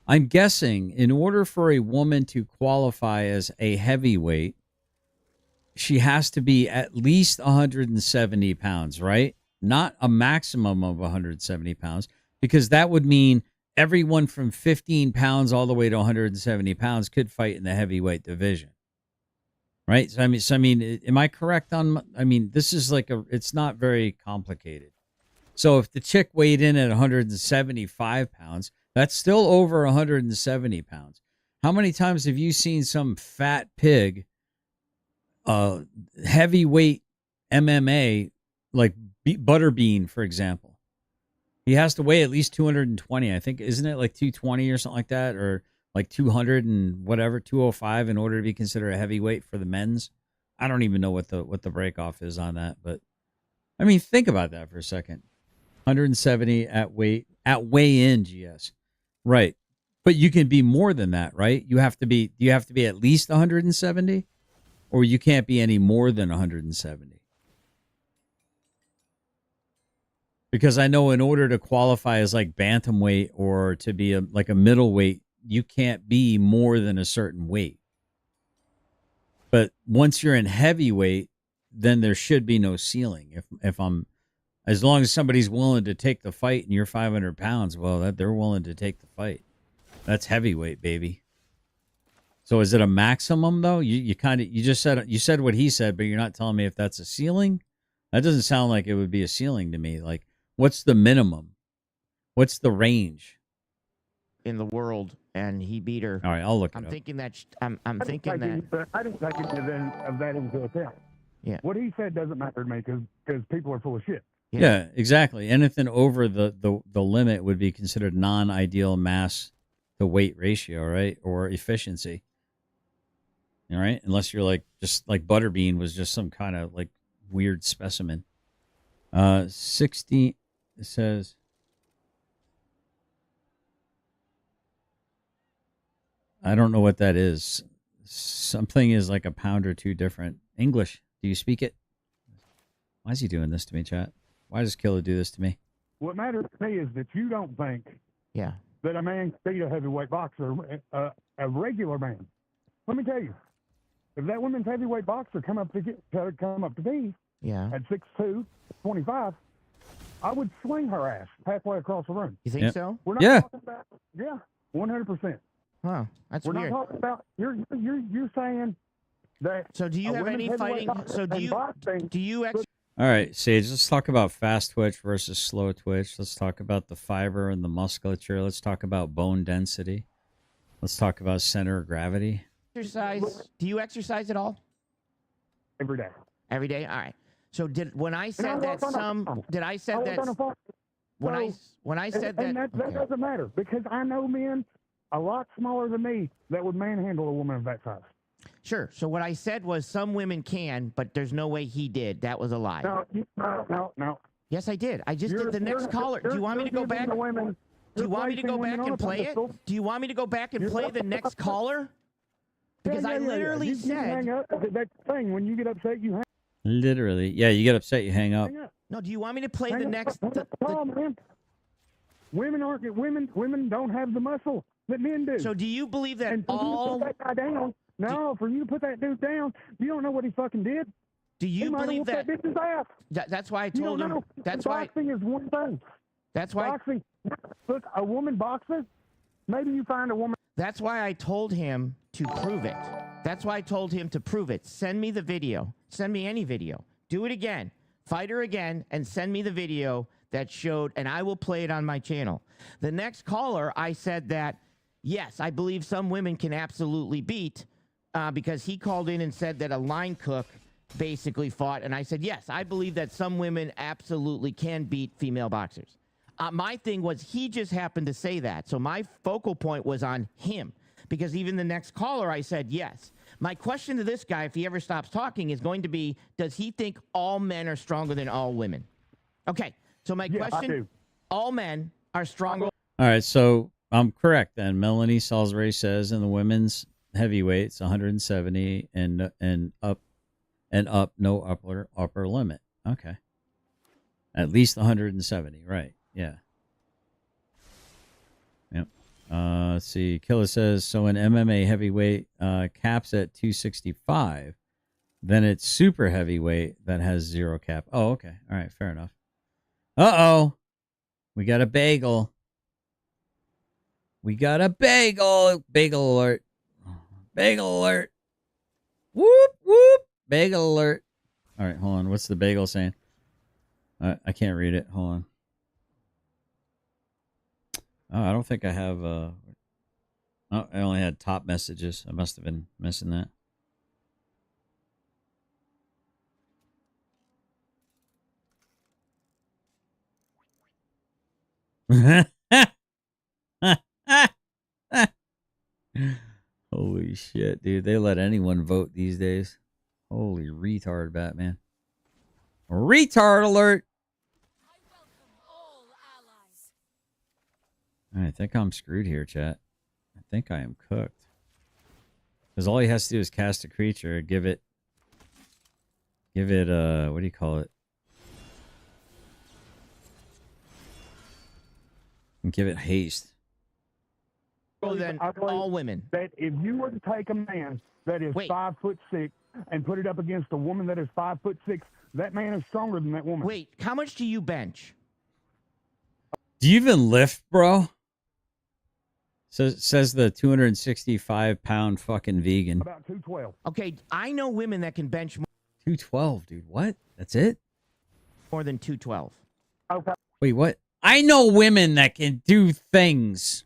I'm guessing in order for a woman to qualify as a heavyweight, she has to be at least 170 pounds, right? Not a maximum of 170 pounds, because that would mean everyone from 15 pounds all the way to 170 pounds could fight in the heavyweight division. Right? So I mean, am I correct this is it's not very complicated. So if the chick weighed in at 175 pounds, that's still over 170 pounds. How many times have you seen some fat pig, heavyweight MMA, like Butterbean, for example? He has to weigh at least 220. I think, isn't it like 220 or something like that? Or like 200 and whatever, 205 in order to be considered a heavyweight for the men's? I don't even know what the break off is on that. But, I mean, think about that for a second. 170 at weigh-in, GS. Right. But you can be more than that, right? Do you have to be at least 170? Or you can't be any more than 170? Because I know in order to qualify as like bantamweight or to be like a middleweight you can't be more than a certain weight. But once you're in heavyweight, then there should be no ceiling. If I'm, as long as somebody's willing to take the fight and you're 500 pounds, well, that they're willing to take the fight. That's heavyweight, baby. So is it a maximum though? You said what he said, but you're not telling me if that's a ceiling. That doesn't sound like it would be a ceiling to me. Like, what's the minimum? What's the range in the world? And he beat her. All right, I'll look it I'm up. thinking that. I'm thinking that. I didn't take any of that into account. Yeah. What he said doesn't matter to me because people are full of shit. Yeah, exactly. Anything over the limit would be considered non-ideal mass to weight ratio, right? Or efficiency. All right, unless you're like just like Butterbean was just some kind of like weird specimen. 60. It says. I don't know what that is. Something is like a pound or two different. English. Do you speak it? Why is he doing this to me, chat? Why does Killer do this to me? What matters to me is that you don't think that a man can beat a heavyweight boxer, a regular man. Let me tell you, if that women's heavyweight boxer come up to me at 6'2", 25, I would swing her ass halfway across the room. You think so? We're not talking about, 100%. Huh? That's weird. We're not talking about you're saying that. So do you have any fighting? So do you? All right, Sage, let's talk about fast twitch versus slow twitch. Let's talk about the fiber and the musculature. Let's talk about bone density. Let's talk about center of gravity. Exercise. Do you exercise at all? Every day. Every day? All right. So when I said that that doesn't matter because I know men a lot smaller than me that would manhandle a woman of that size. Sure. So what I said was some women can, but there's no way he did. That was a lie. No. Yes, I did. I just did the next caller. Do you want me to go back? Do you want me to go back and play it? Do you want me to go back and play the next caller? Because I literally said that thing when you get upset you hang. Literally, yeah, you get upset, you hang up. No, do you want me to play the next? Man. Women don't have the muscle that men do. So do you believe that and all? Put that guy down. No, for you to put that dude down, you don't know what he fucking did. Do you believe that? Bitch's ass. That's why I told him. That's why boxing is one thing. That's why boxing. Look, a woman boxes. Maybe you find a woman. That's why I told him to prove it. That's why I told him to prove it. Send me the video. Send me any video. Do it again. Fight her again and send me the video that showed, and I will play it on my channel. The next caller, I said that, yes, I believe some women can absolutely beat because he called in and said that a line cook basically fought. And I said, yes, I believe that some women absolutely can beat female boxers. My thing was he just happened to say that. So my focal point was on him because even the next caller, I said, yes. My question to this guy, if he ever stops talking, is going to be, does he think all men are stronger than all women? Okay. So my question, all men are stronger. All right. So I'm correct then. Melanie Salisbury says in the women's heavyweights, 170 and up, no upper limit. Okay. At least 170. Right. Yeah. Yep. Let's see. Killer says, so in MMA heavyweight caps at 265, then it's super heavyweight that has zero cap. Oh, okay. All right. Fair enough. Uh-oh. We got a bagel. We got a bagel. Bagel alert. Bagel alert. Whoop, whoop. Bagel alert. All right, hold on. What's the bagel saying? I can't read it. Hold on. Oh, I don't think I have... Oh, I only had top messages. I must have been missing that. Holy shit, dude. They let anyone vote these days. Holy retard, Batman. Retard alert! I think I'm screwed here, chat. I think I am cooked. Because all he has to do is cast a creature, give it, what do you call it? And give it haste. than all women. That if you were to take a man that is 5'6" and put it up against a woman that is 5'6", that man is stronger than that woman. Wait, how much do you bench? Do you even lift, bro? Says the 265-pound fucking vegan. About 212. Okay, I know women that can bench 212, dude. What? That's it? More than 212. Okay. Wait, what? I know women that can do things.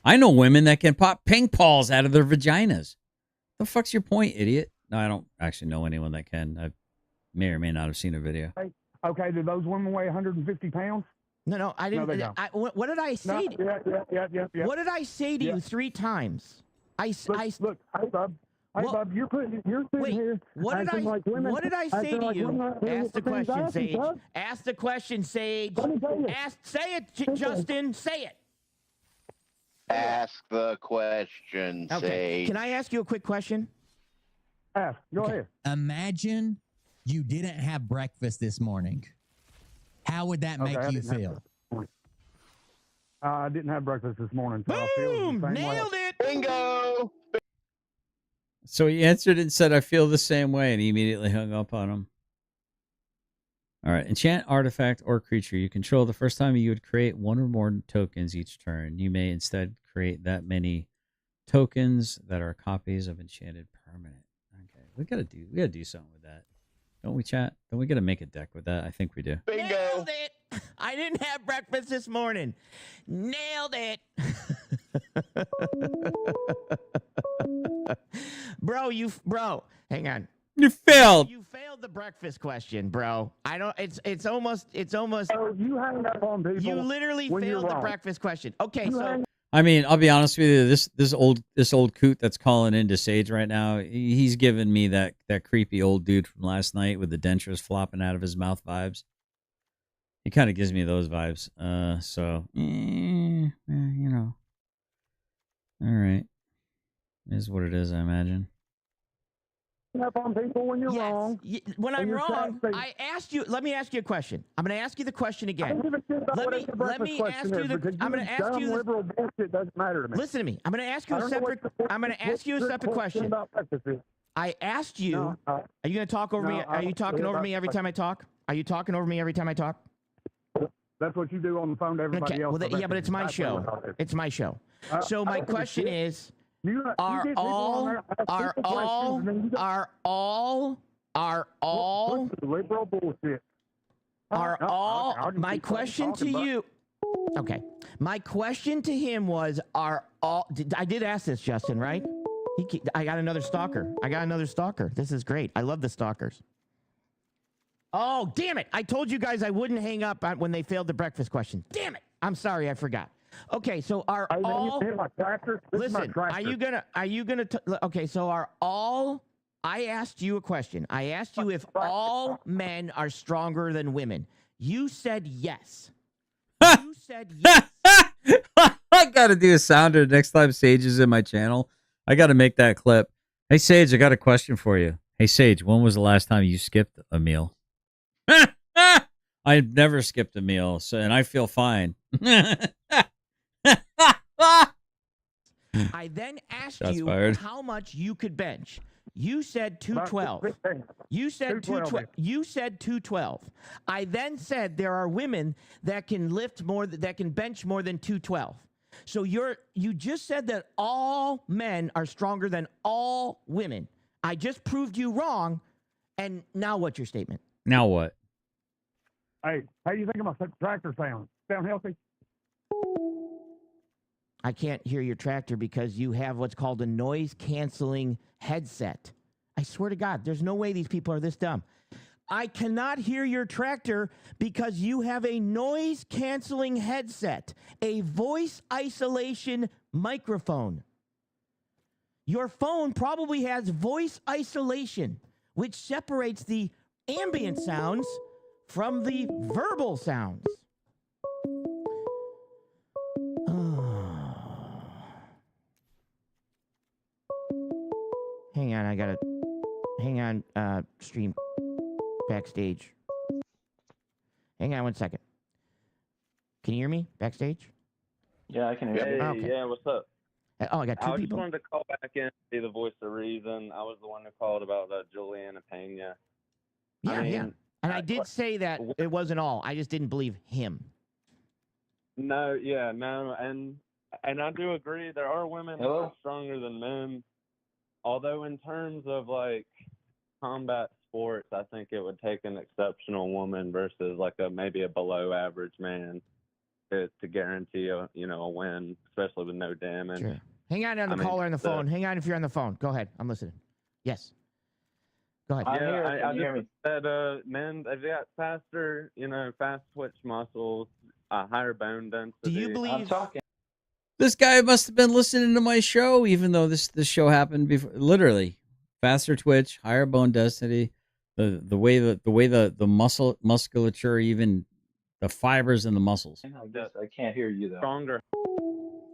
I know women that can pop ping balls out of their vaginas. The fuck's your point, idiot? No, I don't actually know anyone that can. I may or may not have seen a video. Okay, do those women weigh 150 pounds? No, I didn't. No, they don't. What did I say? Yeah. What did I say to you 3 times? Look, hey, Bub. Hey, Bub, you're sitting here. What did I? Like women, what did I say to you? Ask the question, Sage. Bub. Ask the question, Sage. Say it, Justin. Say it. Ask the question, Okay. Sage. Can I ask you a quick question? Ask. Go ahead. Imagine you didn't have breakfast this morning. How would that make you feel? I didn't have breakfast this morning. So Boom! Nailed it! Bingo! So he answered and said, I feel the same way, and he immediately hung up on him. All right. Enchant artifact or creature you control. The first time you would create 1 or more tokens each turn. You may instead create that many tokens that are copies of enchanted permanent. Okay. We gotta do something with that. Don't we, chat? Don't we gotta make a deck with that? I think we do. Bingo! Nailed it! I didn't have breakfast this morning. Nailed it! Bro, hang on. You failed. You failed the breakfast question, bro. I don't. It's almost. Oh, you hang up on people. You literally when failed you're the wrong. breakfast question. Okay, so I mean, I'll be honest with you. This old coot that's calling into Sage right now, he's giving me that creepy old dude from last night with the dentures flopping out of his mouth vibes. He kind of gives me those vibes. You know. All right. It is what it is, I imagine. Up on people when you're wrong. when I'm you're wrong, trying to I asked you. Let me ask you a question. I'm going to ask you the question I again. don't give a shit about Let what me the breakfast ask question you is, the. because I'm going to ask dumb you. liberal bullshit doesn't matter to me. Listen to me. I'm going to ask you I a don't know separate. I'm going to ask you a separate question. About breakfast is. I asked you. No, are you going to talk over no, me? I Are you don't talking care over about me every breakfast. time I talk? Are you talking over me every time I talk? That's what you do on the phone to everybody Okay. else. Well, I yeah, but reckon. it's my That's what show. I'm talking. It's my show. So I my don't give a question shit. is: You Are get people on all there, ask people questions, and then you go, What's the liberal bullshit? My question to you. Okay. My question to him was: I did ask this, Justin, right? I got another stalker. This is great. I love the stalkers. Oh, damn it. I told you guys I wouldn't hang up when they failed the breakfast question. Damn it. I'm sorry. I forgot. Okay. So listen, are you gonna, okay. So I asked you a question. I asked you if all men are stronger than women. You said yes. You said yes. I got to do a sounder next time Sage is in my channel. I got to make that clip. Hey, Sage, I got a question for you. Hey, Sage, when was the last time you skipped a meal? I've never skipped a meal, and I feel fine. I then asked Shots you fired. how much you could bench. You said 212. You said 212. You said 212. I then said there are women that can lift more, that can bench more than 212. So you just said that all men are stronger than all women. I just proved you wrong. And now what's your statement? Now what? Hey, how do you think my tractor sound? Sound healthy? I can't hear your tractor because you have what's called a noise canceling headset. I swear to God, there's no way these people are this dumb. I cannot hear your tractor because you have a noise canceling headset, a voice isolation microphone. Your phone probably has voice isolation, which separates the ambient sounds from the verbal sounds. Hang on, stream backstage. Hang on one second. Can you hear me backstage? Yeah, I can hear you. Okay. Yeah, what's up? Oh, I got two I just people. wanted to call back in and be the voice of reason. I was the one who called about Juliana Pena. Yeah, yeah. And I did say that it wasn't all. I just didn't believe him. No, yeah, no, and I do agree. There are women who are stronger than men. Although in terms of like combat sports, I think it would take an exceptional woman versus like maybe a below average man to guarantee a win, especially with no damage. Sure. Hang on the caller on the phone. Hang on if you're on the phone. Go ahead. I'm listening. Yes. Go ahead. I just said men, they've got faster, fast twitch muscles, higher bone density. Do you believe? I'm talking. This guy must have been listening to my show, even though this show happened before. Literally, faster twitch, higher bone density, the way the musculature, even the fibers in the muscles. I can't hear you though. Stronger.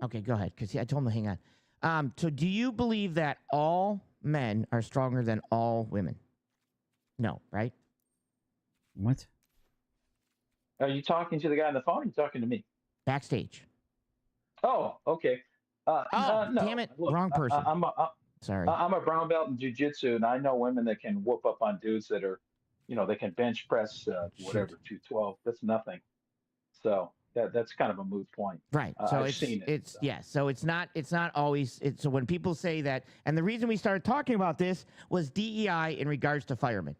Okay, go ahead. Because I told him to hang on. So do you believe that all men are stronger than all women? No, right? What? Are you talking to the guy on the phone or are you talking to me? Backstage. Oh, okay. No. Damn it. Look, Wrong person. Sorry. I'm a brown belt in jiu-jitsu, and I know women that can whoop up on dudes that are, they can bench press, whatever, 212. That's nothing. So that's kind of a moot point. Right. So I've seen it. So it's not always. So when people say that, and the reason we started talking about this was DEI in regards to firemen.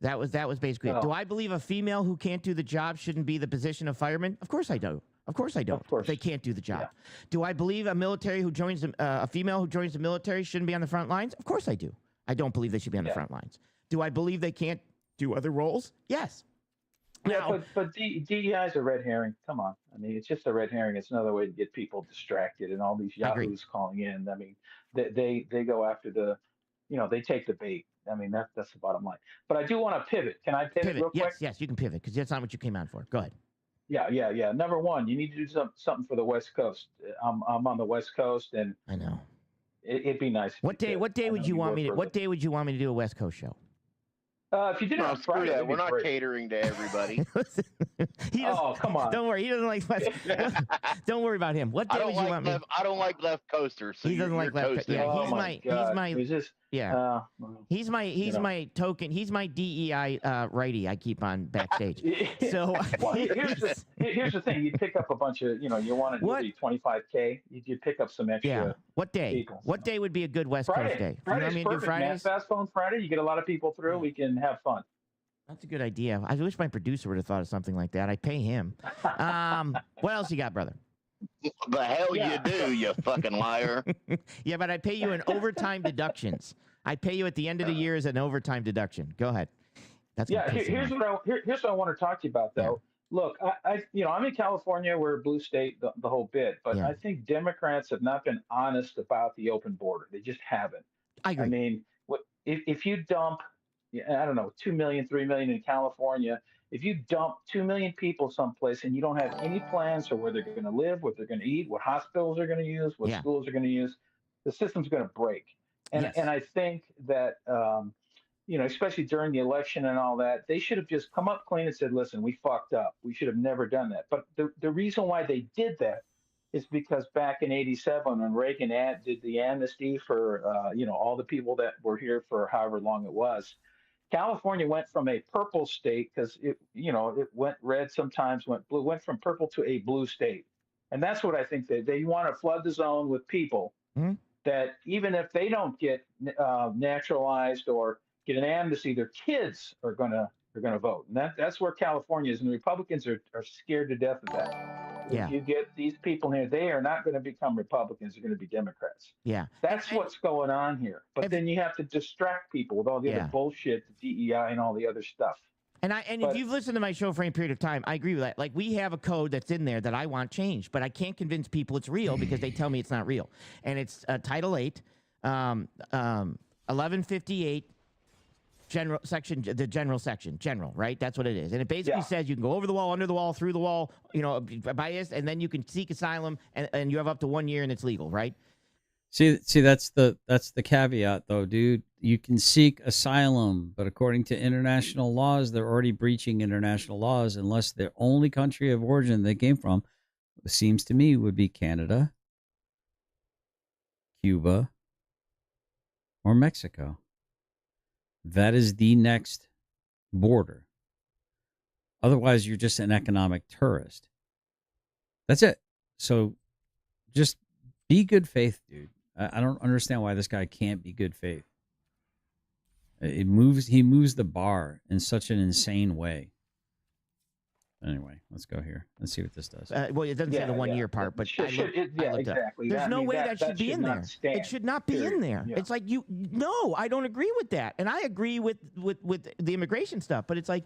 That was basically it. Do I believe a female who can't do the job shouldn't be the position of fireman? Of course I do. Of course I don't. Of course. They can't do the job. Yeah. Do I believe a military who joins a female who joins the military shouldn't be on the front lines? Of course I do. I don't believe they should be on the front lines. Do I believe they can't do other roles? Yes. Yeah, but DEI is a red herring. Come on. I mean, it's just a red herring. It's another way to get people distracted and all these yahoos calling in. I mean, they go after they take the bait. I mean, that's the bottom line. But I do want to pivot. Can I pivot real quick? Yes, you can pivot because that's not what you came on for. Go ahead. Yeah. Number one, you need to do something for the West Coast. I'm on the West Coast, and I know it'd be nice. What day would you want me to do a West Coast show? If you did it on Friday, that. We're not catering to everybody. Come on. Don't worry. He doesn't like West. Don't worry about him. What day would you want me? I don't like left coasters. So he doesn't like left coasters. Yeah, he's my token. He's my DEI righty. I keep on backstage. So here's the thing. You pick up a bunch of you want to do 25K. You pick up some extra. Yeah. What day? People. What day would be a good West Coast day? Friday's you know perfect, man. Fast phone Friday. You get a lot of people through. We can have fun. That's a good idea. I wish my producer would have thought of something like that. I'd pay him. What else you got, brother? The hell you do, you fucking liar. Yeah, but I pay you in overtime deductions. I pay you at the end of the year as an overtime deduction. Go ahead. Here's what I want to talk to you about, though. Yeah. Look, I'm in California. We're a blue state, the whole bit. But I think Democrats have not been honest about the open border. They just haven't. I agree. I mean, if you dump, I don't know, 2 million, 3 million in California, if you dump 2 million people someplace and you don't have any plans for where they're going to live, what they're going to eat, what hospitals they're going to use, what schools they're going to use, the system's going to break. And I think that, especially during the election and all that, they should have just come up clean and said, listen, we fucked up. We should have never done that. But the reason why they did that is because back in '87, when Reagan did the amnesty for, all the people that were here for however long it was, California went from a purple state because it went red, sometimes went blue, went from purple to a blue state. And that's what I think they want to flood the zone with people that even if they don't get naturalized or get an amnesty, their kids are going to vote. And that's where California is. And the Republicans are scared to death of that. If you get these people here, they are not going to become Republicans. They're going to be Democrats. Yeah. That's what's going on here. But then you have to distract people with all the other bullshit, the DEI and all the other stuff. If you've listened to my show for any period of time, I agree with that. Like, we have a code that's in there that I want changed, but I can't convince people it's real because they tell me it's not real. And it's Title 8, 1158, general section, right? That's what it is. And it basically says you can go over the wall, under the wall, through the wall, biased, and then you can seek asylum, and you have up to 1 year, and it's legal, right? See, that's the caveat, though, dude. You can seek asylum, but according to international laws, they're already breaching international laws unless the only country of origin they came from, it seems to me, would be Canada. Cuba, or Mexico. That is the next border. Otherwise, you're just an economic tourist. That's it. So just be good faith, dude. I don't understand why this guy can't be good faith. He moves the bar in such an insane way. Anyway, let's go here. Let's see what this does. Well, it doesn't say the 1 year part, but I looked up. Exactly. There's no way that should be in there. It should not be in there. Yeah. It's like no, I don't agree with that, and I agree with the immigration stuff. But it's like,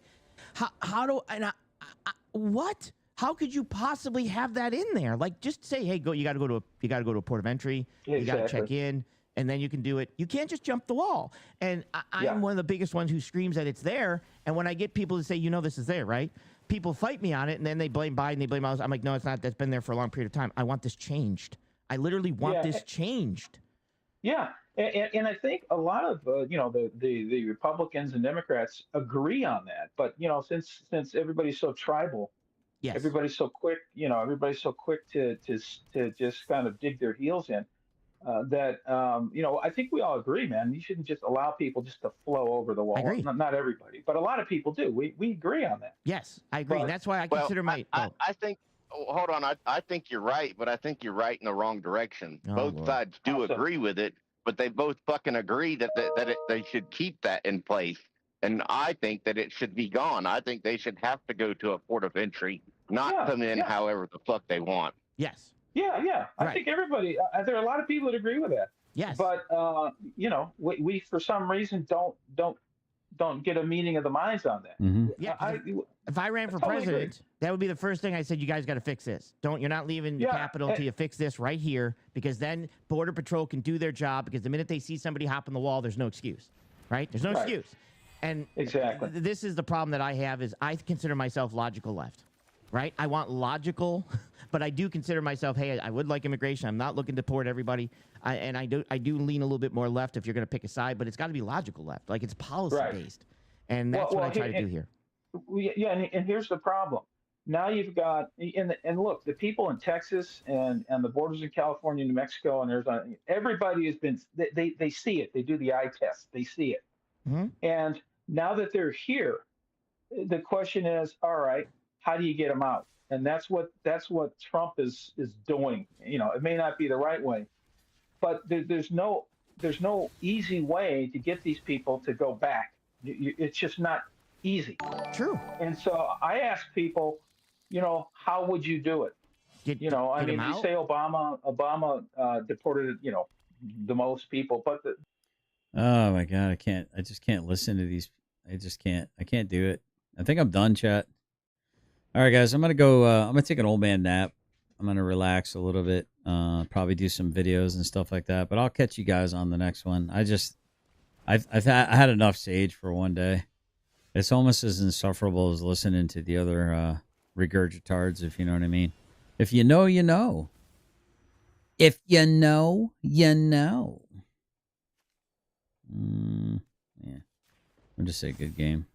what? How could you possibly have that in there? Like, just say, hey, you got to go to a port of entry. You got to check in. And then you can do it. You can't just jump the wall. And I'm one of the biggest ones who screams that it's there. And when I get people to say, this is there, right? People fight me on it, and then they blame Biden, they blame others. I'm like, no, it's not. That's been there for a long period of time. I want this changed. I literally want this changed. Yeah, and I think a lot of the Republicans and Democrats agree on that. But since everybody's so tribal, everybody's so quick. Everybody's so quick to just kind of dig their heels in. I think we all agree, man. You shouldn't just allow people just to flow over the wall. I agree. Not everybody, but a lot of people do. We agree on that. Yes, I agree. But, that's why I consider I think. Hold on. I think you're right, but I think you're right in the wrong direction. Both sides do agree with it, but they both fucking agree that they should keep that in place. And I think that it should be gone. I think they should have to go to a port of entry, not come in however the fuck they want. Yes. Yeah. I think everybody. There are a lot of people that agree with that. Yes. But we for some reason don't get a meeting of the minds on that. Mm-hmm. Yeah. If I ran for president, that would be the first thing I said. You guys got to fix this. You're not leaving the Capitol until you fix this right here, because then Border Patrol can do their job. Because the minute they see somebody hop on the wall, there's no excuse, right? There's no excuse. And exactly, this is the problem that I have. Is I consider myself logical left. Right? I want logical, but I do consider myself, hey, I would like immigration. I'm not looking to deport everybody. I do lean a little bit more left if you're going to pick a side, but it's got to be logical left. Like, it's policy-based. And that's what I try to do here. Yeah, and here's the problem. Now you've got, and look, the people in Texas and the borders in California, New Mexico, and Arizona, everybody has been, they see it. They do the eye test. They see it. Mm-hmm. And now that they're here, the question is, all right, how do you get them out? And that's what Trump is doing. It may not be the right way, but there's no easy way to get these people to go back. It's just not easy. True. And so I ask people, how would you do it? You say Obama deported, the most people, but oh my God, I just can't listen to these. I can't do it. I think I'm done, chat. All right, guys, I'm going to go, I'm going to take an old man nap. I'm going to relax a little bit, probably do some videos and stuff like that, but I'll catch you guys on the next one. I had enough Sage for one day. It's almost as insufferable as listening to the other regurgitards, if you know what I mean. If you know, you know. If you know, you know. Yeah. I'll just say good game.